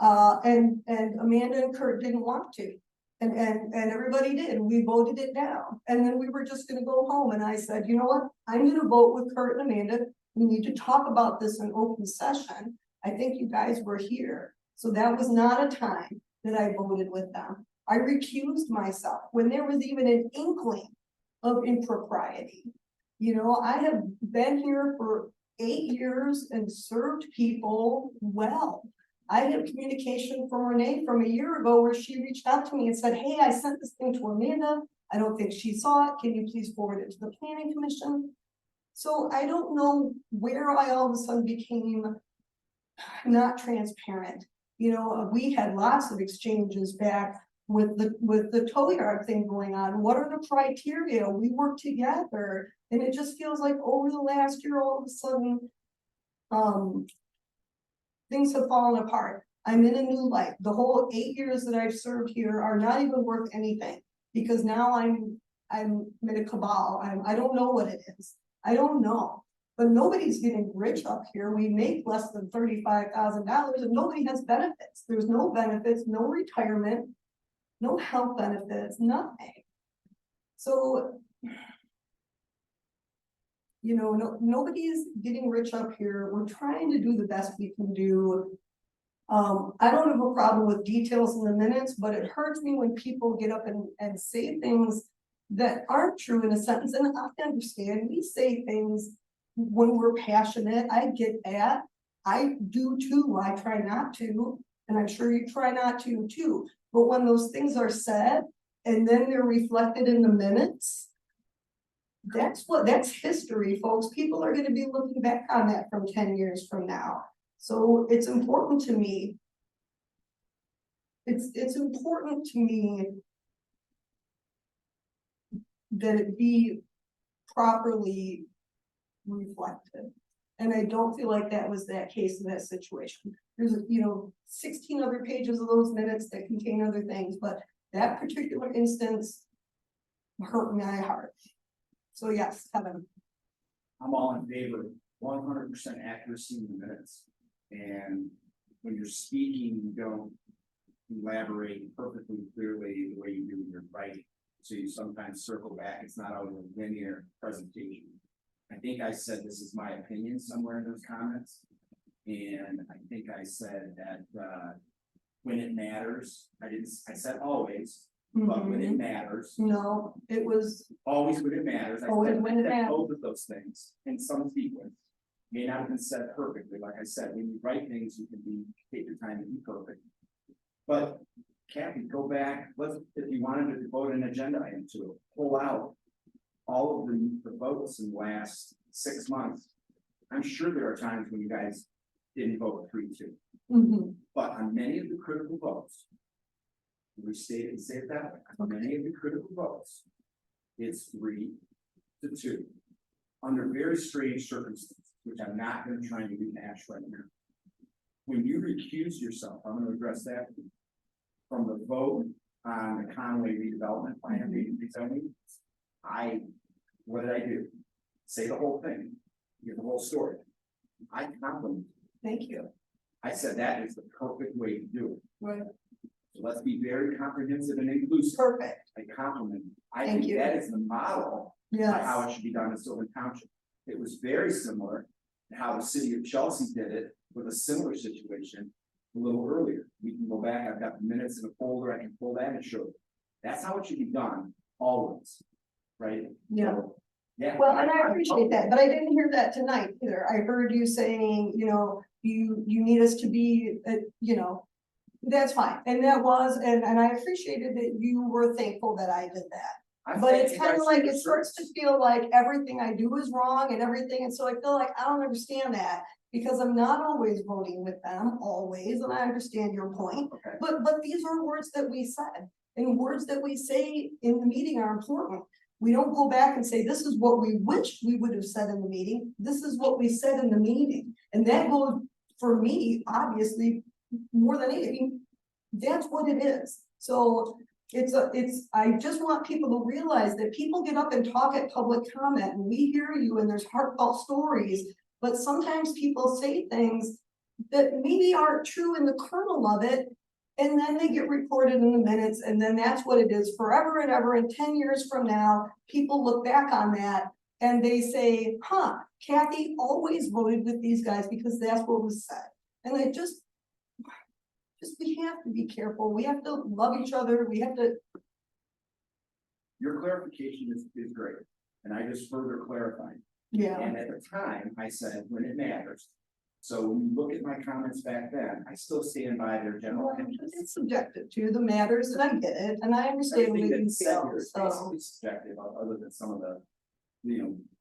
And Amanda and Kurt didn't want to. And everybody did, and we voted it down. And then we were just gonna go home, and I said, you know what? I'm gonna vote with Kurt and Amanda. We need to talk about this in open session. I think you guys were here. So that was not a time that I voted with them. I recused myself when there was even an inkling of impropriety. You know, I have been here for 8 years and served people well. I had communication from Renee from a year ago where she reached out to me and said, hey, I sent this thing to Amanda. I don't think she saw it. Can you please forward it to the planning commission? So I don't know where I all of a sudden became not transparent. You know, we had lots of exchanges back with the tow yard thing going on. What are the criteria? We work together. And it just feels like over the last year, all of a sudden, things have fallen apart. I'm in a new life. The whole 8 years that I've served here are not even worth anything, because now I'm in a cabal. I don't know what it is. I don't know. But nobody's getting rich up here. We make less than $35,000 and nobody has benefits. There's no benefits, no retirement, no health benefits, nothing. So, you know, nobody's getting rich up here. We're trying to do the best we can do. I don't have a problem with details in the minutes, but it hurts me when people get up and say things that aren't true in a sentence. And I understand, we say things when we're passionate. I get that. I do too. I try not to, and I'm sure you try not to too. But when those things are said and then they're reflected in the minutes, that's history, folks. People are going to be looking back on that from 10 years from now. So it's important to me. It's important to me that it be properly reflected. And I don't feel like that was that case in that situation. There's, 16 other pages of those minutes that contain other things, but that particular instance hurt my heart. So yes, Kevin. I'm all in favor of 100% accuracy in the minutes. And when you're speaking, you don't elaborate perfectly clearly the way you do in your writing. So you sometimes circle back. It's not always a linear presentation. I think I said this is my opinion somewhere in those comments. And I think I said that when it matters, I said always, but when it matters. No, it was always when it matters. Always when it matters. Both of those things in some sequence may not have been said perfectly. Like I said, when you write things, you can take your time to be perfect. But Kathy, go back. If you wanted to devote an agenda item to it, pull out all of the votes in the last 6 months. I'm sure there are times when you guys didn't vote 3-2. But on many of the critical votes, we say it that way. On many of the critical votes, it's 3-2. Under very strange circumstances, which I'm not going to try and rehash right now. When you recuse yourself, I'm going to address that from the vote on the Conway redevelopment plan. What did I do? Say the whole thing, give the whole story. I compliment. Thank you. I said that is the perfect way to do it. Right. So let's be very comprehensive and inclusive. Perfect. I compliment. I Thank think you. that is the model of how Yes. it should be done in Sylvan Township. It was very similar to how the city of Chelsea did it with a similar situation a little earlier. We can go back, I've got the minutes in a folder, I can pull that and show you. That's how it should be done, always, right? Yeah. So, yeah. Well, and I appreciate that, but I didn't hear that tonight either. I heard you saying, you know, you need us to be, you know, that's fine. And that was, and I appreciated that you were thankful that I did that. I But thank it's you kind guys of for like, your it starts to feel like everything I do is wrong and everything, and so I feel like I don't understand that. Because I'm not always voting with them, always, and I understand your point. Okay. But these are words that we said, and words that we say in the meeting are important. We don't go back and say, this is what we wish we would have said in the meeting, this is what we said in the meeting. And that goes, for me, obviously, more than anything, that's what it is. So I just want people to realize that people get up and talk at public comment, and we hear you, and there's heartfelt stories. But sometimes people say things that maybe aren't true in the kernel of it, and then they get recorded in the minutes, and then that's what it is forever and ever. And 10 years from now, people look back on that and they say, huh, Kathy always voted with these guys because that's what was said. And it just we have to be careful. We have to love each other. We have to. Your clarification is great, and I just further clarified. Yeah. And at the time, I said, when it matters. So when you look at my comments back then, I still stand by their general Well, opinions. it's subjective to the matters, and I get it, and I understand what Everything you that's said feel, here is so. basically subjective, other than some of the,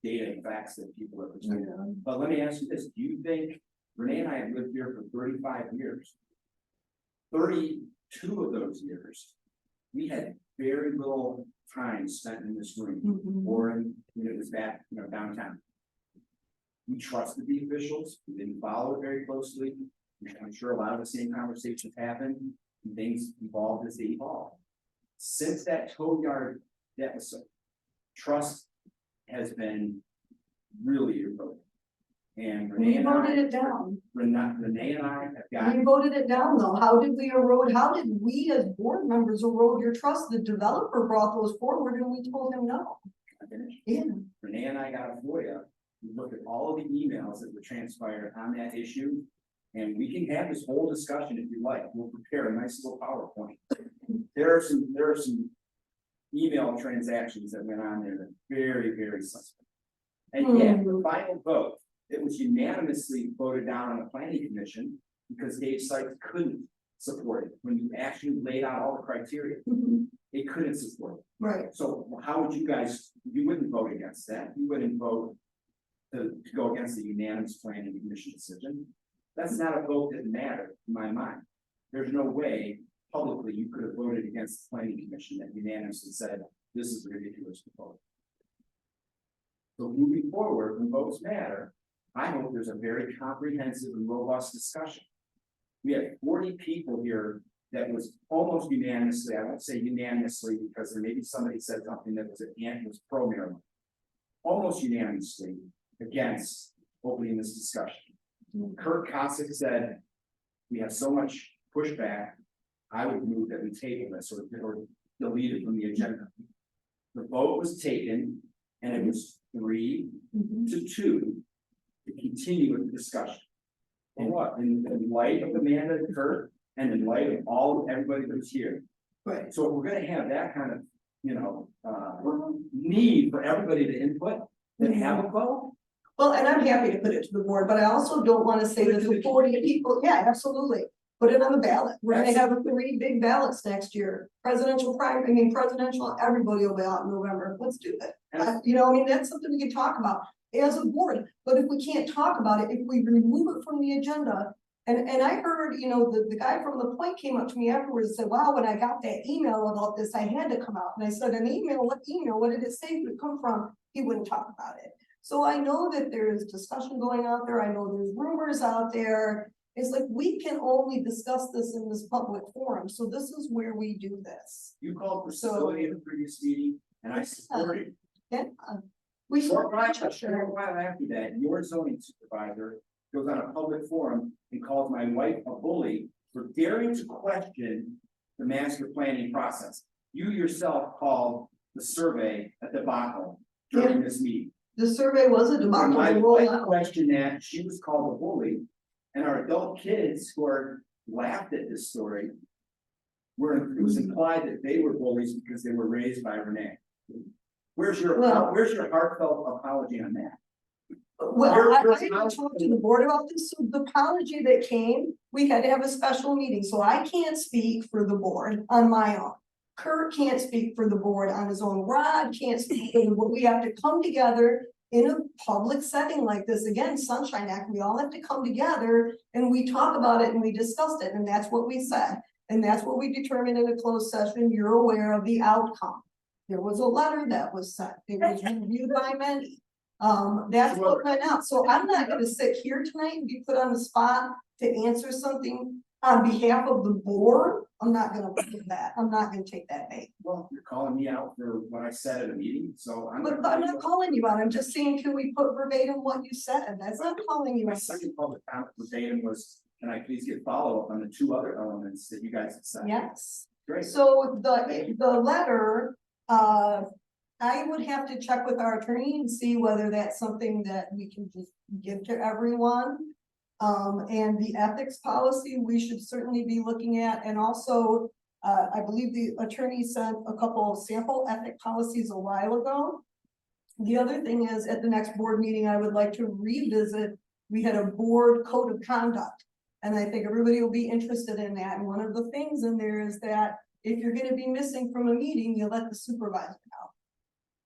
data and facts that people are presenting. Yeah. But let me ask you this, do you think, Renee and I have lived here for 35 years. 32 of those years, we had very little time spent in this room, Mhm. or in, it was back, downtown. We trusted the officials, we didn't follow it very closely. I'm sure a lot of the same conversations happened, and things evolved as they evolved. Since that tow yard deficit, trust has been really eroded. And Renee We and I, voted it down. Renee and I have got. We voted it down though. How did we erode, how did we as board members erode your trust? The developer brought those forward and we told him no. Yeah. Renee and I got a FOIA, we looked at all of the emails that were transpired on that issue. And we can have this whole discussion if you like, we'll prepare a nice little PowerPoint. There are some email transactions that went on there that are very, very suspect. And yet, the final vote, it was unanimously voted down on the planning commission because Dave Sykes couldn't support it. When you actually laid out all the criteria, it couldn't support it. Right. So how would you guys, you wouldn't vote against that, you wouldn't vote to go against the unanimous planning commission decision. That's not a vote that mattered in my mind. There's no way publicly you could have voted against the planning commission that unanimously said, this is a ridiculous proposal. So moving forward, when votes matter, I hope there's a very comprehensive and robust discussion. We had 40 people here that was almost unanimously, I won't say unanimously because there may be somebody said something that was pro marijuana. Almost unanimously against opening this discussion. Kurt Kosick said, we have so much pushback, I would move that we table this or delete it from the agenda. The vote was taken and it was 3-2 to continue with the discussion. And what, in light of Amanda and Kurt, and in light of everybody that's here. Right. So if we're gonna have that kind of, need for everybody to input, then have a vote. Well, and I'm happy to put it to the board, but I also don't want to say that the 40 people, yeah, absolutely. Put it on the ballot. We're gonna have 3 big ballots next year. Presidential, everybody will be out in November. Let's do it. That's something we can talk about as a board. But if we can't talk about it, if we remove it from the agenda, and I heard, the guy from The Point came up to me afterwards and said, wow, when I got that email about this, I had to come out. And I said, an email, what email? What did it say? Who it come from? He wouldn't talk about it. So I know that there's discussion going out there. I know there's rumors out there. It's like, we can only discuss this in this public forum. So this is where we do this. You called for civility in the previous meeting, and I supported. Yeah. We Short while after that, your zoning supervisor goes on a public forum and calls my wife a bully for daring to question the master planning process. You yourself called the survey a debacle during this meeting. The survey was a When debacle. my They rolled wife out. questioned that, she was called a bully, and our adult kids who are laughed at this story. It was implied that they were bullies because they were raised by Renee. Where's your heartfelt apology on that? Well, Your I personality- didn't talk to the board about this, so the apology that came, we had to have a special meeting, so I can't speak for the board on my own. Kurt can't speak for the board on his own, Rod can't speak for the board, we have to come together in a public setting like this, again, Sunshine Act, we all have to come together and we talk about it and we discussed it, and that's what we said. And that's what we determined in a closed session, you're aware of the outcome. There was a letter that was sent, it was reviewed by many. That's what went out, so I'm not gonna sit here tonight and be put on the spot to answer something on behalf of the board. I'm not gonna do that, I'm not gonna take that bait. Well, you're calling me out for what I said at a meeting, so I'm. But I'm not calling you out, I'm just saying, can we put verbatim what you said, that's not calling you My out. second public comment verbatim was, can I please get follow-up on the two other elements that you guys have said? Yes. Great. So the letter, I would have to check with our attorney and see whether that's something that we can just give to everyone. And the ethics policy, we should certainly be looking at, and also, I believe the attorney sent a couple of sample ethic policies a while ago. The other thing is, at the next board meeting, I would like to revisit, we had a board code of conduct. And I think everybody will be interested in that, and one of the things in there is that if you're gonna be missing from a meeting, you let the supervisor know.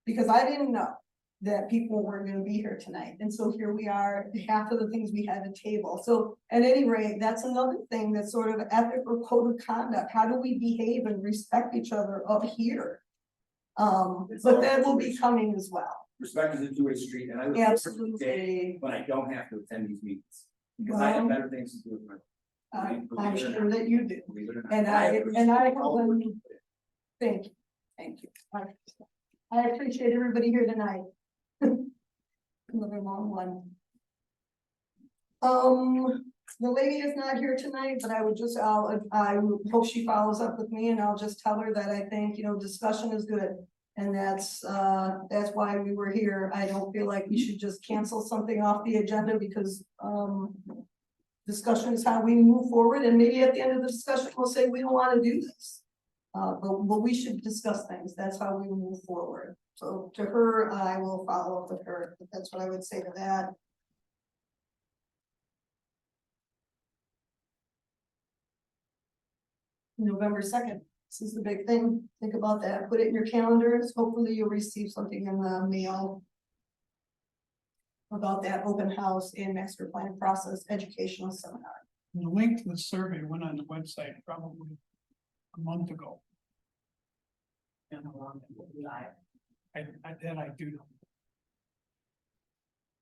Because I didn't know that people weren't gonna be here tonight, and so here we are, half of the things we had to table, so at any rate, that's another thing that's sort of ethic or code of conduct, how do we behave and respect each other up here? But that will be coming as well. Respect is a two-way street, and I look forward to the day Absolutely. when I don't have to attend these meetings. Because I have Well, better things to do with my. I'm sure that you do, Believe it or not. and I all the work you put in. thank you. I appreciate everybody here tonight. Another long one. The lady is not here tonight, but I hope she follows up with me, and I'll just tell her that I think, discussion is good. And that's why we were here. I don't feel like we should just cancel something off the agenda because, discussion is how we move forward, and maybe at the end of the discussion, we'll say we don't want to do this. But we should discuss things. That's how we move forward. So to her, I will follow up with her. That's what I would say to that. November 2nd, this is the big thing. Think about that. Put it in your calendars. Hopefully you'll receive something in the mail about that open house and master plan process educational seminar. The link to the survey went on the website probably a month ago. And I do know.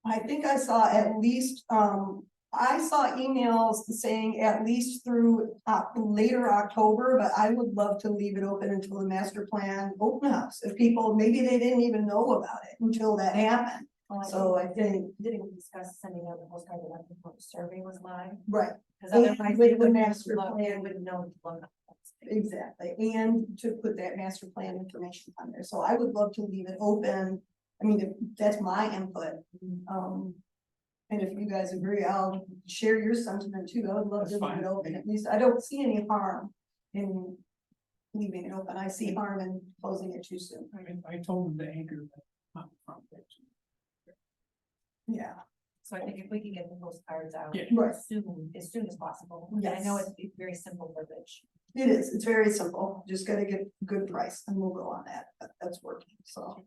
I think I saw at least, I saw emails saying at least through later October, but I would love to leave it open until the master plan open house. If people, maybe they didn't even know about it until that happened. So I think, Didn't we discuss sending out the postcard that the survey was live? right, Because otherwise with they the wouldn't master look, they plan. wouldn't know. to look up. Exactly, and to put that master plan information on there, so I would love to leave it open. I mean, if that's my input, and if you guys agree, I'll share your sentiment too. I would love to That's leave fine. it open, at least I don't see any harm in leaving it open. I see harm in closing it too soon. I mean, I told them to anchor that on the front page. Yeah, So I think if we can get the postcards out Yeah. right, as soon as possible. And I know it's very simple verbiage. it is, it's very simple, just gotta get a good price and we'll go on that, but that's working, so.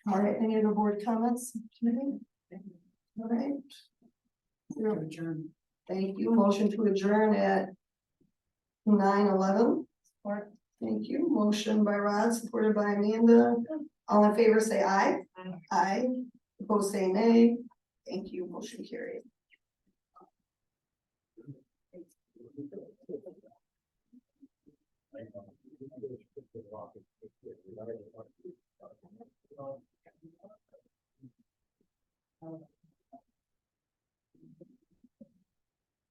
All right, any other board comments? All right. Adjourn. Thank you. Motion to adjourn at 9:11. Support. Thank you. Motion by Rod, supported by Amanda. All in favor, say aye. Aye. Aye. Opposed, say nay. Thank you. Motion carried. I